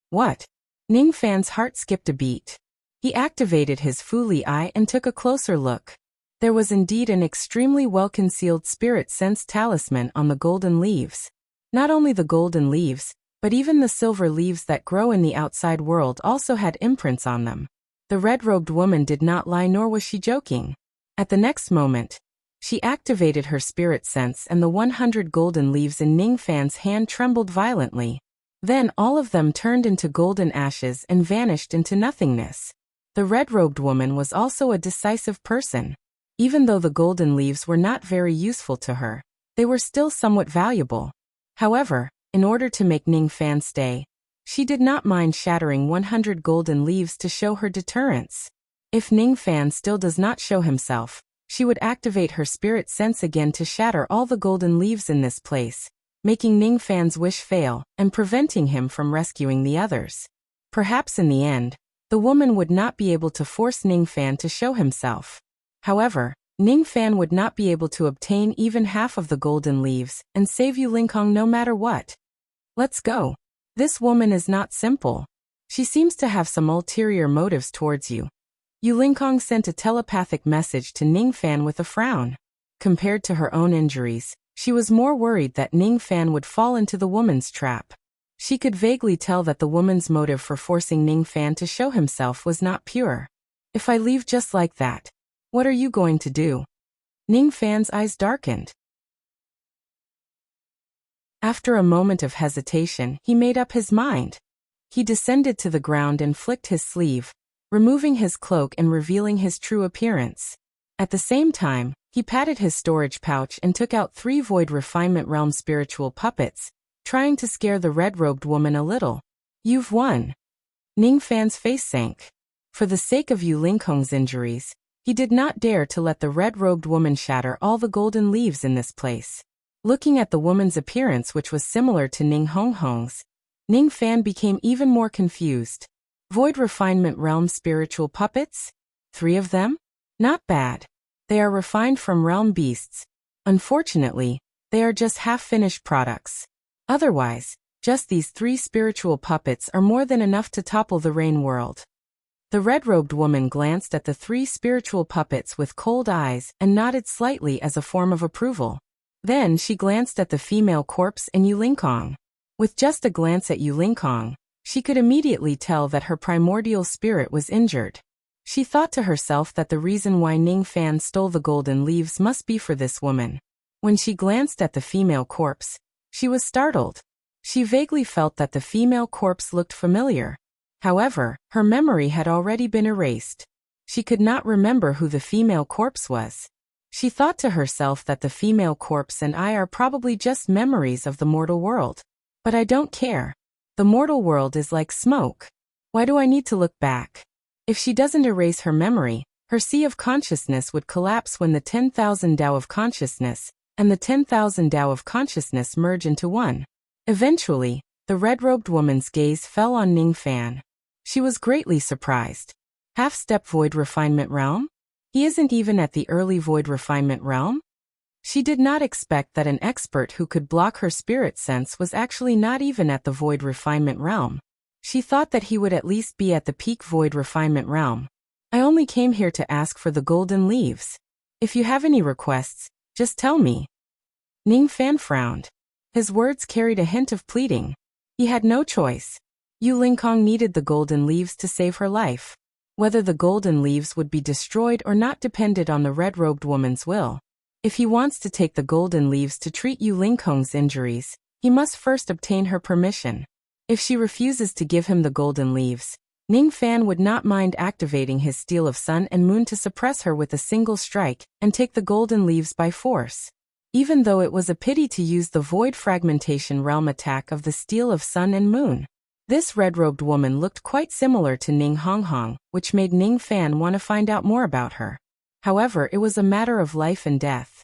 What? Ning Fan's heart skipped a beat. He activated his Fuli eye and took a closer look. There was indeed an extremely well-concealed spirit sense talisman on the golden leaves. Not only the golden leaves, but even the silver leaves that grow in the outside world also had imprints on them. The red-robed woman did not lie, nor was she joking. At the next moment, she activated her spirit sense and the 100 golden leaves in Ning Fan's hand trembled violently. Then all of them turned into golden ashes and vanished into nothingness. The red-robed woman was also a decisive person. Even though the golden leaves were not very useful to her, they were still somewhat valuable. However, in order to make Ning Fan stay, she did not mind shattering 100 golden leaves to show her deterrence. If Ning Fan still does not show himself, she would activate her spirit sense again to shatter all the golden leaves in this place, making Ning Fan's wish fail and preventing him from rescuing the others. Perhaps in the end, the woman would not be able to force Ning Fan to show himself. However, Ning Fan would not be able to obtain even half of the golden leaves and save Yu Lingkong no matter what. Let's go. This woman is not simple. She seems to have some ulterior motives towards you. Yu Lingkong sent a telepathic message to Ning Fan with a frown. Compared to her own injuries, she was more worried that Ning Fan would fall into the woman's trap. She could vaguely tell that the woman's motive for forcing Ning Fan to show himself was not pure. If I leave just like that, what are you going to do? Ning Fan's eyes darkened. After a moment of hesitation, he made up his mind. He descended to the ground and flicked his sleeve, removing his cloak and revealing his true appearance. At the same time, he patted his storage pouch and took out 3 Void Refinement Realm spiritual puppets, trying to scare the red-robed woman a little. You've won. Ning Fan's face sank. For the sake of Yu Lingkong's injuries, he did not dare to let the red-robed woman shatter all the golden leaves in this place. Looking at the woman's appearance, which was similar to Ning Honghong's, Ning Fan became even more confused. Void Refinement Realm spiritual puppets? 3 of them? Not bad. They are refined from realm beasts. Unfortunately, they are just half-finished products. Otherwise, just these 3 spiritual puppets are more than enough to topple the Rain world. The red-robed woman glanced at the 3 spiritual puppets with cold eyes and nodded slightly as a form of approval. Then she glanced at the female corpse in Yu Lingkong. With just a glance at Yu Lingkong, she could immediately tell that her primordial spirit was injured. She thought to herself that the reason why Ning Fan stole the golden leaves must be for this woman. When she glanced at the female corpse, she was startled. She vaguely felt that the female corpse looked familiar. However, her memory had already been erased. She could not remember who the female corpse was. She thought to herself that the female corpse and I are probably just memories of the mortal world. But I don't care. The mortal world is like smoke. Why do I need to look back? If she doesn't erase her memory, her sea of consciousness would collapse when the 10,000 Tao of consciousness and the 10,000 Tao of consciousness merge into one. Eventually, the red-robed woman's gaze fell on Ning Fan. She was greatly surprised. Half-step void refinement realm? He isn't even at the early void refinement realm? She did not expect that an expert who could block her spirit sense was actually not even at the void refinement realm. She thought that he would at least be at the peak void refinement realm. I only came here to ask for the golden leaves. If you have any requests, just tell me. Ning Fan frowned. His words carried a hint of pleading. He had no choice. Yu Lingkong needed the golden leaves to save her life. Whether the golden leaves would be destroyed or not depended on the red-robed woman's will. If he wants to take the golden leaves to treat Yu Lingkong's injuries, he must first obtain her permission. If she refuses to give him the golden leaves, Ning Fan would not mind activating his Steel of Sun and Moon to suppress her with a single strike and take the golden leaves by force. Even though it was a pity to use the void fragmentation realm attack of the Steel of Sun and Moon. This red-robed woman looked quite similar to Ning Honghong, which made Ning Fan want to find out more about her. However, it was a matter of life and death.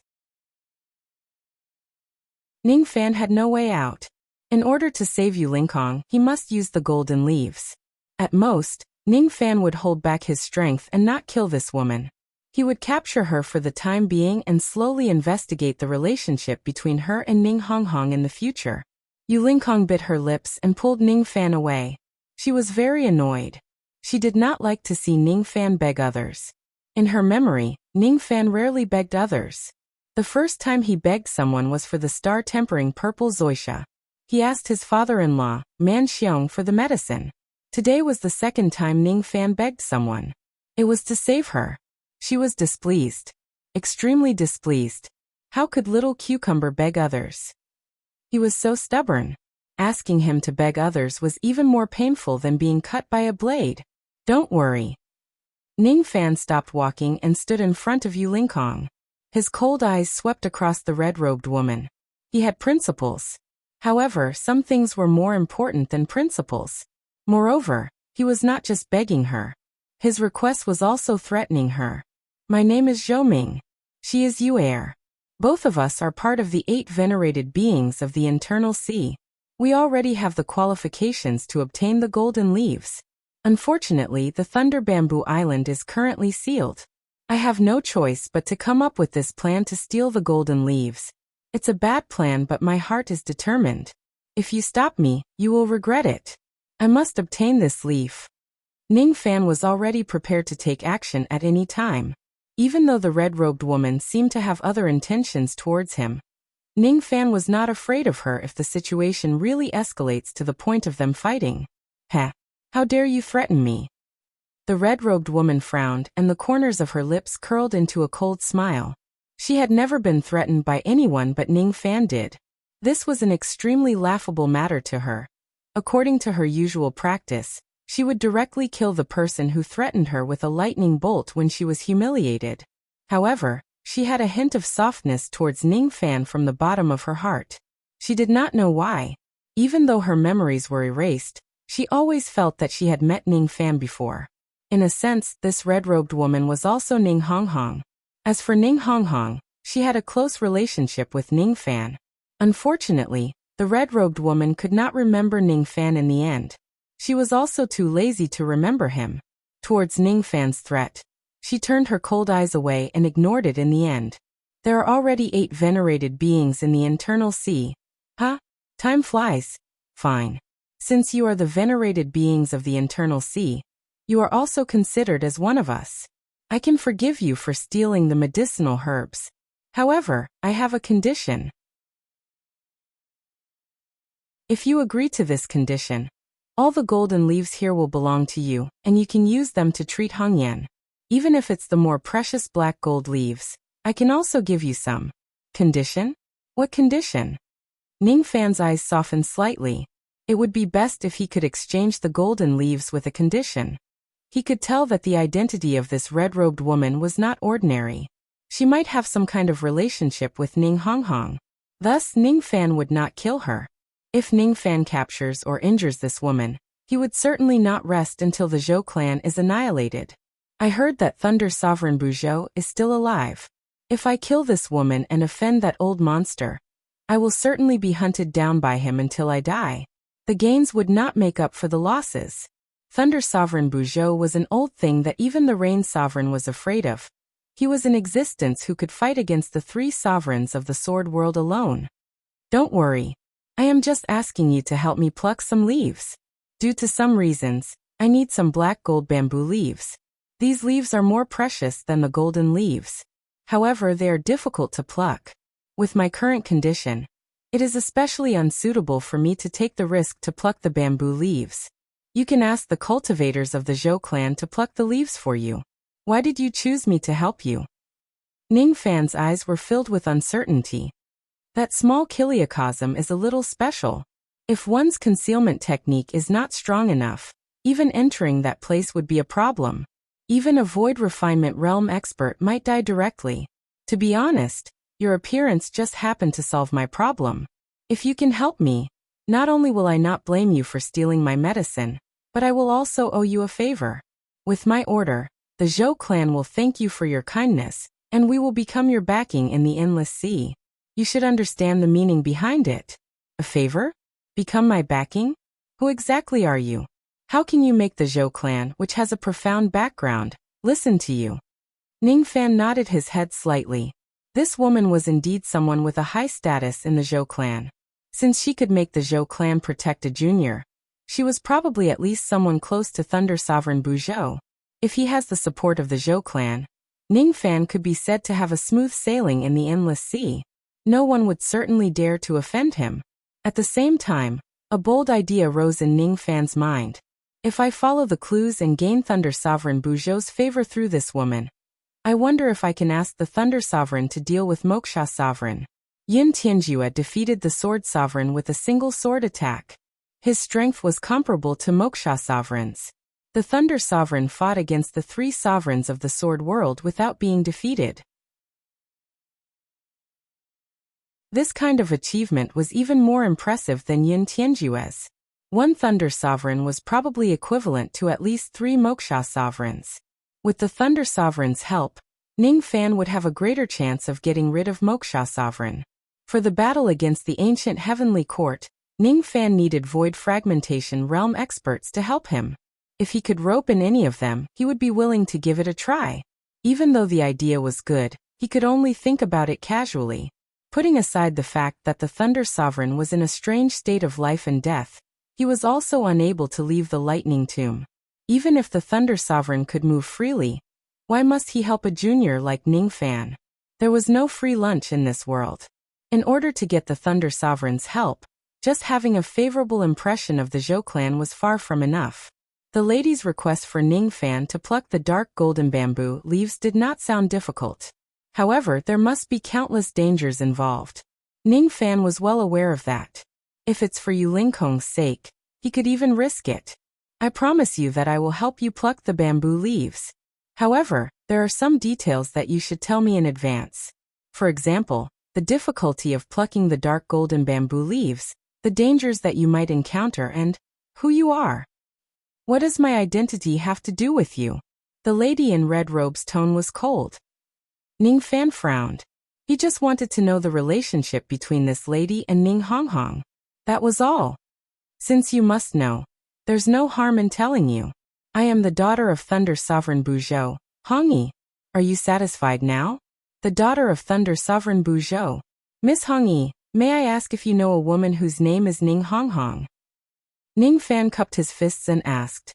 Ning Fan had no way out. In order to save Yu Lingkong, he must use the golden leaves. At most, Ning Fan would hold back his strength and not kill this woman. He would capture her for the time being and slowly investigate the relationship between her and Ning Honghong in the future. Yu Lingkong bit her lips and pulled Ning Fan away. She was very annoyed. She did not like to see Ning Fan beg others. In her memory, Ning Fan rarely begged others. The first time he begged someone was for the star-tempering purple zoysia. He asked his father-in-law, Man Xiong, for the medicine. Today was the second time Ning Fan begged someone. It was to save her. She was displeased. Extremely displeased. How could little cucumber beg others? He was so stubborn. Asking him to beg others was even more painful than being cut by a blade. Don't worry. Ning Fan stopped walking and stood in front of Yu Lingkong. His cold eyes swept across the red-robed woman. He had principles. However, some things were more important than principles. Moreover, he was not just begging her. His request was also threatening her. My name is Zhou Ming. She is Yu Heir. Both of us are part of the 8 venerated beings of the internal sea. We already have the qualifications to obtain the golden leaves. Unfortunately, the Thunder Bamboo Island is currently sealed. I have no choice but to come up with this plan to steal the golden leaves. It's a bad plan, but my heart is determined. If you stop me, you will regret it. I must obtain this leaf. Ning Fan was already prepared to take action at any time. Even though the red-robed woman seemed to have other intentions towards him, Ning Fan was not afraid of her if the situation really escalates to the point of them fighting. Heh! How dare you threaten me? The red-robed woman frowned, and the corners of her lips curled into a cold smile. She had never been threatened by anyone but Ning Fan did. This was an extremely laughable matter to her. According to her usual practice, she would directly kill the person who threatened her with a lightning bolt when she was humiliated. However, she had a hint of softness towards Ning Fan from the bottom of her heart. She did not know why. Even though her memories were erased, she always felt that she had met Ning Fan before. In a sense, this red-robed woman was also Ning Honghong. As for Ning Honghong, she had a close relationship with Ning Fan. Unfortunately, the red-robed woman could not remember Ning Fan in the end. She was also too lazy to remember him. Towards Ning Fan's threat, she turned her cold eyes away and ignored it in the end. There are already 8 venerated beings in the internal sea. Huh? Time flies. Fine. Since you are the venerated beings of the internal sea, you are also considered as one of us. I can forgive you for stealing the medicinal herbs. However, I have a condition. If you agree to this condition, all the golden leaves here will belong to you, and you can use them to treat Hongyan. Even if it's the more precious black gold leaves, I can also give you some. Condition? What condition? Ning Fan's eyes softened slightly. It would be best if he could exchange the golden leaves with a condition. He could tell that the identity of this red-robed woman was not ordinary. She might have some kind of relationship with Ning Honghong. Thus, Ning Fan would not kill her. If Ning Fan captures or injures this woman, he would certainly not rest until the Zhou clan is annihilated. I heard that Thunder Sovereign Buzhou is still alive. If I kill this woman and offend that old monster, I will certainly be hunted down by him until I die. The gains would not make up for the losses. Thunder Sovereign Buzhou was an old thing that even the Rain Sovereign was afraid of. He was in existence who could fight against the three sovereigns of the sword world alone. Don't worry. I am just asking you to help me pluck some leaves. Due to some reasons, I need some black gold bamboo leaves. These leaves are more precious than the golden leaves. However, they are difficult to pluck. With my current condition, it is especially unsuitable for me to take the risk to pluck the bamboo leaves. You can ask the cultivators of the Zhou clan to pluck the leaves for you. Why did you choose me to help you? Ning Fan's eyes were filled with uncertainty. That small kiliocosm is a little special. If one's concealment technique is not strong enough, even entering that place would be a problem. Even a void refinement realm expert might die directly. To be honest, your appearance just happened to solve my problem. If you can help me, not only will I not blame you for stealing my medicine, but I will also owe you a favor. With my order, the Zhou clan will thank you for your kindness, and we will become your backing in the endless sea. You should understand the meaning behind it. A favor? Become my backing? Who exactly are you? How can you make the Zhou clan, which has a profound background, listen to you? Ning Fan nodded his head slightly. This woman was indeed someone with a high status in the Zhou clan. Since she could make the Zhou clan protect a junior, she was probably at least someone close to Thunder Sovereign Buzhou. If he has the support of the Zhou clan, Ning Fan could be said to have a smooth sailing in the endless sea. No one would certainly dare to offend him. At the same time, a bold idea rose in Ning Fan's mind. If I follow the clues and gain Thunder Sovereign Buzhou's favor through this woman, I wonder if I can ask the Thunder Sovereign to deal with Wuxia Sovereign. Yin Tianjue defeated the Sword Sovereign with a single sword attack. His strength was comparable to Wuxia Sovereign's. The Thunder Sovereign fought against the three sovereigns of the Sword World without being defeated. This kind of achievement was even more impressive than Yin Tianjue's. One Thunder Sovereign was probably equivalent to at least 3 Wuxia Sovereigns. With the Thunder Sovereign's help, Ning Fan would have a greater chance of getting rid of Wuxia Sovereign. For the battle against the ancient Heavenly Court, Ning Fan needed void fragmentation realm experts to help him. If he could rope in any of them, he would be willing to give it a try. Even though the idea was good, he could only think about it casually. Putting aside the fact that the Thunder Sovereign was in a strange state of life and death, he was also unable to leave the Lightning Tomb. Even if the Thunder Sovereign could move freely, why must he help a junior like Ning Fan? There was no free lunch in this world. In order to get the Thunder Sovereign's help, just having a favorable impression of the Zhou clan was far from enough. The lady's request for Ning Fan to pluck the dark golden bamboo leaves did not sound difficult. However, there must be countless dangers involved. Ning Fan was well aware of that. If it's for Yu Lingkong's sake, he could even risk it. I promise you that I will help you pluck the bamboo leaves. However, there are some details that you should tell me in advance. For example, the difficulty of plucking the dark golden bamboo leaves, the dangers that you might encounter, and who you are. What does my identity have to do with you? The lady in red robe's tone was cold. Ning Fan frowned. He just wanted to know the relationship between this lady and Ning Honghong. That was all. Since you must know, there's no harm in telling you. I am the daughter of Thunder Sovereign Buzhou, Hongyi. Are you satisfied now? The daughter of Thunder Sovereign Buzhou. Miss Hongyi, may I ask if you know a woman whose name is Ning Honghong? Ning Fan cupped his fists and asked.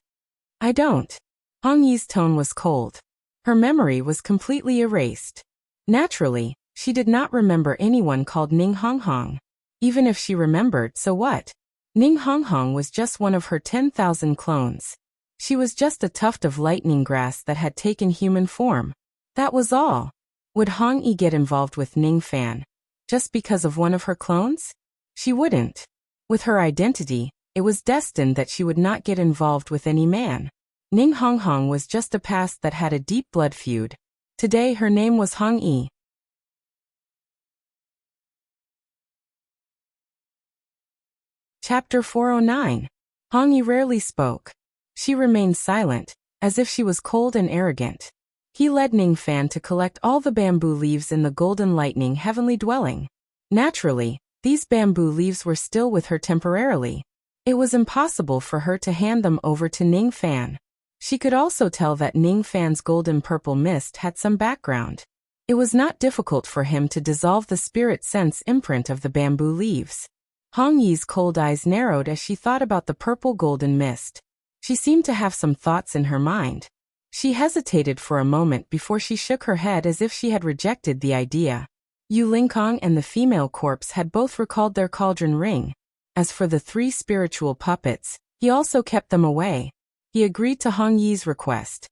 I don't. Hongyi's tone was cold. Her memory was completely erased. Naturally, she did not remember anyone called Ning Honghong. Even if she remembered, so what? Ning Honghong was just one of her 10,000 clones. She was just a tuft of lightning grass that had taken human form. That was all. Would Hongyi get involved with Ning Fan just because of one of her clones? She wouldn't. With her identity, it was destined that she would not get involved with any man. Ning Honghong was just a past that had a deep blood feud. Today her name was Hongyi. Chapter 409. Hongyi rarely spoke. She remained silent, as if she was cold and arrogant. He led Ning Fan to collect all the bamboo leaves in the Golden Lightning Heavenly Dwelling. Naturally, these bamboo leaves were still with her temporarily. It was impossible for her to hand them over to Ning Fan. She could also tell that Ning Fan's golden purple mist had some background. It was not difficult for him to dissolve the spirit sense imprint of the bamboo leaves. Hong Yi's cold eyes narrowed as she thought about the purple golden mist. She seemed to have some thoughts in her mind. She hesitated for a moment before she shook her head as if she had rejected the idea. Yu Lingkong and the female corpse had both recalled their cauldron ring. As for the 3 spiritual puppets, he also kept them away. He agreed to Hong Yi's request.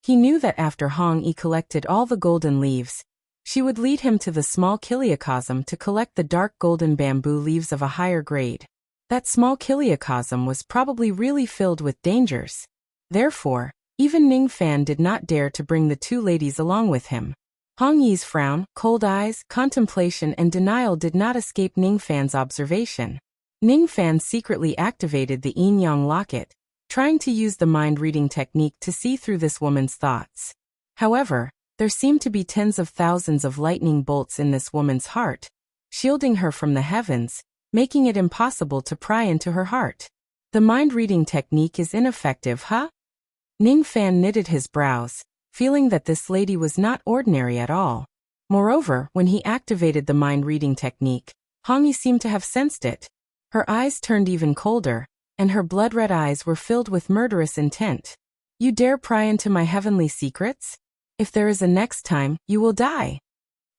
He knew that after Hong Yi collected all the golden leaves, she would lead him to the small kiliacosm to collect the dark golden bamboo leaves of a higher grade. That small kiliacosm was probably really filled with dangers. Therefore, even Ning Fan did not dare to bring the 2 ladies along with him. Hong Yi's frown, cold eyes, contemplation and denial did not escape Ning Fan's observation. Ning Fan secretly activated the yin-yang locket, trying to use the mind-reading technique to see through this woman's thoughts. However, there seemed to be tens of thousands of lightning bolts in this woman's heart, shielding her from the heavens, making it impossible to pry into her heart. The mind-reading technique is ineffective, huh? Ning Fan knitted his brows, feeling that this lady was not ordinary at all. Moreover, when he activated the mind-reading technique, Hong Yi seemed to have sensed it. Her eyes turned even colder, and her blood-red eyes were filled with murderous intent. You dare pry into my heavenly secrets? If there is a next time, you will die.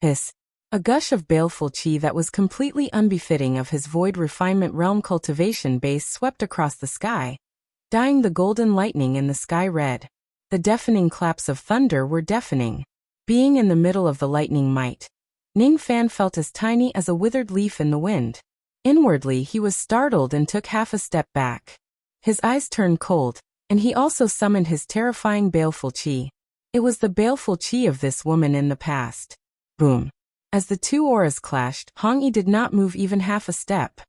Hiss. A gush of baleful chi that was completely unbefitting of his void refinement realm cultivation base swept across the sky, dyeing the golden lightning in the sky red. The deafening claps of thunder were deafening. Being in the middle of the lightning might, Ning Fan felt as tiny as a withered leaf in the wind. Inwardly he was startled and took half a step back. His eyes turned cold, and he also summoned his terrifying baleful chi. It was the baleful chi of this woman in the past. Boom. As the 2 auras clashed, Hong Yi did not move even half a step.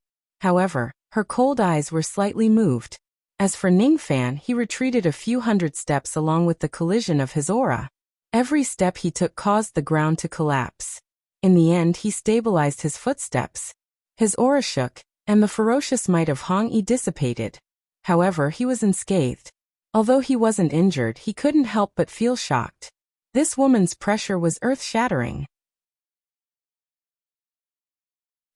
However, her cold eyes were slightly moved. As for Ning Fan, he retreated a few hundred steps along with the collision of his aura. Every step he took caused the ground to collapse. In the end he stabilized his footsteps. His aura shook, and the ferocious might of Hong Yi dissipated. However, he was unscathed. Although he wasn't injured, he couldn't help but feel shocked. This woman's pressure was earth-shattering.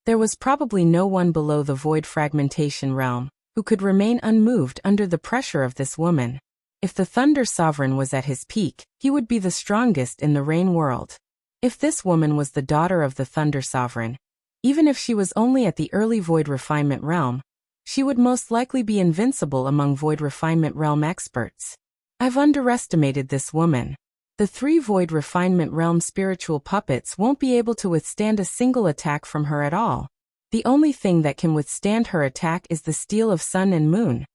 There was probably no one below the void fragmentation realm who could remain unmoved under the pressure of this woman. If the Thunder Sovereign was at his peak, he would be the strongest in the Rain world. If this woman was the daughter of the Thunder Sovereign, even if she was only at the early Void Refinement realm, she would most likely be invincible among Void Refinement realm experts. I've underestimated this woman. The 3 Void Refinement realm spiritual puppets won't be able to withstand a single attack from her at all. The only thing that can withstand her attack is the steel of sun and moon.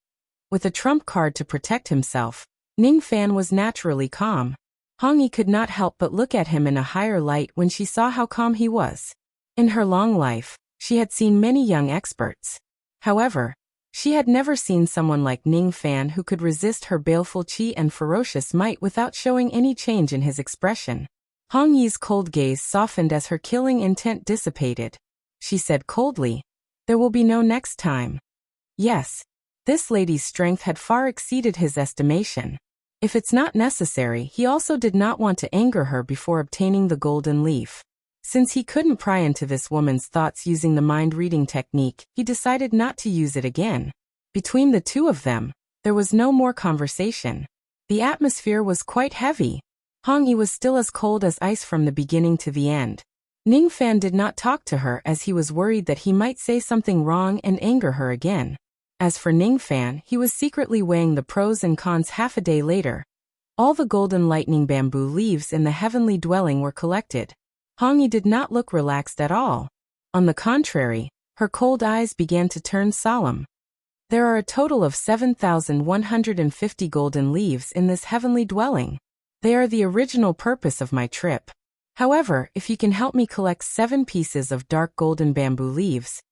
With a trump card to protect himself, Ning Fan was naturally calm. Hong Yi could not help but look at him in a higher light when she saw how calm he was. In her long life, she had seen many young experts. However, she had never seen someone like Ning Fan who could resist her baleful chi and ferocious might without showing any change in his expression. Hong Yi's cold gaze softened as her killing intent dissipated. She said coldly, "There will be no next time." Yes, this lady's strength had far exceeded his estimation. If it's not necessary, he also did not want to anger her before obtaining the golden leaf. Since he couldn't pry into this woman's thoughts using the mind-reading technique, he decided not to use it again. Between the 2 of them, there was no more conversation. The atmosphere was quite heavy. Hong Yi was still as cold as ice from the beginning to the end. Ning Fan did not talk to her as he was worried that he might say something wrong and anger her again. As for Ning Fan, he was secretly weighing the pros and cons. Half a day later, all the golden lightning bamboo leaves in the heavenly dwelling were collected. Hong Yi did not look relaxed at all. On the contrary, her cold eyes began to turn solemn. There are a total of 7,150 golden leaves in this heavenly dwelling. They are the original purpose of my trip. However, if you can help me collect 7 pieces of dark golden bamboo leaves,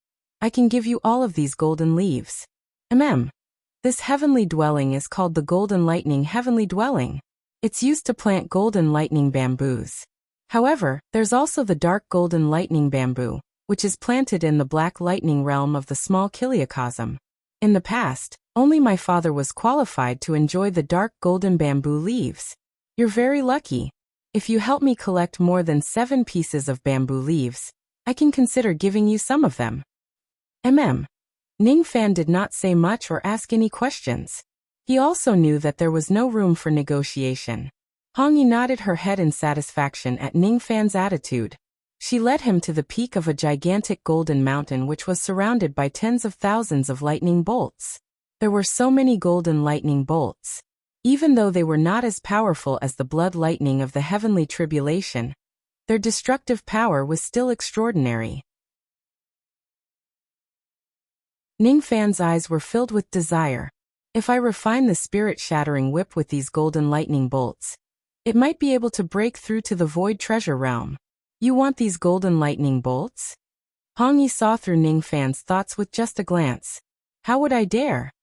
I can give you all of these golden leaves. This heavenly dwelling is called the Golden Lightning Heavenly Dwelling. It's used to plant golden lightning bamboos. However, there's also the dark golden lightning bamboo, which is planted in the black lightning realm of the small kiliacosm. In the past, only my father was qualified to enjoy the dark golden bamboo leaves. You're very lucky. If you help me collect more than 7 pieces of bamboo leaves, I can consider giving you some of them. Ningfan did not say much or ask any questions. He also knew that there was no room for negotiation. Hongyi nodded her head in satisfaction at Ningfan's attitude. She led him to the peak of a gigantic golden mountain which was surrounded by tens of thousands of lightning bolts. There were so many golden lightning bolts. Even though they were not as powerful as the blood lightning of the heavenly tribulation, their destructive power was still extraordinary. Ningfan's eyes were filled with desire. If I refine the spirit-shattering whip with these golden lightning bolts, it might be able to break through to the void treasure realm. You want these golden lightning bolts? Hongyi saw through Ningfan's thoughts with just a glance. How would I dare?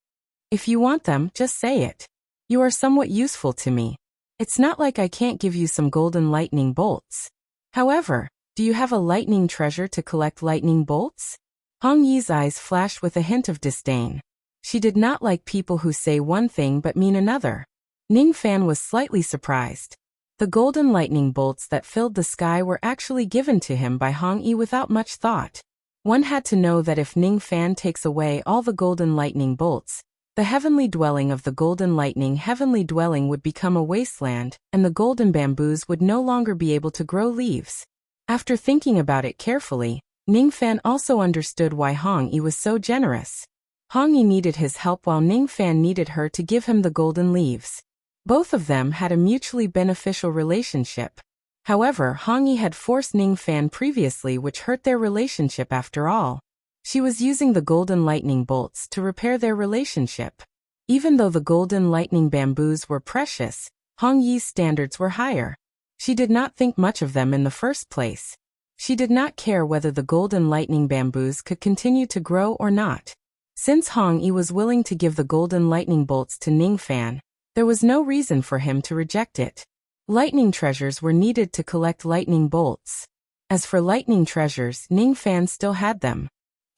If you want them, just say it. You are somewhat useful to me. It's not like I can't give you some golden lightning bolts. However, do you have a lightning treasure to collect lightning bolts? Hongyi's eyes flashed with a hint of disdain. She did not like people who say one thing but mean another. Ningfan was slightly surprised. The golden lightning bolts that filled the sky were actually given to him by Hongyi without much thought. One had to know that if Ningfan takes away all the golden lightning bolts, the heavenly dwelling of the golden lightning heavenly dwelling would become a wasteland, and the golden bamboos would no longer be able to grow leaves. After thinking about it carefully, Ningfan also understood why Hongyi was so generous. Hongyi needed his help while Ningfan needed her to give him the golden leaves. Both of them had a mutually beneficial relationship. However, Hongyi had forced Ningfan previously, which hurt their relationship after all. She was using the golden lightning bolts to repair their relationship. Even though the golden lightning bamboos were precious, Hongyi's standards were higher. She did not think much of them in the first place. She did not care whether the golden lightning bamboos could continue to grow or not. Since Hongyi was willing to give the golden lightning bolts to Ningfan, there was no reason for him to reject it. Lightning treasures were needed to collect lightning bolts. As for lightning treasures, Ningfan still had them.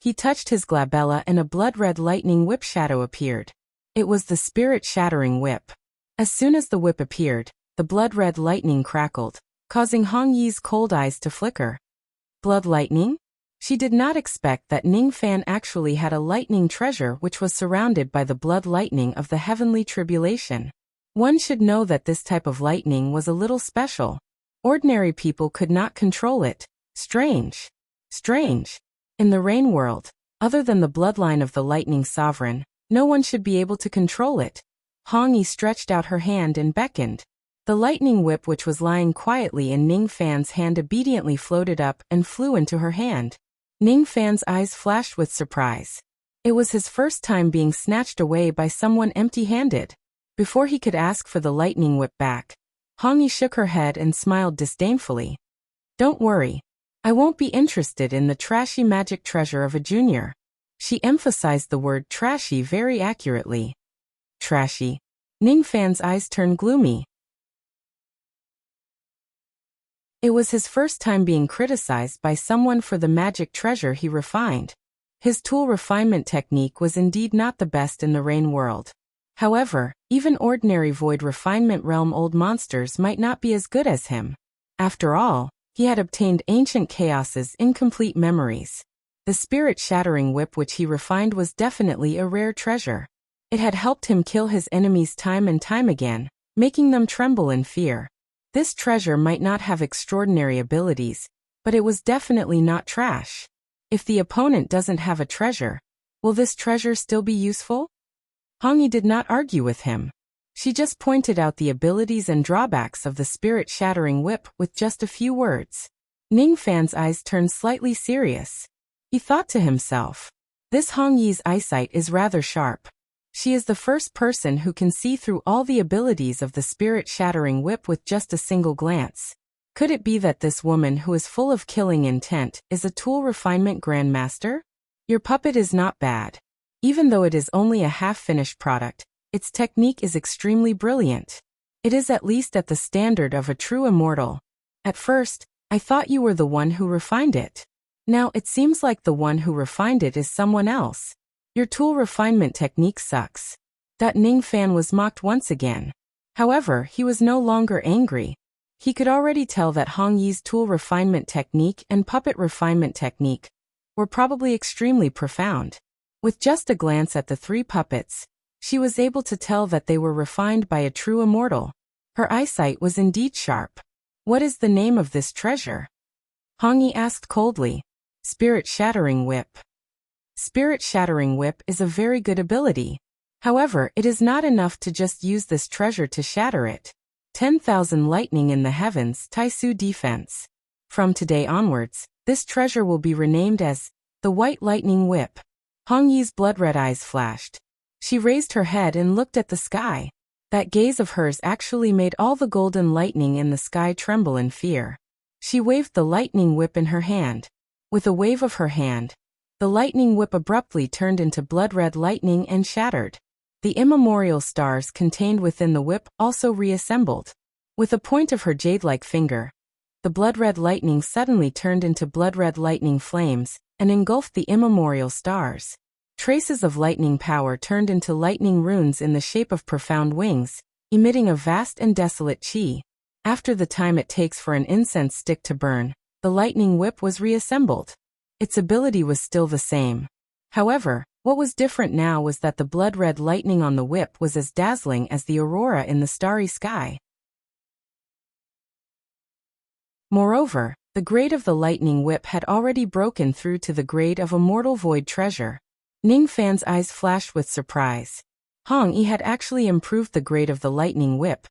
He touched his glabella and a blood-red lightning whip shadow appeared. It was the spirit-shattering whip. As soon as the whip appeared, the blood-red lightning crackled, causing Hongyi's cold eyes to flicker. Blood lightning? She did not expect that Ningfan actually had a lightning treasure which was surrounded by the blood lightning of the heavenly tribulation. One should know that this type of lightning was a little special. Ordinary people could not control it. Strange. In the rain world, other than the bloodline of the lightning sovereign, no one should be able to control it. Hongyi stretched out her hand and beckoned. The lightning whip which was lying quietly in Ningfan's hand obediently floated up and flew into her hand. Ningfan's eyes flashed with surprise. It was his first time being snatched away by someone empty-handed. Before he could ask for the lightning whip back, Hongyi shook her head and smiled disdainfully. Don't worry. I won't be interested in the trashy magic treasure of a junior. She emphasized the word trashy very accurately. Trashy. Ningfan's eyes turned gloomy. It was his first time being criticized by someone for the magic treasure he refined. His tool refinement technique was indeed not the best in the rain world. However, even ordinary void refinement realm old monsters might not be as good as him. After all, he had obtained ancient chaos's incomplete memories. The spirit-shattering whip which he refined was definitely a rare treasure. It had helped him kill his enemies time and time again, making them tremble in fear. This treasure might not have extraordinary abilities, but it was definitely not trash. If the opponent doesn't have a treasure, will this treasure still be useful? Hongyi did not argue with him. She just pointed out the abilities and drawbacks of the spirit-shattering whip with just a few words. Ningfan's eyes turned slightly serious. He thought to himself, this Hongyi's eyesight is rather sharp. She is the first person who can see through all the abilities of the spirit-shattering whip with just a single glance. Could it be that this woman who is full of killing intent is a tool refinement grandmaster? Your puppet is not bad. Even though it is only a half-finished product, its technique is extremely brilliant. It is at least at the standard of a true immortal. At first, I thought you were the one who refined it. Now it seems like the one who refined it is someone else. Your tool refinement technique sucks. That Ning Fan was mocked once again. However, he was no longer angry. He could already tell that Hong Yi's tool refinement technique and puppet refinement technique were probably extremely profound. With just a glance at the three puppets, she was able to tell that they were refined by a true immortal. Her eyesight was indeed sharp. What is the name of this treasure? Hong Yi asked coldly. Spirit Shattering Whip. Spirit Shattering Whip is a very good ability. However, it is not enough to just use this treasure to shatter it. 10,000 lightning in the heavens, Taisu defense. From today onwards, this treasure will be renamed as the White Lightning Whip. Hong Yi's blood-red eyes flashed. She raised her head and looked at the sky. That gaze of hers actually made all the golden lightning in the sky tremble in fear. She waved the lightning whip in her hand. With a wave of her hand, the lightning whip abruptly turned into blood-red lightning and shattered. The immemorial stars contained within the whip also reassembled. With a point of her jade-like finger, the blood-red lightning suddenly turned into blood-red lightning flames and engulfed the immemorial stars. Traces of lightning power turned into lightning runes in the shape of profound wings, emitting a vast and desolate chi. After the time it takes for an incense stick to burn, the lightning whip was reassembled. Its ability was still the same. However, what was different now was that the blood-red lightning on the whip was as dazzling as the aurora in the starry sky. Moreover, the grade of the lightning whip had already broken through to the grade of immortal void treasure. Ning Fan's eyes flashed with surprise. Hong Yi had actually improved the grade of the lightning whip,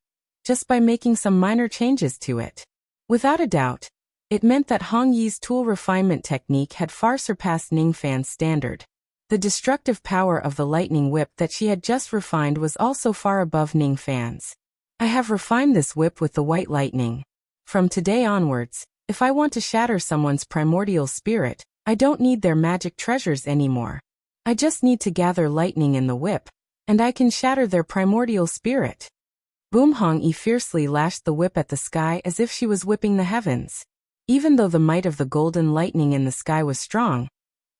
just by making some minor changes to it. Without a doubt, it meant that Hong Yi's tool refinement technique had far surpassed Ning Fan's standard. The destructive power of the lightning whip that she had just refined was also far above Ning Fan's. I have refined this whip with the white lightning. From today onwards, if I want to shatter someone's primordial spirit, I don't need their magic treasures anymore. I just need to gather lightning in the whip, and I can shatter their primordial spirit. Boom! Hong Yi fiercely lashed the whip at the sky as if she was whipping the heavens. Even though the might of the golden lightning in the sky was strong,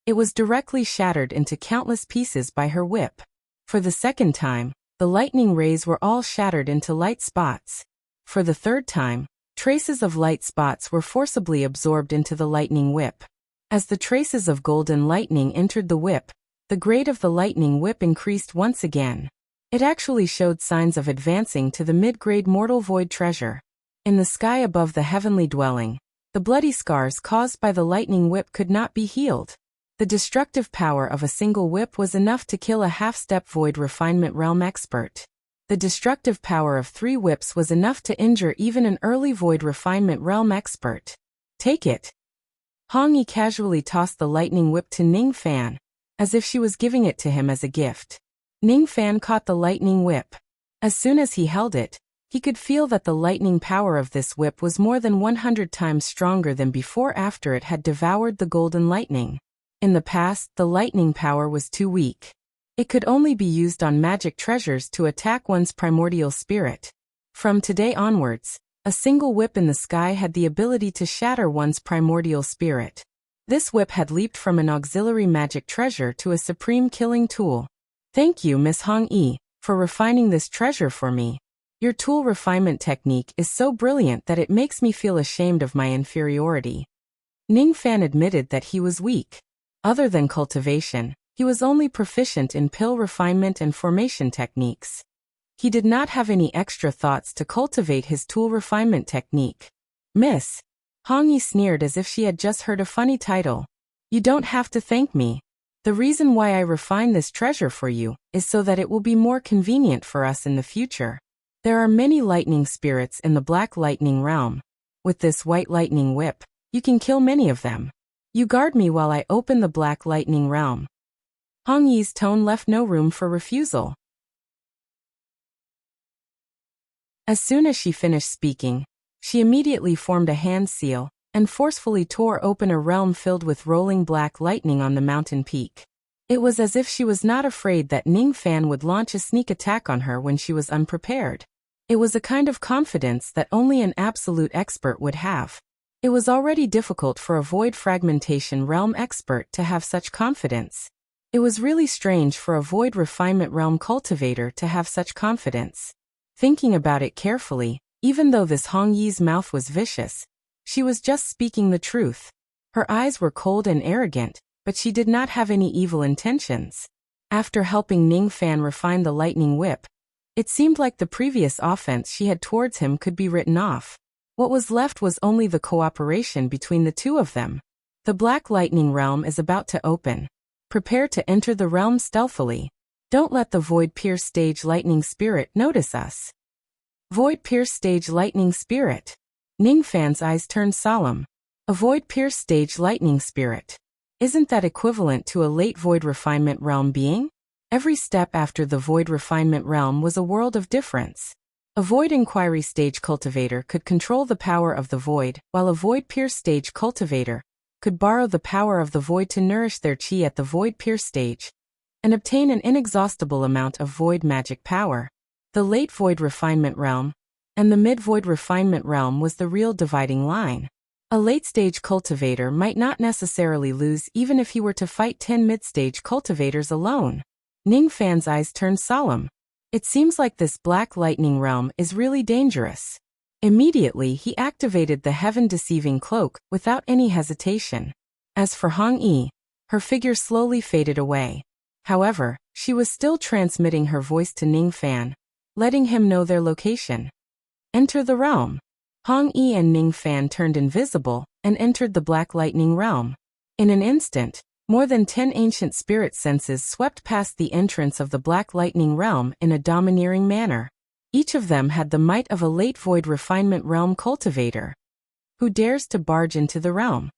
it was directly shattered into countless pieces by her whip. For the second time, the lightning rays were all shattered into light spots. For the third time, traces of light spots were forcibly absorbed into the lightning whip. As the traces of golden lightning entered the whip, the grade of the lightning whip increased once again. It actually showed signs of advancing to the mid-grade mortal void treasure. In the sky above the heavenly dwelling, the bloody scars caused by the lightning whip could not be healed. The destructive power of a single whip was enough to kill a half-step void refinement realm expert. The destructive power of 3 whips was enough to injure even an early void refinement realm expert. Take it. Hong Yi casually tossed the lightning whip to Ning Fan, as if she was giving it to him as a gift. Ning Fan caught the lightning whip. As soon as he held it, he could feel that the lightning power of this whip was more than 100 times stronger than before after it had devoured the golden lightning. In the past, the lightning power was too weak. It could only be used on magic treasures to attack one's primordial spirit. From today onwards, a single whip in the sky had the ability to shatter one's primordial spirit. This whip had leaped from an auxiliary magic treasure to a supreme killing tool. Thank you, Miss Hong Yi, for refining this treasure for me. Your tool refinement technique is so brilliant that it makes me feel ashamed of my inferiority. Ning Fan admitted that he was weak. Other than cultivation, he was only proficient in pill refinement and formation techniques. He did not have any extra thoughts to cultivate his tool refinement technique. Miss Hong Yi sneered as if she had just heard a funny title. You don't have to thank me. The reason why I refine this treasure for you is so that it will be more convenient for us in the future. There are many lightning spirits in the black lightning realm. With this white lightning whip, you can kill many of them. You guard me while I open the black lightning realm. Hong Yi's tone left no room for refusal. As soon as she finished speaking, she immediately formed a hand seal and forcefully tore open a realm filled with rolling black lightning on the mountain peak. It was as if she was not afraid that Ning Fan would launch a sneak attack on her when she was unprepared. It was a kind of confidence that only an absolute expert would have. It was already difficult for a void fragmentation realm expert to have such confidence. It was really strange for a void refinement realm cultivator to have such confidence. Thinking about it carefully, even though this Hong Yi's mouth was vicious, she was just speaking the truth. Her eyes were cold and arrogant, but she did not have any evil intentions. After helping Ning Fan refine the lightning whip, it seemed like the previous offense she had towards him could be written off. What was left was only the cooperation between the two of them. The Black Lightning Realm is about to open. Prepare to enter the realm stealthily. Don't let the Void Pierce Stage Lightning Spirit notice us. Void Pierce Stage Lightning Spirit. Ning Fan's eyes turned solemn. A Void Pierce Stage Lightning Spirit. Isn't that equivalent to a late Void Refinement Realm being? Every step after the Void Refinement Realm was a world of difference. A Void Inquiry Stage Cultivator could control the power of the Void, while a Void Pierce Stage Cultivator could borrow the power of the Void to nourish their chi at the Void Pierce stage and obtain an inexhaustible amount of Void magic power. The late Void Refinement Realm and the mid-Void Refinement Realm was the real dividing line. A late-stage cultivator might not necessarily lose even if he were to fight 10 mid-stage cultivators alone. Ning Fan's eyes turned solemn. It seems like this Black Lightning Realm is really dangerous. Immediately he activated the heaven-deceiving cloak without any hesitation. As for Hong Yi, her figure slowly faded away. However, she was still transmitting her voice to Ning Fan, letting him know their location. Enter the realm. Hong Yi and Ning Fan turned invisible and entered the Black Lightning Realm. In an instant, more than 10 ancient spirit senses swept past the entrance of the Black Lightning Realm in a domineering manner. Each of them had the might of a late Void Refinement Realm cultivator. Who dares to barge into the realm?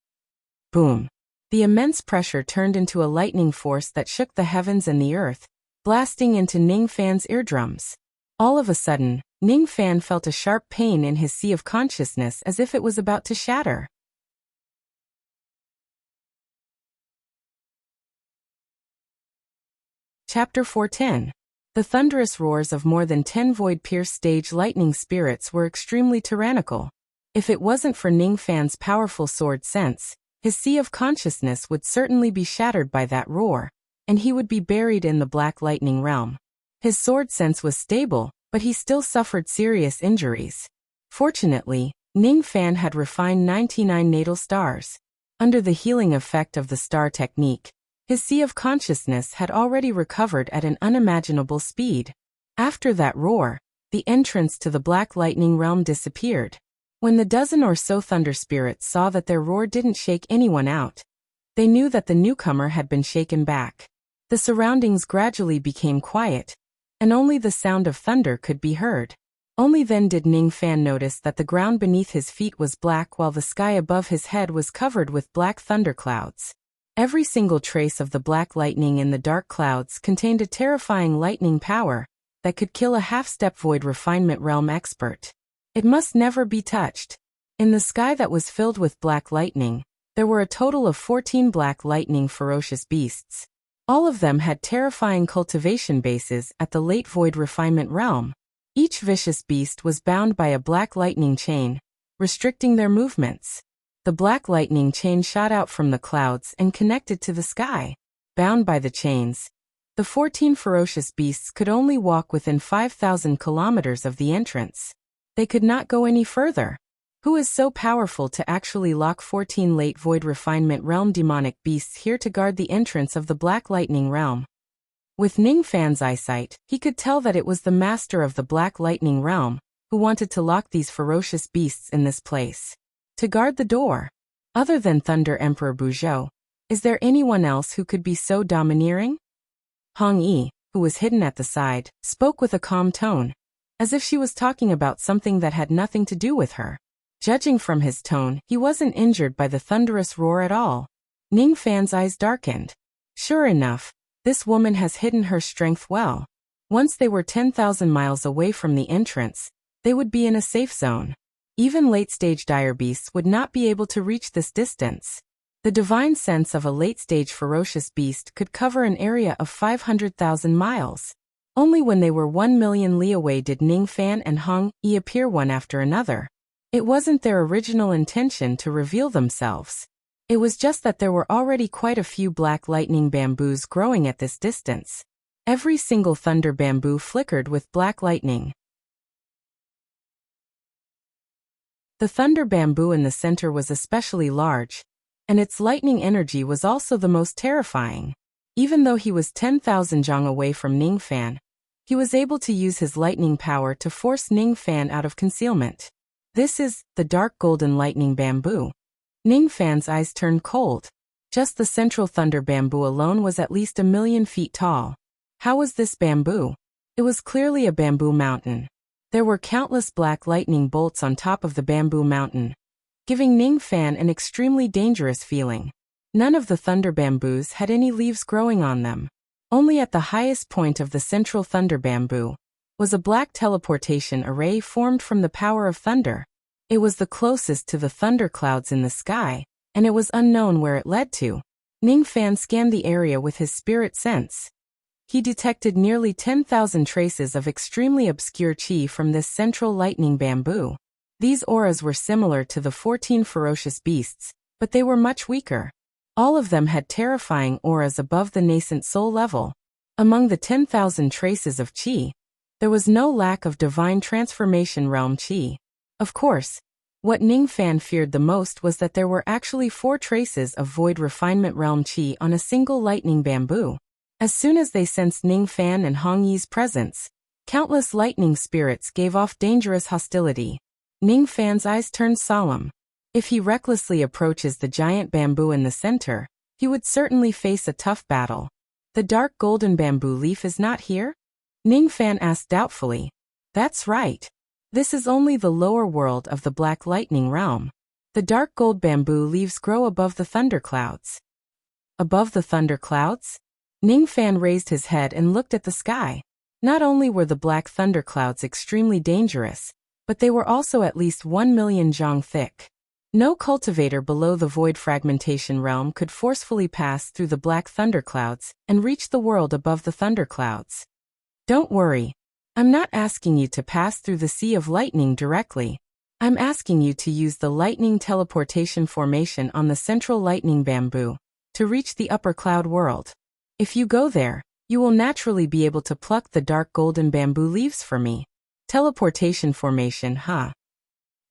Boom. The immense pressure turned into a lightning force that shook the heavens and the earth, blasting into Ning Fan's eardrums. All of a sudden, Ning Fan felt a sharp pain in his sea of consciousness as if it was about to shatter. Chapter 410. The thunderous roars of more than 10 Void Pierce Stage lightning spirits were extremely tyrannical. If it wasn't for Ning Fan's powerful sword sense, his sea of consciousness would certainly be shattered by that roar, and he would be buried in the Black Lightning Realm. His sword sense was stable, but he still suffered serious injuries. Fortunately, Ning Fan had refined 99 natal stars. Under the healing effect of the star technique, his sea of consciousness had already recovered at an unimaginable speed. After that roar, the entrance to the Black Lightning Realm disappeared. When the dozen or so thunder spirits saw that their roar didn't shake anyone out, they knew that the newcomer had been shaken back. The surroundings gradually became quiet, and only the sound of thunder could be heard. Only then did Ning Fan notice that the ground beneath his feet was black while the sky above his head was covered with black thunderclouds. Every single trace of the black lightning in the dark clouds contained a terrifying lightning power that could kill a half-step Void Refinement Realm expert. It must never be touched. In the sky that was filled with black lightning, there were a total of 14 black lightning ferocious beasts. All of them had terrifying cultivation bases at the late Void Refinement Realm. Each vicious beast was bound by a black lightning chain, restricting their movements. The black lightning chain shot out from the clouds and connected to the sky. Bound by the chains, the 14 ferocious beasts could only walk within 5,000 kilometers of the entrance. They could not go any further. Who is so powerful to actually lock 14 late Void Refinement Realm demonic beasts here to guard the entrance of the Black Lightning Realm? With Ning Fan's eyesight, he could tell that it was the master of the Black Lightning Realm who wanted to lock these ferocious beasts in this place. To guard the door. Other than Thunder Emperor Buzhou, is there anyone else who could be so domineering? Hong Yi, who was hidden at the side, spoke with a calm tone, as if she was talking about something that had nothing to do with her. Judging from his tone, he wasn't injured by the thunderous roar at all. Ning Fan's eyes darkened. Sure enough, this woman has hidden her strength well. Once they were 10,000 miles away from the entrance, they would be in a safe zone. Even late-stage dire beasts would not be able to reach this distance. The divine sense of a late-stage ferocious beast could cover an area of 500,000 miles. Only when they were 1 million li away did Ning Fan and Hong Yi appear one after another. It wasn't their original intention to reveal themselves. It was just that there were already quite a few black lightning bamboos growing at this distance. Every single thunder bamboo flickered with black lightning. The thunder bamboo in the center was especially large, and its lightning energy was also the most terrifying. Even though he was 10,000 zhang away from Ningfan, he was able to use his lightning power to force Ningfan out of concealment. This is the dark golden lightning bamboo. Ningfan's eyes turned cold. Just the central thunder bamboo alone was at least 1,000,000 feet tall. How was this bamboo? It was clearly a bamboo mountain. There were countless black lightning bolts on top of the bamboo mountain, giving Ningfan an extremely dangerous feeling. None of the thunder bamboos had any leaves growing on them. Only at the highest point of the central thunder bamboo was a black teleportation array formed from the power of thunder. It was the closest to the thunder clouds in the sky, and it was unknown where it led to. Ningfan scanned the area with his spirit sense. He detected nearly 10,000 traces of extremely obscure chi from this central lightning bamboo. These auras were similar to the 14 ferocious beasts, but they were much weaker. All of them had terrifying auras above the nascent soul level. Among the 10,000 traces of chi, there was no lack of divine transformation realm chi. Of course, what Ningfan feared the most was that there were actually 4 traces of void refinement realm chi on a single lightning bamboo. As soon as they sensed Ningfan and Hong Yi's presence, countless lightning spirits gave off dangerous hostility. Ningfan's eyes turned solemn. If he recklessly approaches the giant bamboo in the center, he would certainly face a tough battle. The dark golden bamboo leaf is not here? Ningfan asked doubtfully. That's right. This is only the lower world of the black lightning realm. The dark gold bamboo leaves grow above the thunder clouds. Above the thunder clouds? Ningfan raised his head and looked at the sky. Not only were the black thunder clouds extremely dangerous, but they were also at least 1,000,000 zhang thick. No cultivator below the void fragmentation realm could forcefully pass through the black thunder clouds and reach the world above the thunder clouds. Don't worry. I'm not asking you to pass through the Sea of Lightning directly. I'm asking you to use the lightning teleportation formation on the central lightning bamboo to reach the upper cloud world. If you go there, you will naturally be able to pluck the dark golden bamboo leaves for me. Teleportation formation, huh?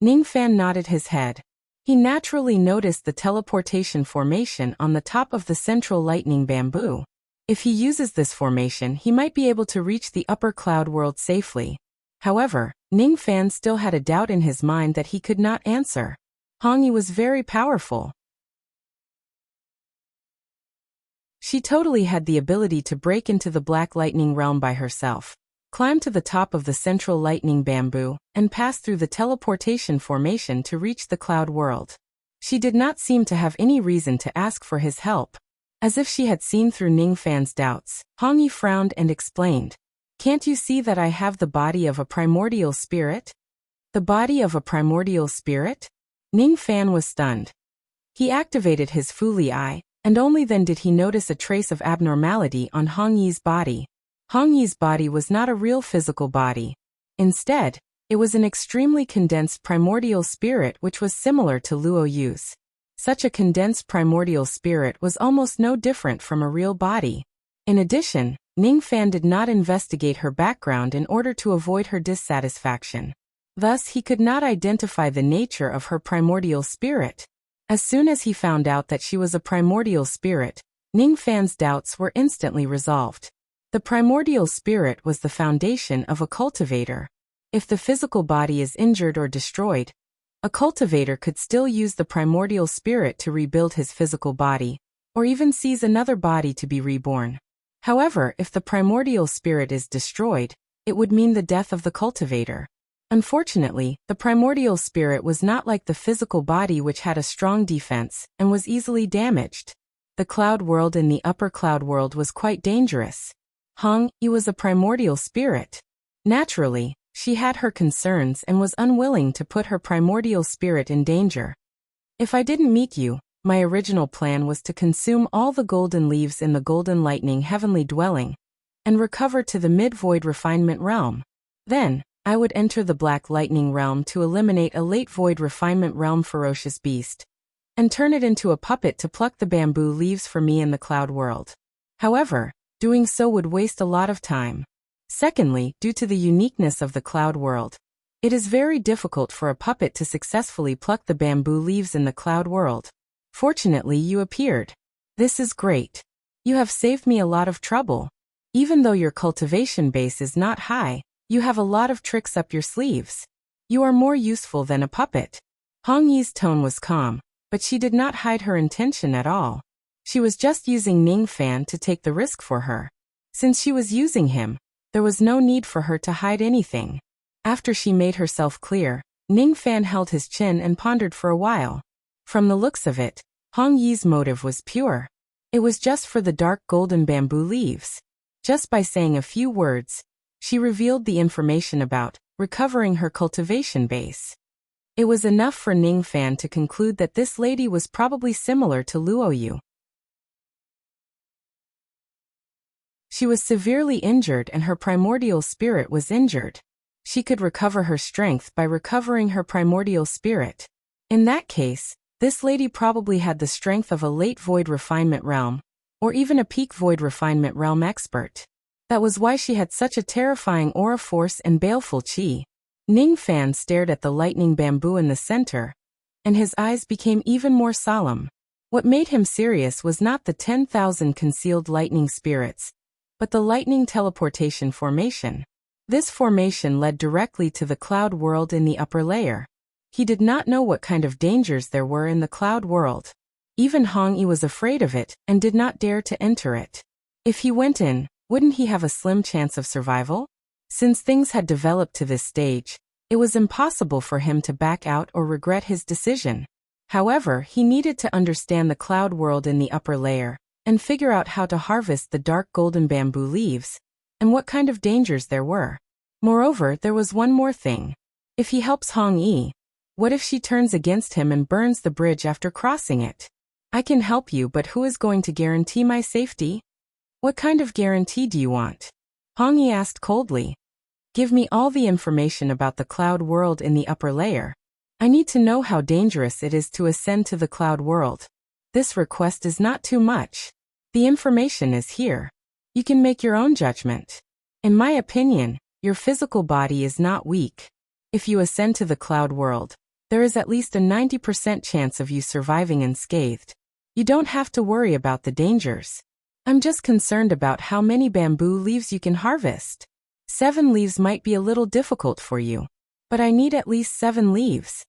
Ningfan nodded his head. He naturally noticed the teleportation formation on the top of the central lightning bamboo. If he uses this formation, he might be able to reach the upper cloud world safely. However, Ningfan still had a doubt in his mind that he could not answer. Hong Yi was very powerful. She totally had the ability to break into the black lightning realm by herself, climb to the top of the central lightning bamboo, and pass through the teleportation formation to reach the cloud world. She did not seem to have any reason to ask for his help. As if she had seen through Ningfan's doubts, Hong Yi frowned and explained, "Can't you see that I have the body of a primordial spirit?" The body of a primordial spirit? Ningfan was stunned. He activated his Fuli eye, and only then did he notice a trace of abnormality on Hong Yi's body. Hong Yi's body was not a real physical body. Instead, it was an extremely condensed primordial spirit which was similar to Luo Yu's. Such a condensed primordial spirit was almost no different from a real body. In addition, Ningfan did not investigate her background in order to avoid her dissatisfaction. Thus, he could not identify the nature of her primordial spirit. As soon as he found out that she was a primordial spirit, Ningfan's doubts were instantly resolved. The primordial spirit was the foundation of a cultivator. If the physical body is injured or destroyed, a cultivator could still use the primordial spirit to rebuild his physical body, or even seize another body to be reborn. However, if the primordial spirit is destroyed, it would mean the death of the cultivator. Unfortunately, the primordial spirit was not like the physical body which had a strong defense and was easily damaged. The cloud world and the upper cloud world was quite dangerous. Hong Yi was a primordial spirit. Naturally, she had her concerns and was unwilling to put her primordial spirit in danger. If I didn't meet you, my original plan was to consume all the golden leaves in the golden lightning heavenly dwelling, and recover to the mid-void refinement realm. Then, I would enter the black lightning realm to eliminate a late void refinement realm ferocious beast. and turn it into a puppet to pluck the bamboo leaves for me in the cloud world. However, doing so would waste a lot of time. Secondly, due to the uniqueness of the cloud world, it is very difficult for a puppet to successfully pluck the bamboo leaves in the cloud world. Fortunately, you appeared. This is great. You have saved me a lot of trouble. Even though your cultivation base is not high, you have a lot of tricks up your sleeves. You are more useful than a puppet. Hong Yi's tone was calm, but she did not hide her intention at all. She was just using Ning Fan to take the risk for her. Since she was using him, there was no need for her to hide anything. After she made herself clear, Ning Fan held his chin and pondered for a while. From the looks of it, Hong Yi's motive was pure. It was just for the dark golden bamboo leaves. Just by saying a few words, she revealed the information about recovering her cultivation base. It was enough for Ning Fan to conclude that this lady was probably similar to Luo Yu. She was severely injured and her primordial spirit was injured. She could recover her strength by recovering her primordial spirit. In that case, this lady probably had the strength of a late void refinement realm, or even a peak void refinement realm expert. That was why she had such a terrifying aura force and baleful chi. Ning Fan stared at the lightning bamboo in the center, and his eyes became even more solemn. What made him serious was not the 10,000 concealed lightning spirits, but the lightning teleportation formation. This formation led directly to the cloud world in the upper layer. He did not know what kind of dangers there were in the cloud world. Even Hong Yi was afraid of it and did not dare to enter it. If he went in, wouldn't he have a slim chance of survival? Since things had developed to this stage, it was impossible for him to back out or regret his decision. However, he needed to understand the cloud world in the upper layer and figure out how to harvest the dark golden bamboo leaves and what kind of dangers there were. Moreover, there was one more thing. If he helps Hong Yi, what if she turns against him and burns the bridge after crossing it? I can help you, but who is going to guarantee my safety? What kind of guarantee do you want? Hong Yi asked coldly. Give me all the information about the cloud world in the upper layer. I need to know how dangerous it is to ascend to the cloud world. This request is not too much. The information is here. You can make your own judgment. In my opinion, your physical body is not weak. If you ascend to the cloud world, there is at least a 90% chance of you surviving unscathed. You don't have to worry about the dangers. I'm just concerned about how many bamboo leaves you can harvest. 7 leaves might be a little difficult for you, but I need at least 7 leaves.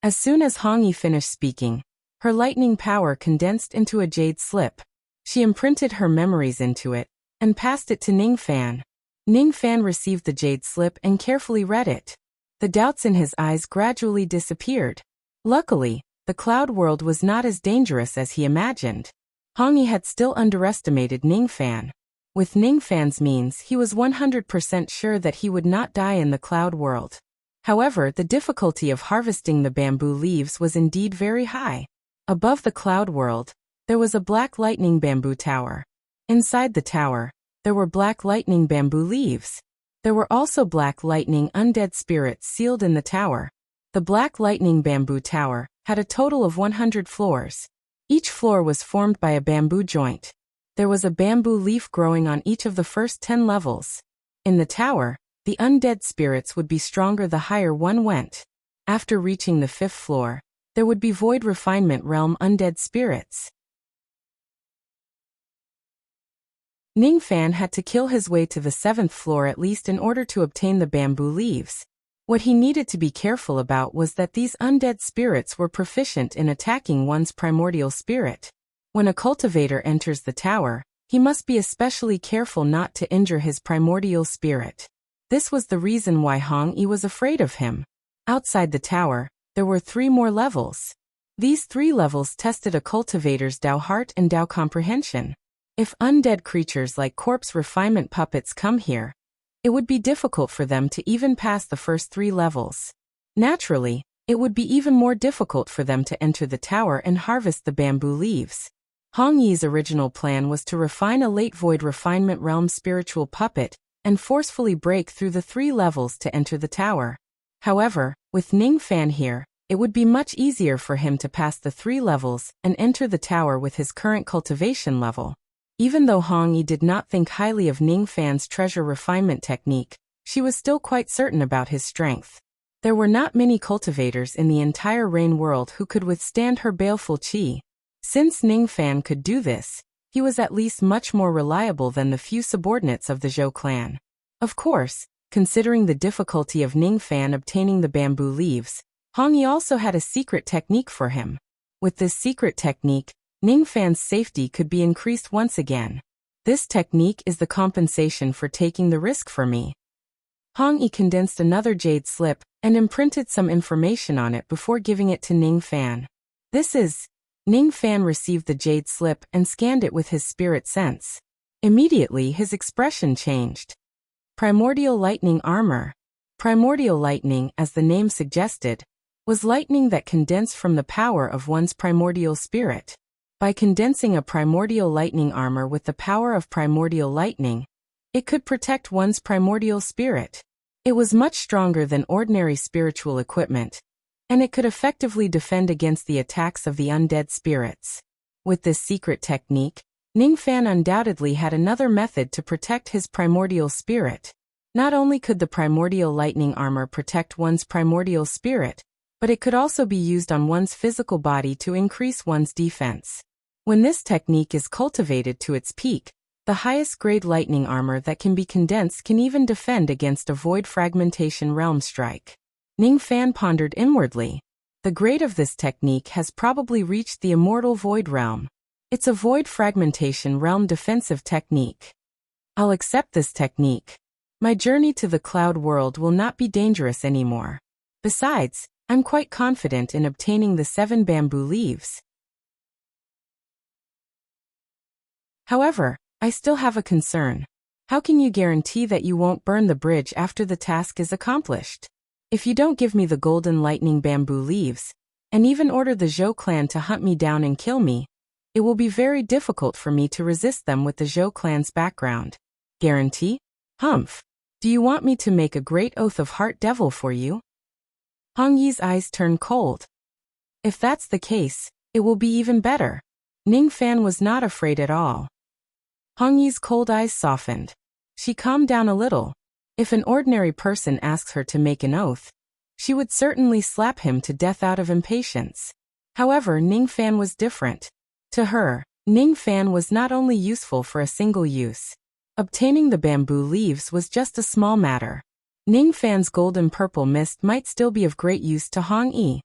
As soon as Hong Yi finished speaking, her lightning power condensed into a jade slip. She imprinted her memories into it and passed it to Ning Fan. Ning Fan received the jade slip and carefully read it. The doubts in his eyes gradually disappeared. Luckily, the cloud world was not as dangerous as he imagined. Hong Yi had still underestimated Ning Fan. With Ning Fan's means, he was 100% sure that he would not die in the cloud world. However, the difficulty of harvesting the bamboo leaves was indeed very high. Above the cloud world, there was a black lightning bamboo tower. Inside the tower, there were black lightning bamboo leaves. There were also black lightning undead spirits sealed in the tower. The black lightning bamboo tower had a total of 100 floors. Each floor was formed by a bamboo joint. There was a bamboo leaf growing on each of the first 10 levels. In the tower, the undead spirits would be stronger the higher one went. After reaching the 5th floor, there would be void refinement realm undead spirits. Ning Fan had to kill his way to the 7th floor at least in order to obtain the bamboo leaves. What he needed to be careful about was that these undead spirits were proficient in attacking one's primordial spirit. When a cultivator enters the tower, he must be especially careful not to injure his primordial spirit. This was the reason why Hong Yi was afraid of him. Outside the tower, there were 3 more levels. These 3 levels tested a cultivator's Dao heart and Dao comprehension. If undead creatures like corpse refinement puppets come here, it would be difficult for them to even pass the first 3 levels. Naturally, it would be even more difficult for them to enter the tower and harvest the bamboo leaves. Hong Yi's original plan was to refine a late void refinement realm spiritual puppet and forcefully break through the 3 levels to enter the tower. However, with Ning Fan here, It would be much easier for him to pass the 3 levels and enter the tower with his current cultivation level. Even though Hong Yi did not think highly of Ning Fan's treasure refinement technique, she was still quite certain about his strength. There were not many cultivators in the entire Rain world who could withstand her baleful qi. Since Ning Fan could do this, he was at least much more reliable than the few subordinates of the Zhou clan. Of course, considering the difficulty of Ning Fan obtaining the bamboo leaves, Hong Yi also had a secret technique for him. With this secret technique, Ning Fan's safety could be increased once again. This technique is the compensation for taking the risk for me. Hong Yi condensed another jade slip and imprinted some information on it before giving it to Ning Fan. Ning Fan received the jade slip and scanned it with his spirit sense. Immediately his expression changed. Primordial lightning armor. Primordial lightning, as the name suggested, was lightning that condensed from the power of one's primordial spirit. By condensing a primordial lightning armor with the power of primordial lightning, it could protect one's primordial spirit. It was much stronger than ordinary spiritual equipment, and it could effectively defend against the attacks of the undead spirits. With this secret technique, Ning Fan undoubtedly had another method to protect his primordial spirit. Not only could the primordial lightning armor protect one's primordial spirit, but it could also be used on one's physical body to increase one's defense. When this technique is cultivated to its peak, the highest grade lightning armor that can be condensed can even defend against a void fragmentation realm strike. Ning Fan pondered inwardly. The grade of this technique has probably reached the immortal void realm. It's a void fragmentation realm defensive technique. I'll accept this technique. My journey to the cloud world will not be dangerous anymore. Besides, I'm quite confident in obtaining the 7 bamboo leaves. However, I still have a concern. How can you guarantee that you won't burn the bridge after the task is accomplished? If you don't give me the golden lightning bamboo leaves, and even order the Zhou clan to hunt me down and kill me, it will be very difficult for me to resist them with the Zhou clan's background. Guarantee? Humph. Do you want me to make a great oath of heart devil for you? Hong Yi's eyes turned cold. If that's the case, it will be even better. Ning Fan was not afraid at all. Hong Yi's cold eyes softened. She calmed down a little. If an ordinary person asks her to make an oath, she would certainly slap him to death out of impatience. However, Ning Fan was different. To her, Ning Fan was not only useful for a single use. Obtaining the bamboo leaves was just a small matter. Ning Fan's golden purple mist might still be of great use to Hong Yi.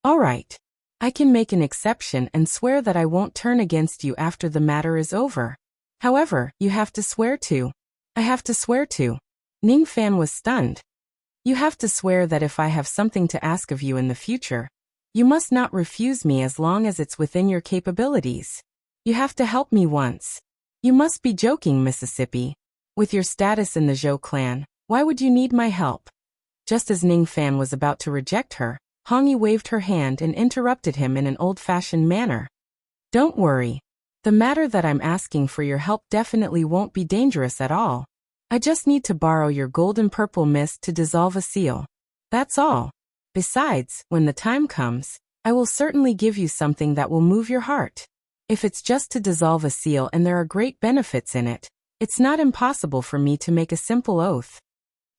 All right. I can make an exception and swear that I won't turn against you after the matter is over. However, you have to swear to. I have to swear to. Ning Fan was stunned. You have to swear that if I have something to ask of you in the future, you must not refuse me as long as it's within your capabilities. You have to help me once. You must be joking, Mississippi. With your status in the Zhou clan, why would you need my help? Just as Ning Fan was about to reject her, Hong Yi waved her hand and interrupted him in an old-fashioned manner. Don't worry. The matter that I'm asking for your help definitely won't be dangerous at all. I just need to borrow your golden purple mist to dissolve a seal. That's all. Besides, when the time comes, I will certainly give you something that will move your heart. If it's just to dissolve a seal and there are great benefits in it, it's not impossible for me to make a simple oath.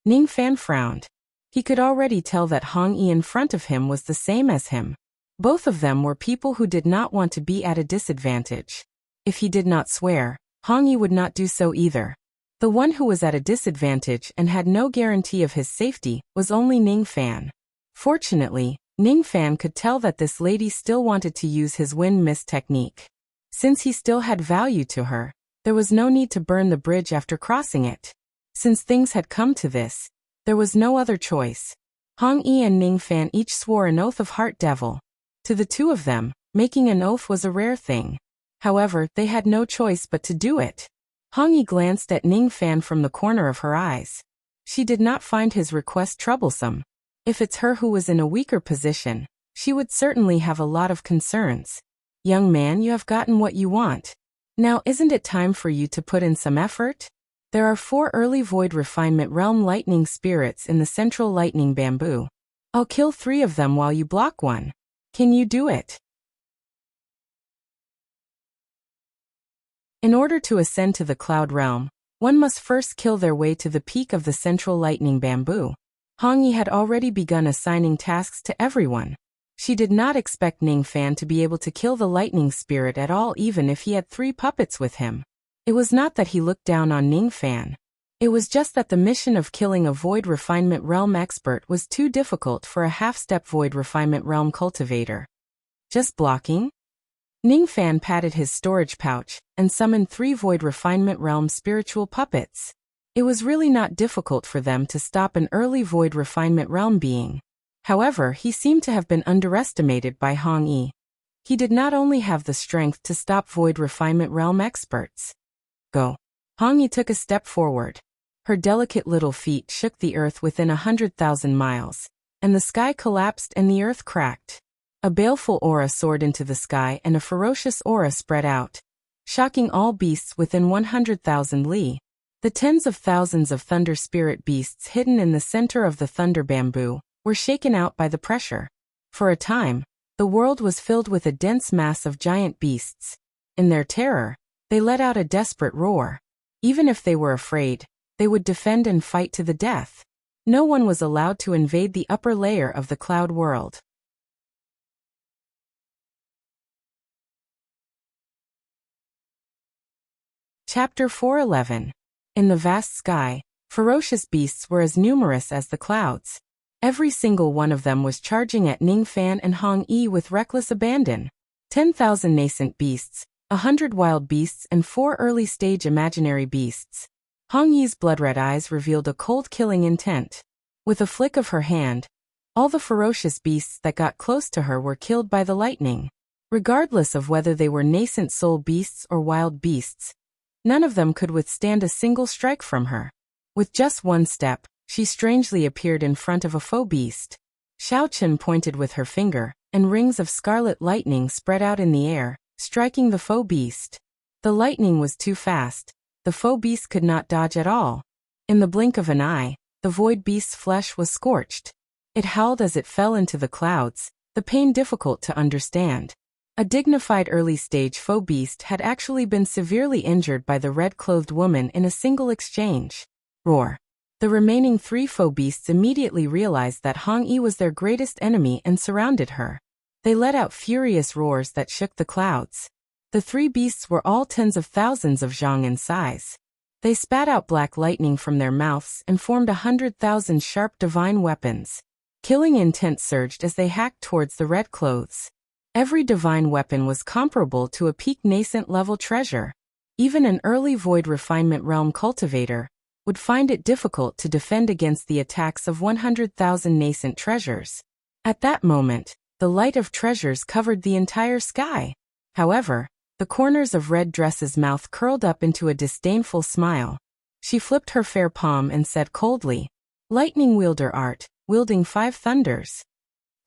Ning Fan frowned. He could already tell that Hong Yi in front of him was the same as him. Both of them were people who did not want to be at a disadvantage. If he did not swear, Hong Yi would not do so either. The one who was at a disadvantage and had no guarantee of his safety was only Ning Fan. Fortunately, Ning Fan could tell that this lady still wanted to use his wind mist technique. Since he still had value to her, there was no need to burn the bridge after crossing it. Since things had come to this, there was no other choice. Hong Yi and Ning Fan each swore an oath of heart devil. To the two of them, making an oath was a rare thing. However, they had no choice but to do it. Hong Yi glanced at Ning Fan from the corner of her eyes. She did not find his request troublesome. If it's her who was in a weaker position, she would certainly have a lot of concerns. Young man, you have gotten what you want. Now isn't it time for you to put in some effort? There are 4 early void refinement realm lightning spirits in the central lightning bamboo. I'll kill 3 of them while you block 1. Can you do it? In order to ascend to the cloud realm, one must first kill their way to the peak of the central lightning bamboo. Hong Yi had already begun assigning tasks to everyone. She did not expect Ning Fan to be able to kill the lightning spirit at all, even if he had 3 puppets with him. It was not that he looked down on Ning Fan. It was just that the mission of killing a Void Refinement Realm expert was too difficult for a half-step Void Refinement Realm cultivator. Just blocking? Ning Fan patted his storage pouch and summoned 3 Void Refinement Realm spiritual puppets. It was really not difficult for them to stop an early Void Refinement Realm being. However, he seemed to have been underestimated by Hong Yi. He did not only have the strength to stop Void Refinement Realm experts. Go. Hong Yi took a step forward. Her delicate little feet shook the earth within 100,000 miles, and the sky collapsed and the earth cracked. A baleful aura soared into the sky and a ferocious aura spread out, shocking all beasts within 100,000 li. The tens of thousands of thunder spirit beasts hidden in the center of the thunder bamboo were shaken out by the pressure. For a time, the world was filled with a dense mass of giant beasts. In their terror, they let out a desperate roar. Even if they were afraid, they would defend and fight to the death. No one was allowed to invade the upper layer of the cloud world. Chapter 411. In the vast sky, ferocious beasts were as numerous as the clouds. Every single one of them was charging at Ning Fan and Hong Yi with reckless abandon. 10,000 nascent beasts, 100 wild beasts and 4 early-stage imaginary beasts. Hong Yi's blood-red eyes revealed a cold-killing intent. With a flick of her hand, all the ferocious beasts that got close to her were killed by the lightning. Regardless of whether they were nascent soul beasts or wild beasts, none of them could withstand a single strike from her. With just one step, she strangely appeared in front of a foe beast. Xiao Chen pointed with her finger, and rings of scarlet lightning spread out in the air, striking the foe beast. The lightning was too fast. The foe beast could not dodge at all. In the blink of an eye, the void beast's flesh was scorched. It howled as it fell into the clouds, the pain difficult to understand. A dignified early-stage foe beast had actually been severely injured by the red-clothed woman in a single exchange. Roar. The remaining 3 foe beasts immediately realized that Hong Yi was their greatest enemy and surrounded her. They let out furious roars that shook the clouds. The 3 beasts were all tens of thousands of zhang in size. They spat out black lightning from their mouths and formed 100,000 sharp divine weapons. Killing intent surged as they hacked towards the red clothes. Every divine weapon was comparable to a peak nascent level treasure. Even an early Void Refinement Realm cultivator would find it difficult to defend against the attacks of 100,000 nascent treasures. At that moment, the light of treasures covered the entire sky. However, the corners of Red Dress's mouth curled up into a disdainful smile. She flipped her fair palm and said coldly, "Lightning wielder art, wielding 5 thunders."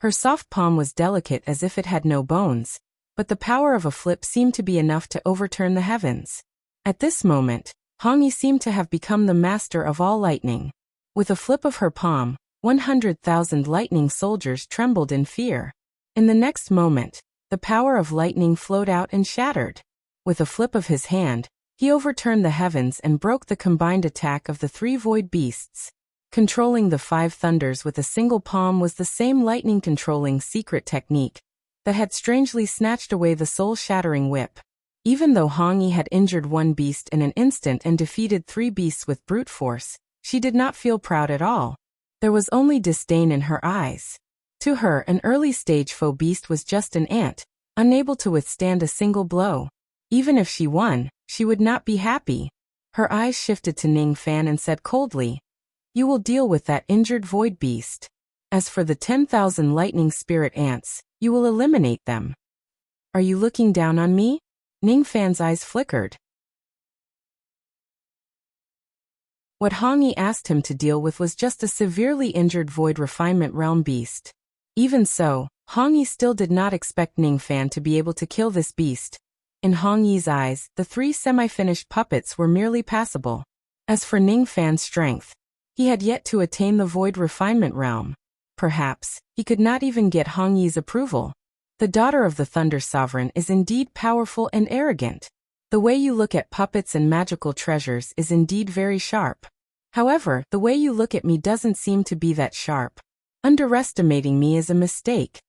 Her soft palm was delicate as if it had no bones, but the power of a flip seemed to be enough to overturn the heavens. At this moment, Hong Yi seemed to have become the master of all lightning. With a flip of her palm, 100,000 lightning soldiers trembled in fear. In the next moment, the power of lightning flowed out and shattered. With a flip of his hand, he overturned the heavens and broke the combined attack of the 3 void beasts. Controlling the 5 thunders with a single palm was the same lightning-controlling secret technique that had strangely snatched away the soul-shattering whip. Even though Hong Yi had injured 1 beast in an instant and defeated 3 beasts with brute force, she did not feel proud at all. There was only disdain in her eyes. To her, an early-stage foe beast was just an ant, unable to withstand a single blow. Even if she won, she would not be happy. Her eyes shifted to Ning Fan and said coldly, "You will deal with that injured void beast. As for the 10,000 lightning spirit ants, you will eliminate them." "Are you looking down on me?" Ning Fan's eyes flickered. What Hong Yi asked him to deal with was just a severely injured Void Refinement Realm beast. Even so, Hong Yi still did not expect Ning Fan to be able to kill this beast. In Hong Yi's eyes, the 3 semi-finished puppets were merely passable. As for Ning Fan's strength, he had yet to attain the Void Refinement Realm. Perhaps, he could not even get Hong Yi's approval. The daughter of the Thunder Sovereign is indeed powerful and arrogant. The way you look at puppets and magical treasures is indeed very sharp. However, the way you look at me doesn't seem to be that sharp. Underestimating me is a mistake.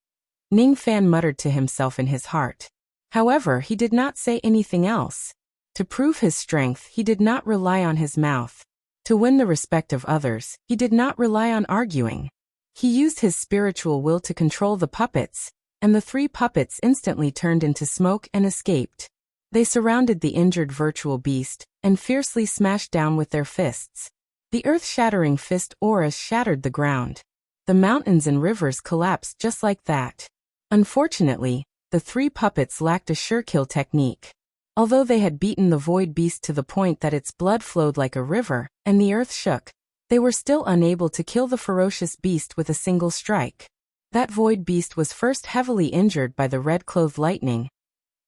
Ning Fan muttered to himself in his heart. However, he did not say anything else. To prove his strength, he did not rely on his mouth. To win the respect of others, he did not rely on arguing. He used his spiritual will to control the puppets, and the 3 puppets instantly turned into smoke and escaped. They surrounded the injured virtual beast, and fiercely smashed down with their fists. The earth-shattering fist auras shattered the ground. The mountains and rivers collapsed just like that. Unfortunately, the 3 puppets lacked a sure-kill technique. Although they had beaten the void beast to the point that its blood flowed like a river, and the earth shook, they were still unable to kill the ferocious beast with a single strike. That void beast was first heavily injured by the red-clothed lightning,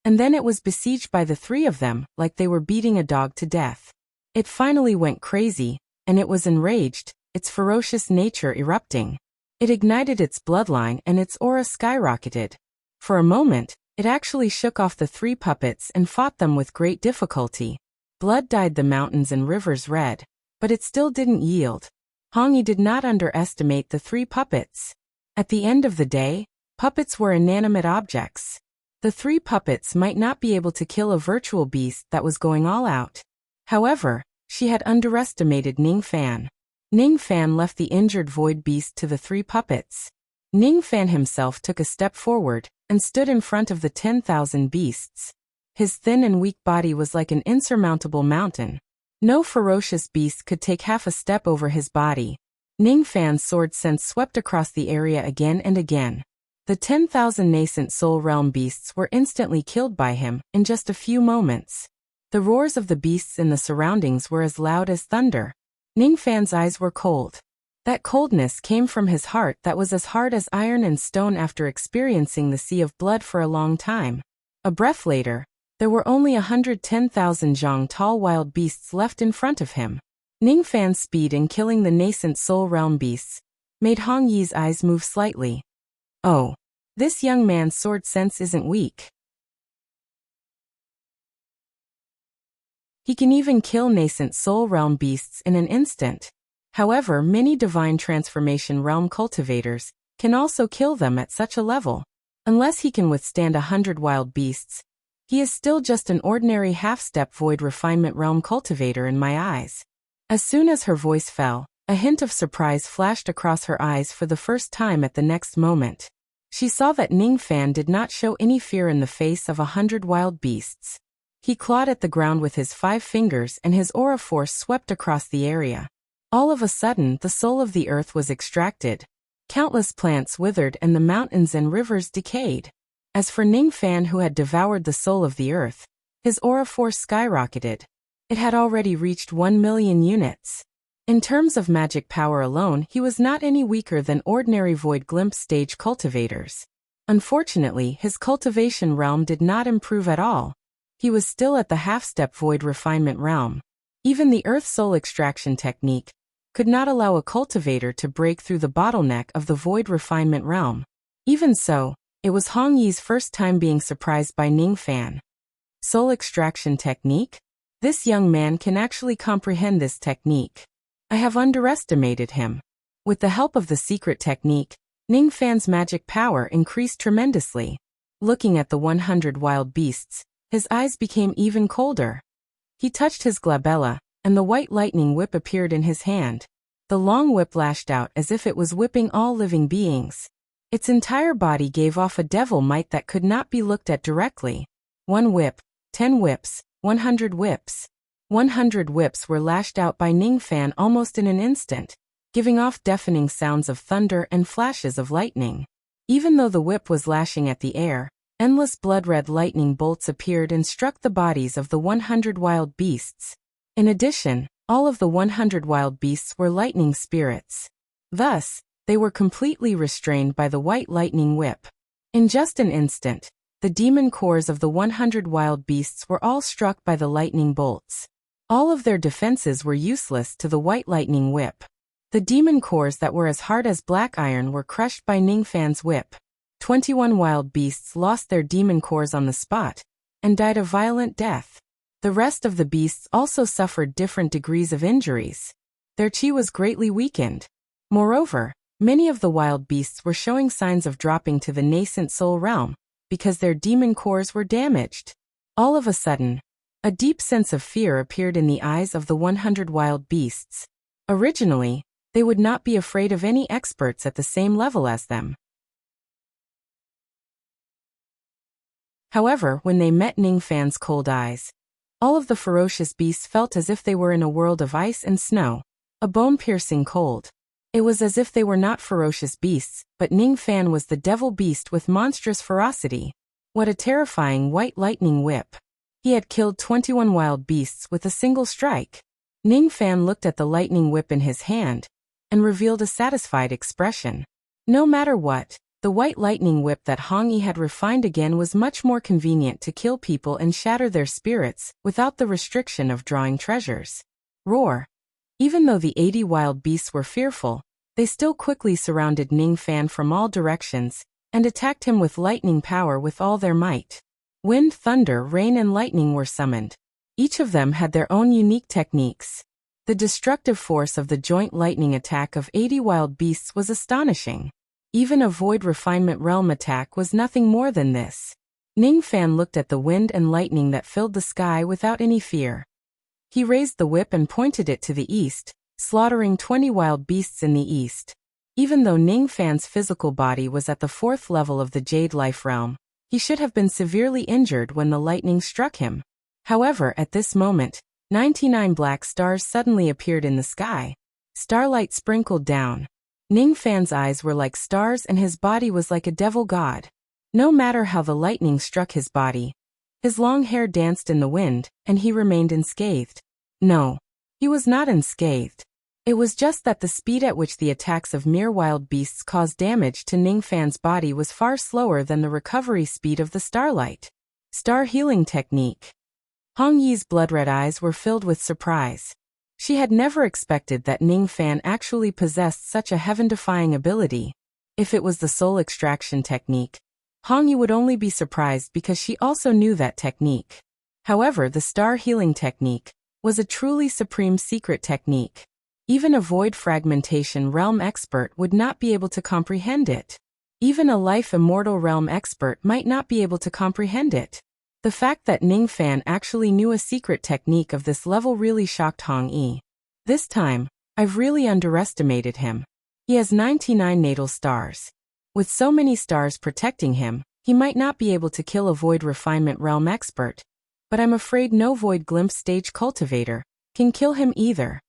and then it was besieged by the 3 of them, like they were beating a dog to death. It finally went crazy, and it was enraged, its ferocious nature erupting. It ignited its bloodline and its aura skyrocketed. For a moment, it actually shook off the 3 puppets and fought them with great difficulty. Blood dyed the mountains and rivers red, but it still didn't yield. Hong Yi did not underestimate the 3 puppets. At the end of the day, puppets were inanimate objects. The 3 puppets might not be able to kill a virtual beast that was going all out. However, she had underestimated Ning Fan. Ning Fan left the injured void beast to the 3 puppets. Ning Fan himself took a step forward and stood in front of the 10,000 beasts. His thin and weak body was like an insurmountable mountain. No ferocious beast could take half a step over his body. Ning Fan's sword sense swept across the area again and again. The 10,000 nascent soul realm beasts were instantly killed by him in just a few moments. The roars of the beasts in the surroundings were as loud as thunder. Ning Fan's eyes were cold. That coldness came from his heart that was as hard as iron and stone after experiencing the sea of blood for a long time. A breath later, there were only 110,000 zhang tall wild beasts left in front of him. Ning Fan's speed in killing the nascent soul realm beasts made Hong Yi's eyes move slightly. Oh, this young man's sword sense isn't weak. He can even kill nascent soul realm beasts in an instant. However, many divine transformation realm cultivators can also kill them at such a level. Unless he can withstand 100 wild beasts, he is still just an ordinary half-step void refinement realm cultivator in my eyes. As soon as her voice fell, a hint of surprise flashed across her eyes for the first time at the next moment. She saw that Ning Fan did not show any fear in the face of 100 wild beasts. He clawed at the ground with his 5 fingers and his aura force swept across the area. All of a sudden, the soul of the earth was extracted. Countless plants withered and the mountains and rivers decayed. As for Ning Fan, who had devoured the soul of the earth, his aura force skyrocketed. It had already reached 1 million units. In terms of magic power alone, he was not any weaker than ordinary void glimpse stage cultivators. Unfortunately, his cultivation realm did not improve at all. He was still at the half-step void refinement realm. Even the earth soul extraction technique could not allow a cultivator to break through the bottleneck of the void refinement realm. Even so, it was Hong Yi's first time being surprised by Ning Fan. Soul extraction technique? This young man can actually comprehend this technique. I have underestimated him. With the help of the secret technique, Ning Fan's magic power increased tremendously. Looking at the 100 wild beasts, his eyes became even colder. He touched his glabella, and the white lightning whip appeared in his hand. The long whip lashed out as if it was whipping all living beings. Its entire body gave off a devil might that could not be looked at directly. 1 whip, 10 whips, 100 whips. 100 whips were lashed out by Ning Fan almost in an instant, giving off deafening sounds of thunder and flashes of lightning. Even though the whip was lashing at the air, endless blood-red lightning bolts appeared and struck the bodies of the 100 wild beasts. In addition, all of the 100 wild beasts were lightning spirits. Thus, they were completely restrained by the white lightning whip. In just an instant, the demon cores of the 100 wild beasts were all struck by the lightning bolts. All of their defenses were useless to the white lightning whip. The demon cores that were as hard as black iron were crushed by Ningfan's whip. 21 wild beasts lost their demon cores on the spot and died a violent death. The rest of the beasts also suffered different degrees of injuries. Their chi was greatly weakened. Moreover, many of the wild beasts were showing signs of dropping to the nascent soul realm because their demon cores were damaged. All of a sudden, a deep sense of fear appeared in the eyes of the 100 wild beasts. Originally, they would not be afraid of any experts at the same level as them. However, when they met Ningfan's cold eyes, all of the ferocious beasts felt as if they were in a world of ice and snow, a bone-piercing cold. It was as if they were not ferocious beasts, but Ningfan was the devil beast with monstrous ferocity. What a terrifying white lightning whip. He had killed 21 wild beasts with a single strike. Ningfan looked at the lightning whip in his hand and revealed a satisfied expression. No matter what, the white lightning whip that Hong Yi had refined again was much more convenient to kill people and shatter their spirits without the restriction of drawing treasures. Roar! Even though the 80 wild beasts were fearful, they still quickly surrounded Ningfan from all directions and attacked him with lightning power with all their might. Wind, thunder, rain and lightning were summoned. Each of them had their own unique techniques. The destructive force of the joint lightning attack of 80 wild beasts was astonishing. Even a void refinement realm attack was nothing more than this. Ningfan looked at the wind and lightning that filled the sky without any fear. He raised the whip and pointed it to the east, slaughtering 20 wild beasts in the east. Even though Ningfan's physical body was at the 4th level of the Jade Life realm, he should have been severely injured when the lightning struck him. However, at this moment, 99 black stars suddenly appeared in the sky. Starlight sprinkled down. Ningfan's eyes were like stars and his body was like a devil god. No matter how the lightning struck his body, his long hair danced in the wind, and he remained unscathed. No, he was not unscathed. It was just that the speed at which the attacks of mere wild beasts caused damage to Ningfan's body was far slower than the recovery speed of the starlight. Star healing technique. Hong Yi's blood-red eyes were filled with surprise. She had never expected that Ningfan actually possessed such a heaven-defying ability. If it was the soul extraction technique, Hong Yi would only be surprised because she also knew that technique. However, the star healing technique was a truly supreme secret technique. Even a void fragmentation realm expert would not be able to comprehend it. Even a life immortal realm expert might not be able to comprehend it. The fact that Ningfan actually knew a secret technique of this level really shocked Hong Yi. This time, I've really underestimated him. He has 99 natal stars. With so many stars protecting him, he might not be able to kill a void refinement realm expert. But I'm afraid no void glimpse stage cultivator can kill him either.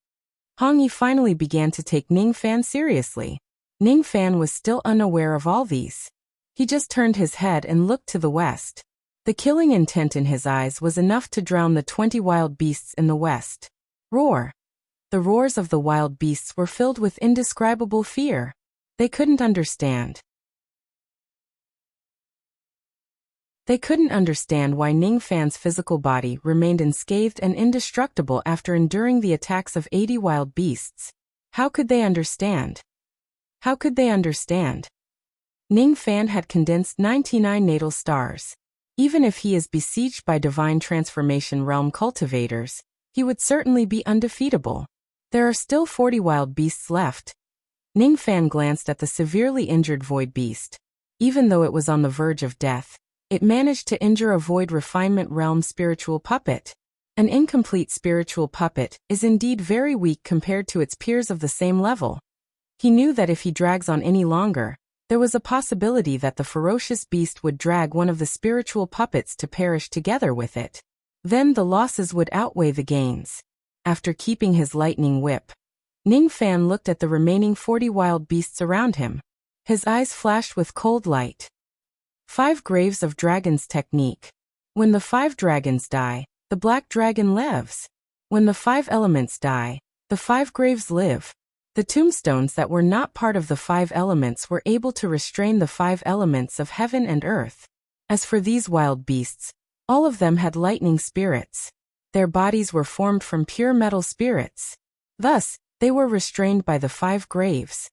Hong Yi finally began to take Ningfan seriously. Ningfan was still unaware of all these. He just turned his head and looked to the west. The killing intent in his eyes was enough to drown the 20 wild beasts in the west. Roar! The roars of the wild beasts were filled with indescribable fear. They couldn't understand. They couldn't understand why Ningfan's physical body remained unscathed and indestructible after enduring the attacks of 80 wild beasts. How could they understand? How could they understand? Ningfan had condensed 99 natal stars. Even if he is besieged by divine transformation realm cultivators, he would certainly be undefeatable. There are still 40 wild beasts left. Ningfan glanced at the severely injured void beast. Even though it was on the verge of death, it managed to injure a void refinement realm spiritual puppet. An incomplete spiritual puppet is indeed very weak compared to its peers of the same level. He knew that if he drags on any longer, there was a possibility that the ferocious beast would drag one of the spiritual puppets to perish together with it. Then the losses would outweigh the gains. After keeping his lightning whip, Ningfan looked at the remaining 40 wild beasts around him. His eyes flashed with cold light. 5 Graves of Dragons technique. When the 5 dragons die, the black dragon lives. When the 5 elements die, the 5 graves live. The tombstones that were not part of the 5 elements were able to restrain the 5 elements of heaven and earth. As for these wild beasts, all of them had lightning spirits. Their bodies were formed from pure metal spirits. Thus, They were restrained by the 5 graves.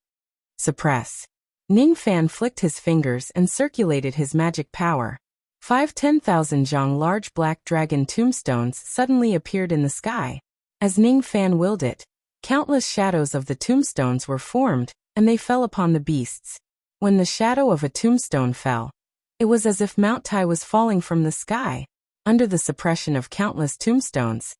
Suppress. Ningfan flicked his fingers and circulated his magic power. 5 10,000 zhang large black dragon tombstones suddenly appeared in the sky. As Ningfan willed it, countless shadows of the tombstones were formed, and they fell upon the beasts. When the shadow of a tombstone fell, it was as if Mount Tai was falling from the sky. Under the suppression of countless tombstones,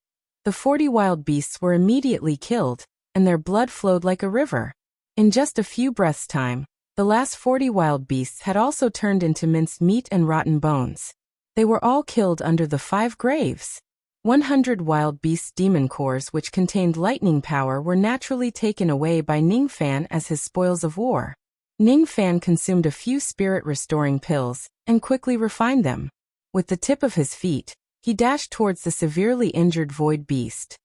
the 40 wild beasts were immediately killed, and their blood flowed like a river. In just a few breaths' time, the last 40 wild beasts had also turned into minced meat and rotten bones. They were all killed under the 5 graves. 100 wild beasts' demon cores which contained lightning power were naturally taken away by Ningfan as his spoils of war. Ningfan consumed a few spirit-restoring pills and quickly refined them. With the tip of his feet, he dashed towards the severely injured void beast.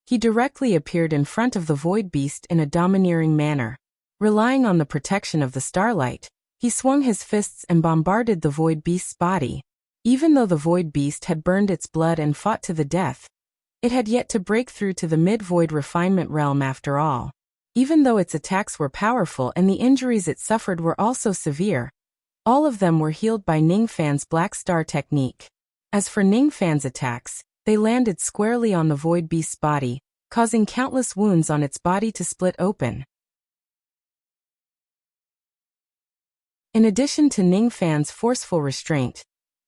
He directly appeared in front of the void beast in a domineering manner. Relying on the protection of the starlight, he swung his fists and bombarded the void beast's body. Even though the void beast had burned its blood and fought to the death, it had yet to break through to the mid-void refinement realm after all. Even though its attacks were powerful and the injuries it suffered were also severe, all of them were healed by Ningfan's Black Star technique. As for Ningfan's attacks, they landed squarely on the void beast's body, causing countless wounds on its body to split open. In addition to Ningfan's forceful restraint,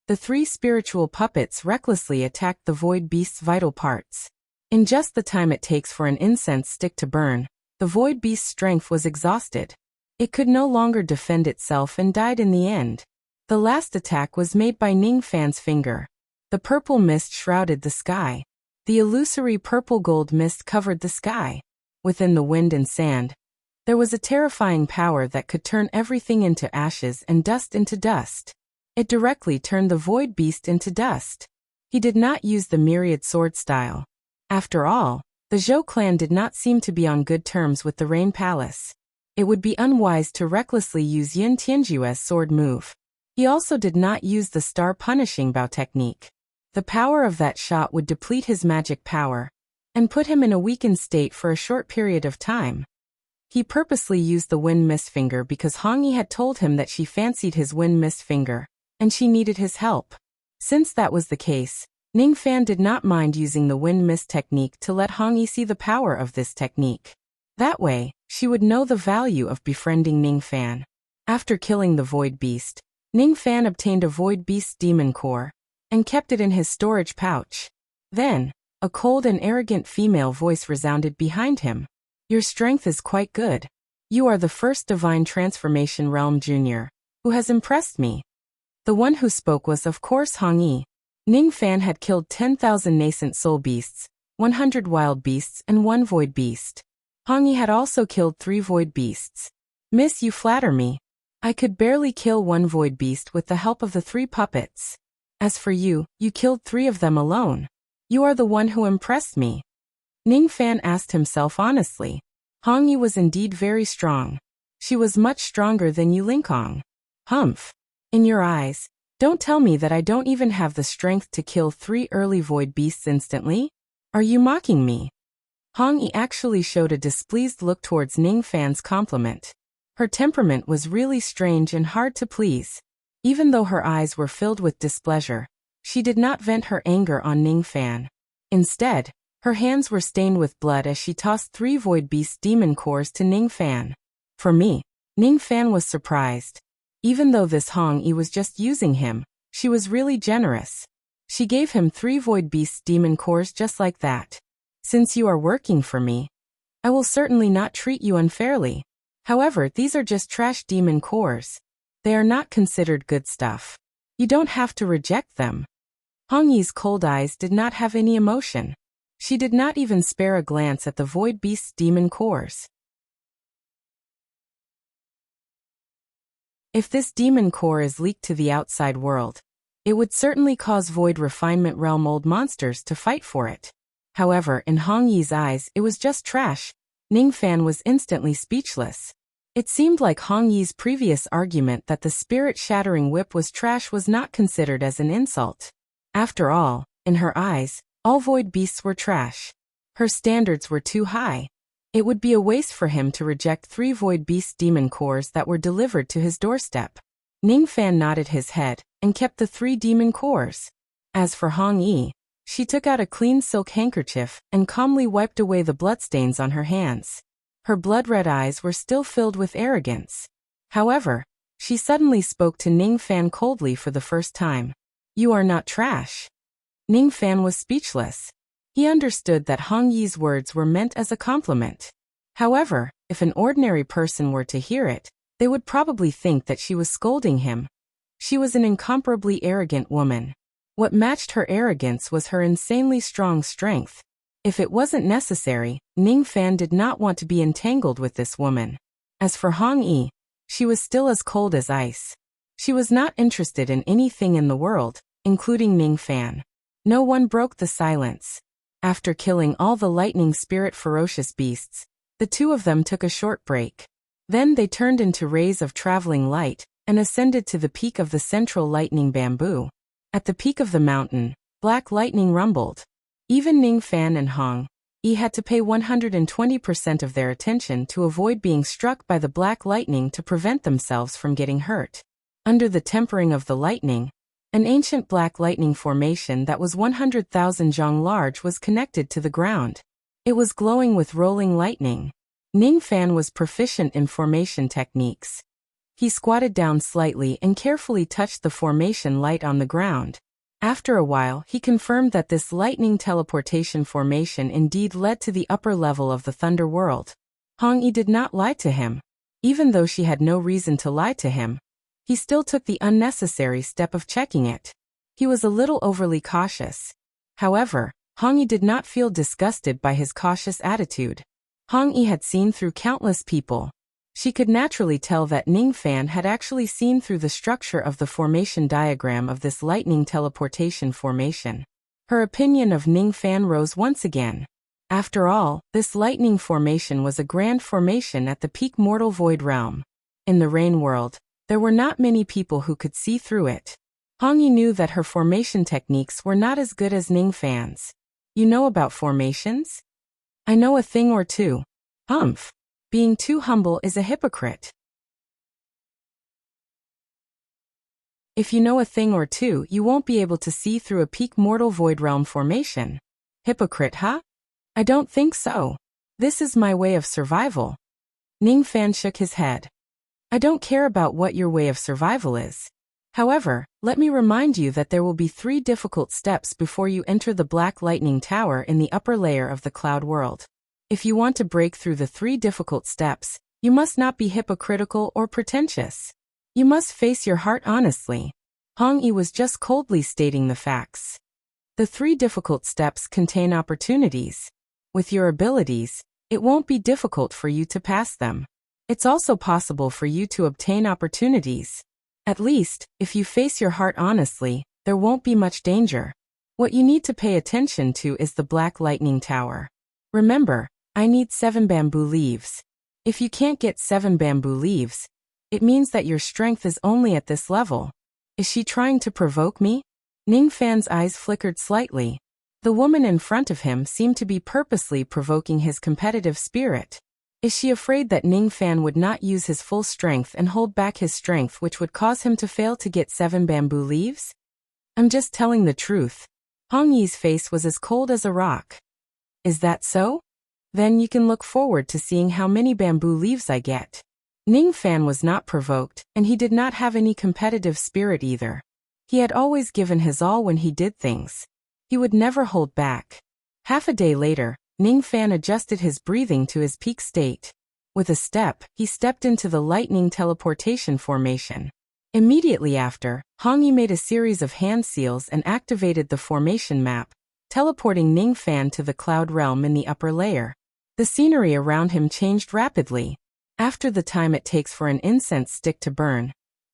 the 3 spiritual puppets recklessly attacked the void beast's vital parts. In just the time it takes for an incense stick to burn, the void beast's strength was exhausted. It could no longer defend itself and died in the end. The last attack was made by Ningfan's finger. The purple mist shrouded the sky. The illusory purple-gold mist covered the sky. Within the wind and sand, there was a terrifying power that could turn everything into ashes and dust into dust. It directly turned the void beast into dust. He did not use the myriad sword style. After all, the Zhou clan did not seem to be on good terms with the Rain Palace. It would be unwise to recklessly use Yin Tianjue's sword move. He also did not use the star punishing bow technique. The power of that shot would deplete his magic power and put him in a weakened state for a short period of time. He purposely used the wind mist finger because Hongyi had told him that she fancied his wind mist finger, and she needed his help. Since that was the case, Ningfan did not mind using the wind mist technique to let Hongyi see the power of this technique. That way, she would know the value of befriending Ningfan. After killing the void beast, Ningfan obtained a void beast's demon core and kept it in his storage pouch. Then, a cold and arrogant female voice resounded behind him. Your strength is quite good. You are the first divine transformation realm junior who has impressed me. The one who spoke was of course Hongyi. Ningfan had killed 10,000 nascent soul beasts, 100 wild beasts and 1 void beast. Hongyi had also killed 3 void beasts. Miss, you flatter me. I could barely kill 1 void beast with the help of the 3 puppets. As for you, you killed 3 of them alone. You are the one who impressed me. Ningfan asked himself honestly. Hongyi was indeed very strong. She was much stronger than Yu Lingkong. Humph. In your eyes, don't tell me that I don't even have the strength to kill 3 early void beasts instantly? Are you mocking me? Hongyi actually showed a displeased look towards Ningfan's compliment. Her temperament was really strange and hard to please. Even though her eyes were filled with displeasure, she did not vent her anger on Ningfan. Instead, her hands were stained with blood as she tossed 3 void beast demon cores to Ningfan. For me, Ningfan was surprised. Even though this Hongyi was just using him, she was really generous. She gave him 3 void beast demon cores just like that. Since you are working for me, I will certainly not treat you unfairly. However, these are just trash demon cores. They are not considered good stuff. You don't have to reject them. Hongyi's cold eyes did not have any emotion. She did not even spare a glance at the void beast's demon cores. If this demon core is leaked to the outside world, it would certainly cause void refinement realm old monsters to fight for it. However, in Hongyi's eyes, it was just trash. Ningfan was instantly speechless. It seemed like Hongyi's previous argument that the spirit-shattering whip was trash was not considered as an insult. After all, in her eyes, all void beasts were trash. Her standards were too high. It would be a waste for him to reject 3 void beast demon cores that were delivered to his doorstep. Ningfan nodded his head and kept the 3 demon cores. As for Hong Yi, she took out a clean silk handkerchief and calmly wiped away the bloodstains on her hands. Her blood-red eyes were still filled with arrogance. However, she suddenly spoke to Ningfan coldly for the first time. "You are not trash." Ningfan was speechless. He understood that Hong Yi's words were meant as a compliment. However, if an ordinary person were to hear it, they would probably think that she was scolding him. She was an incomparably arrogant woman. What matched her arrogance was her insanely strong strength. If it wasn't necessary, Ningfan did not want to be entangled with this woman. As for Hong Yi, she was still as cold as ice. She was not interested in anything in the world, including Ningfan. No one broke the silence. After killing all the lightning spirit ferocious beasts, the 2 of them took a short break. Then they turned into rays of traveling light and ascended to the peak of the central lightning bamboo. At the peak of the mountain, black lightning rumbled. Even Ningfan and Hong Yi had to pay 120% of their attention to avoid being struck by the black lightning to prevent themselves from getting hurt. Under the tempering of the lightning, an ancient black lightning formation that was 100,000 zhang large was connected to the ground. It was glowing with rolling lightning. Ningfan was proficient in formation techniques. He squatted down slightly and carefully touched the formation light on the ground. After a while, he confirmed that this lightning teleportation formation indeed led to the upper level of the Thunder World. Hong Yi did not lie to him. Even though she had no reason to lie to him, he still took the unnecessary step of checking it. He was a little overly cautious. However, Hong Yi did not feel disgusted by his cautious attitude. Hong Yi had seen through countless people. She could naturally tell that Ningfan had actually seen through the structure of the formation diagram of this lightning teleportation formation. Her opinion of Ningfan rose once again. After all, this lightning formation was a grand formation at the peak mortal void realm. In the rain world, there were not many people who could see through it. Hong Yi knew that her formation techniques were not as good as Ningfan's. "You know about formations?" "I know a thing or two." "Humph. Being too humble is a hypocrite." "If you know a thing or two, you won't be able to see through a peak mortal void realm formation." "Hypocrite, huh? I don't think so. This is my way of survival." Ningfan shook his head. "I don't care about what your way of survival is. However, let me remind you that there will be 3 difficult steps before you enter the Black Lightning Tower in the upper layer of the Cloud World. If you want to break through the 3 difficult steps, you must not be hypocritical or pretentious. You must face your heart honestly." Hong Yi was just coldly stating the facts. The 3 difficult steps contain opportunities. With your abilities, it won't be difficult for you to pass them. It's also possible for you to obtain opportunities. At least, if you face your heart honestly, there won't be much danger. What you need to pay attention to is the Black Lightning Tower. Remember, I need 7 bamboo leaves. If you can't get 7 bamboo leaves, it means that your strength is only at this level. Is she trying to provoke me? Ningfan's eyes flickered slightly. The woman in front of him seemed to be purposely provoking his competitive spirit. Is she afraid that Ningfan would not use his full strength and hold back his strength, which would cause him to fail to get 7 bamboo leaves? I'm just telling the truth. Hong Yi's face was as cold as a rock. Is that so? Then you can look forward to seeing how many bamboo leaves I get. Ningfan was not provoked, and he did not have any competitive spirit either. He had always given his all when he did things. He would never hold back. Half a day later, Ningfan adjusted his breathing to his peak state. With a step, he stepped into the lightning teleportation formation. Immediately after, Hong Yi made a series of hand seals and activated the formation map, teleporting Ningfan to the cloud realm in the upper layer. The scenery around him changed rapidly. After the time it takes for an incense stick to burn,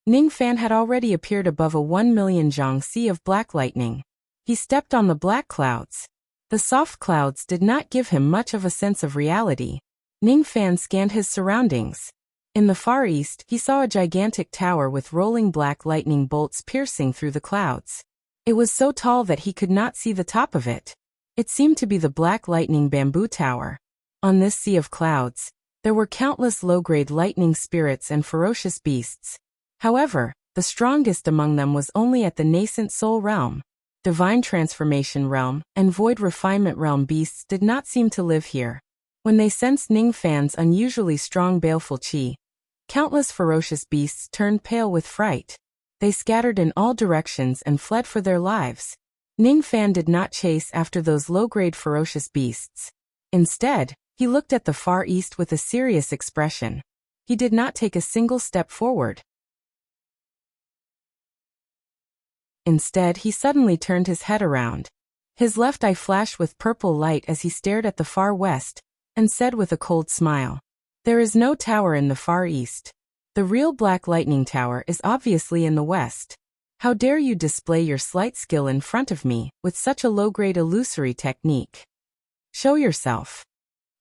Ningfan had already appeared above a 1 million zhang sea of black lightning. He stepped on the black clouds. The soft clouds did not give him much of a sense of reality. Ningfan scanned his surroundings. In the far east, he saw a gigantic tower with rolling black lightning bolts piercing through the clouds. It was so tall that he could not see the top of it. It seemed to be the Black Lightning Bamboo Tower. On this sea of clouds, there were countless low-grade lightning spirits and ferocious beasts. However, the strongest among them was only at the nascent soul realm. Divine transformation realm and void refinement realm beasts did not seem to live here. When they sensed Ningfan's unusually strong baleful qi, countless ferocious beasts turned pale with fright. They scattered in all directions and fled for their lives. Ningfan did not chase after those low-grade ferocious beasts. Instead, he looked at the far east with a serious expression. He did not take a single step forward. Instead, he suddenly turned his head around. His left eye flashed with purple light as he stared at the far west, and said with a cold smile, "There is no tower in the far east. The real Black Lightning Tower is obviously in the west. How dare you display your slight skill in front of me with such a low-grade illusory technique? Show yourself."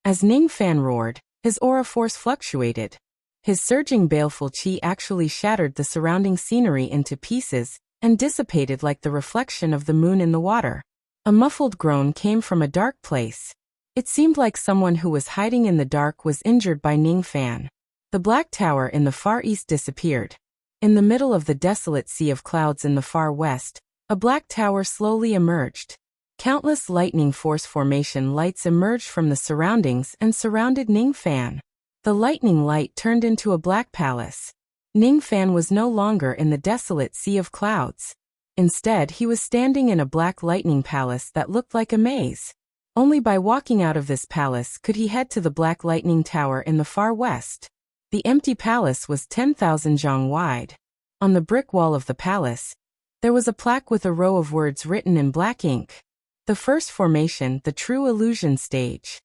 As Ningfan roared, his aura force fluctuated. His surging baleful qi actually shattered the surrounding scenery into pieces and dissipated like the reflection of the moon in the water. A muffled groan came from a dark place. It seemed like someone who was hiding in the dark was injured by Ningfan. The black tower in the far east disappeared. In the middle of the desolate sea of clouds in the far west, a black tower slowly emerged. Countless lightning force formation lights emerged from the surroundings and surrounded Ningfan. The lightning light turned into a black palace. Ningfan was no longer in the desolate sea of clouds. Instead, he was standing in a black lightning palace that looked like a maze. Only by walking out of this palace could he head to the Black Lightning Tower in the far west. The empty palace was 10,000 zhang wide. On the brick wall of the palace, there was a plaque with a row of words written in black ink. The first formation, the true illusion stage.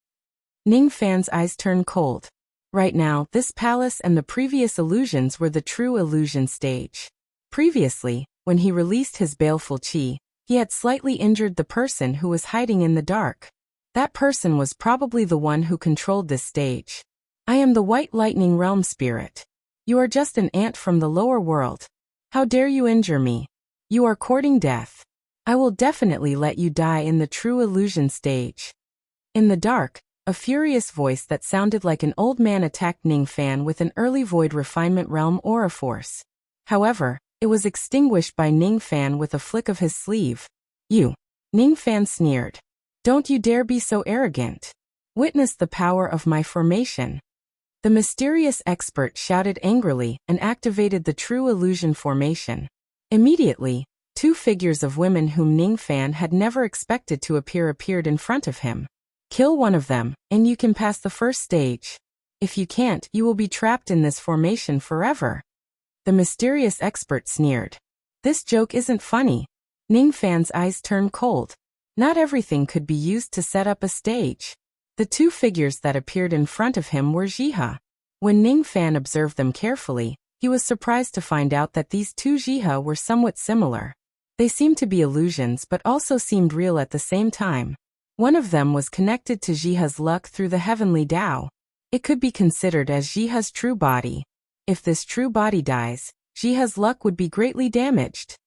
Ningfan's eyes turned cold. Right now, this palace and the previous illusions were the true illusion stage. Previously, when he released his baleful qi, he had slightly injured the person who was hiding in the dark. That person was probably the one who controlled this stage. "I am the White Lightning Realm Spirit. You are just an ant from the lower world. How dare you injure me? You are courting death. I will definitely let you die in the true illusion stage." In the dark, a furious voice that sounded like an old man attacked Ningfan with an early void refinement realm aura force. However, it was extinguished by Ningfan with a flick of his sleeve. "You!" Ningfan sneered. "Don't you dare be so arrogant. Witness the power of my formation." The mysterious expert shouted angrily and activated the true illusion formation. Immediately, two figures of women whom Ningfan had never expected to appeared in front of him. "Kill one of them, and you can pass the first stage. If you can't, you will be trapped in this formation forever." The mysterious expert sneered. "This joke isn't funny." Ningfan's eyes turned cold. Not everything could be used to set up a stage. The two figures that appeared in front of him were Jiha. When Ningfan observed them carefully, he was surprised to find out that these two Jiha were somewhat similar. They seemed to be illusions but also seemed real at the same time. One of them was connected to Jiha's luck through the heavenly Tao. It could be considered as Jiha's true body. If this true body dies, Jiha's luck would be greatly damaged.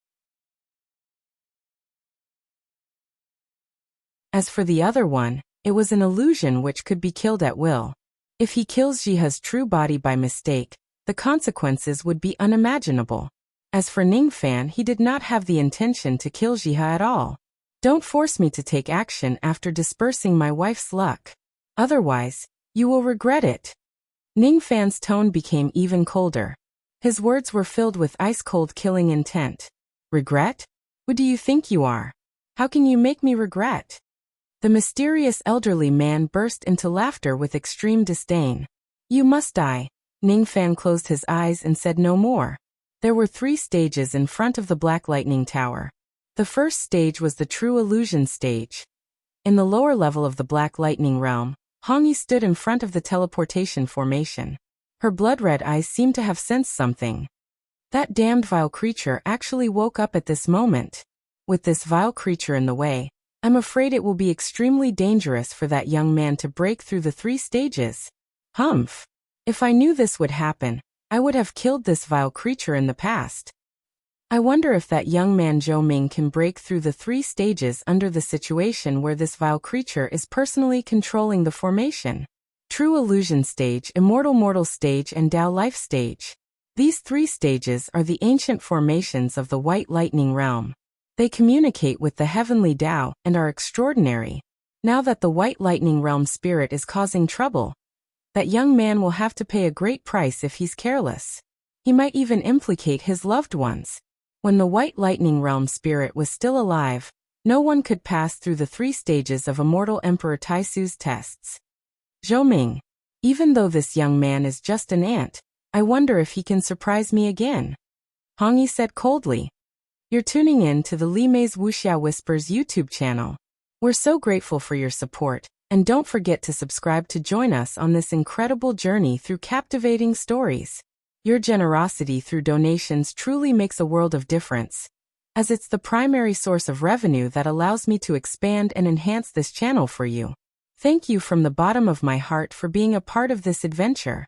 As for the other one, it was an illusion which could be killed at will. If he kills Jiha's true body by mistake, the consequences would be unimaginable. As for Ningfan, he did not have the intention to kill Jiha at all. "Don't force me to take action after dispersing my wife's luck. Otherwise, you will regret it." Ningfan's tone became even colder. His words were filled with ice-cold killing intent. "Regret? Who do you think you are? How can you make me regret?" The mysterious elderly man burst into laughter with extreme disdain. "You must die." Ningfan closed his eyes and said no more. There were 3 stages in front of the Black Lightning Tower. The first stage was the true illusion stage. In the lower level of the Black Lightning realm, Hongyi stood in front of the teleportation formation. Her blood-red eyes seemed to have sensed something. That damned vile creature actually woke up at this moment. With this vile creature in the way, I'm afraid it will be extremely dangerous for that young man to break through the 3 stages. Humph! If I knew this would happen, I would have killed this vile creature in the past. I wonder if that young man Zhou Ming can break through the 3 stages under the situation where this vile creature is personally controlling the formation. True Illusion Stage, Immortal Mortal Stage, and Tao Life Stage. These 3 stages are the ancient formations of the White Lightning Realm. They communicate with the heavenly Tao and are extraordinary. Now that the White Lightning Realm spirit is causing trouble, that young man will have to pay a great price if he's careless. He might even implicate his loved ones. When the White Lightning Realm spirit was still alive, no one could pass through the 3 stages of Immortal Emperor Taisu's tests. Zhou Ming. Even though this young man is just an ant, I wonder if he can surprise me again. Hong Yi said coldly. You're tuning in to the Li Mei's Wuxia Whispers YouTube channel. We're so grateful for your support, and don't forget to subscribe to join us on this incredible journey through captivating stories. Your generosity through donations truly makes a world of difference, as it's the primary source of revenue that allows me to expand and enhance this channel for you. Thank you from the bottom of my heart for being a part of this adventure.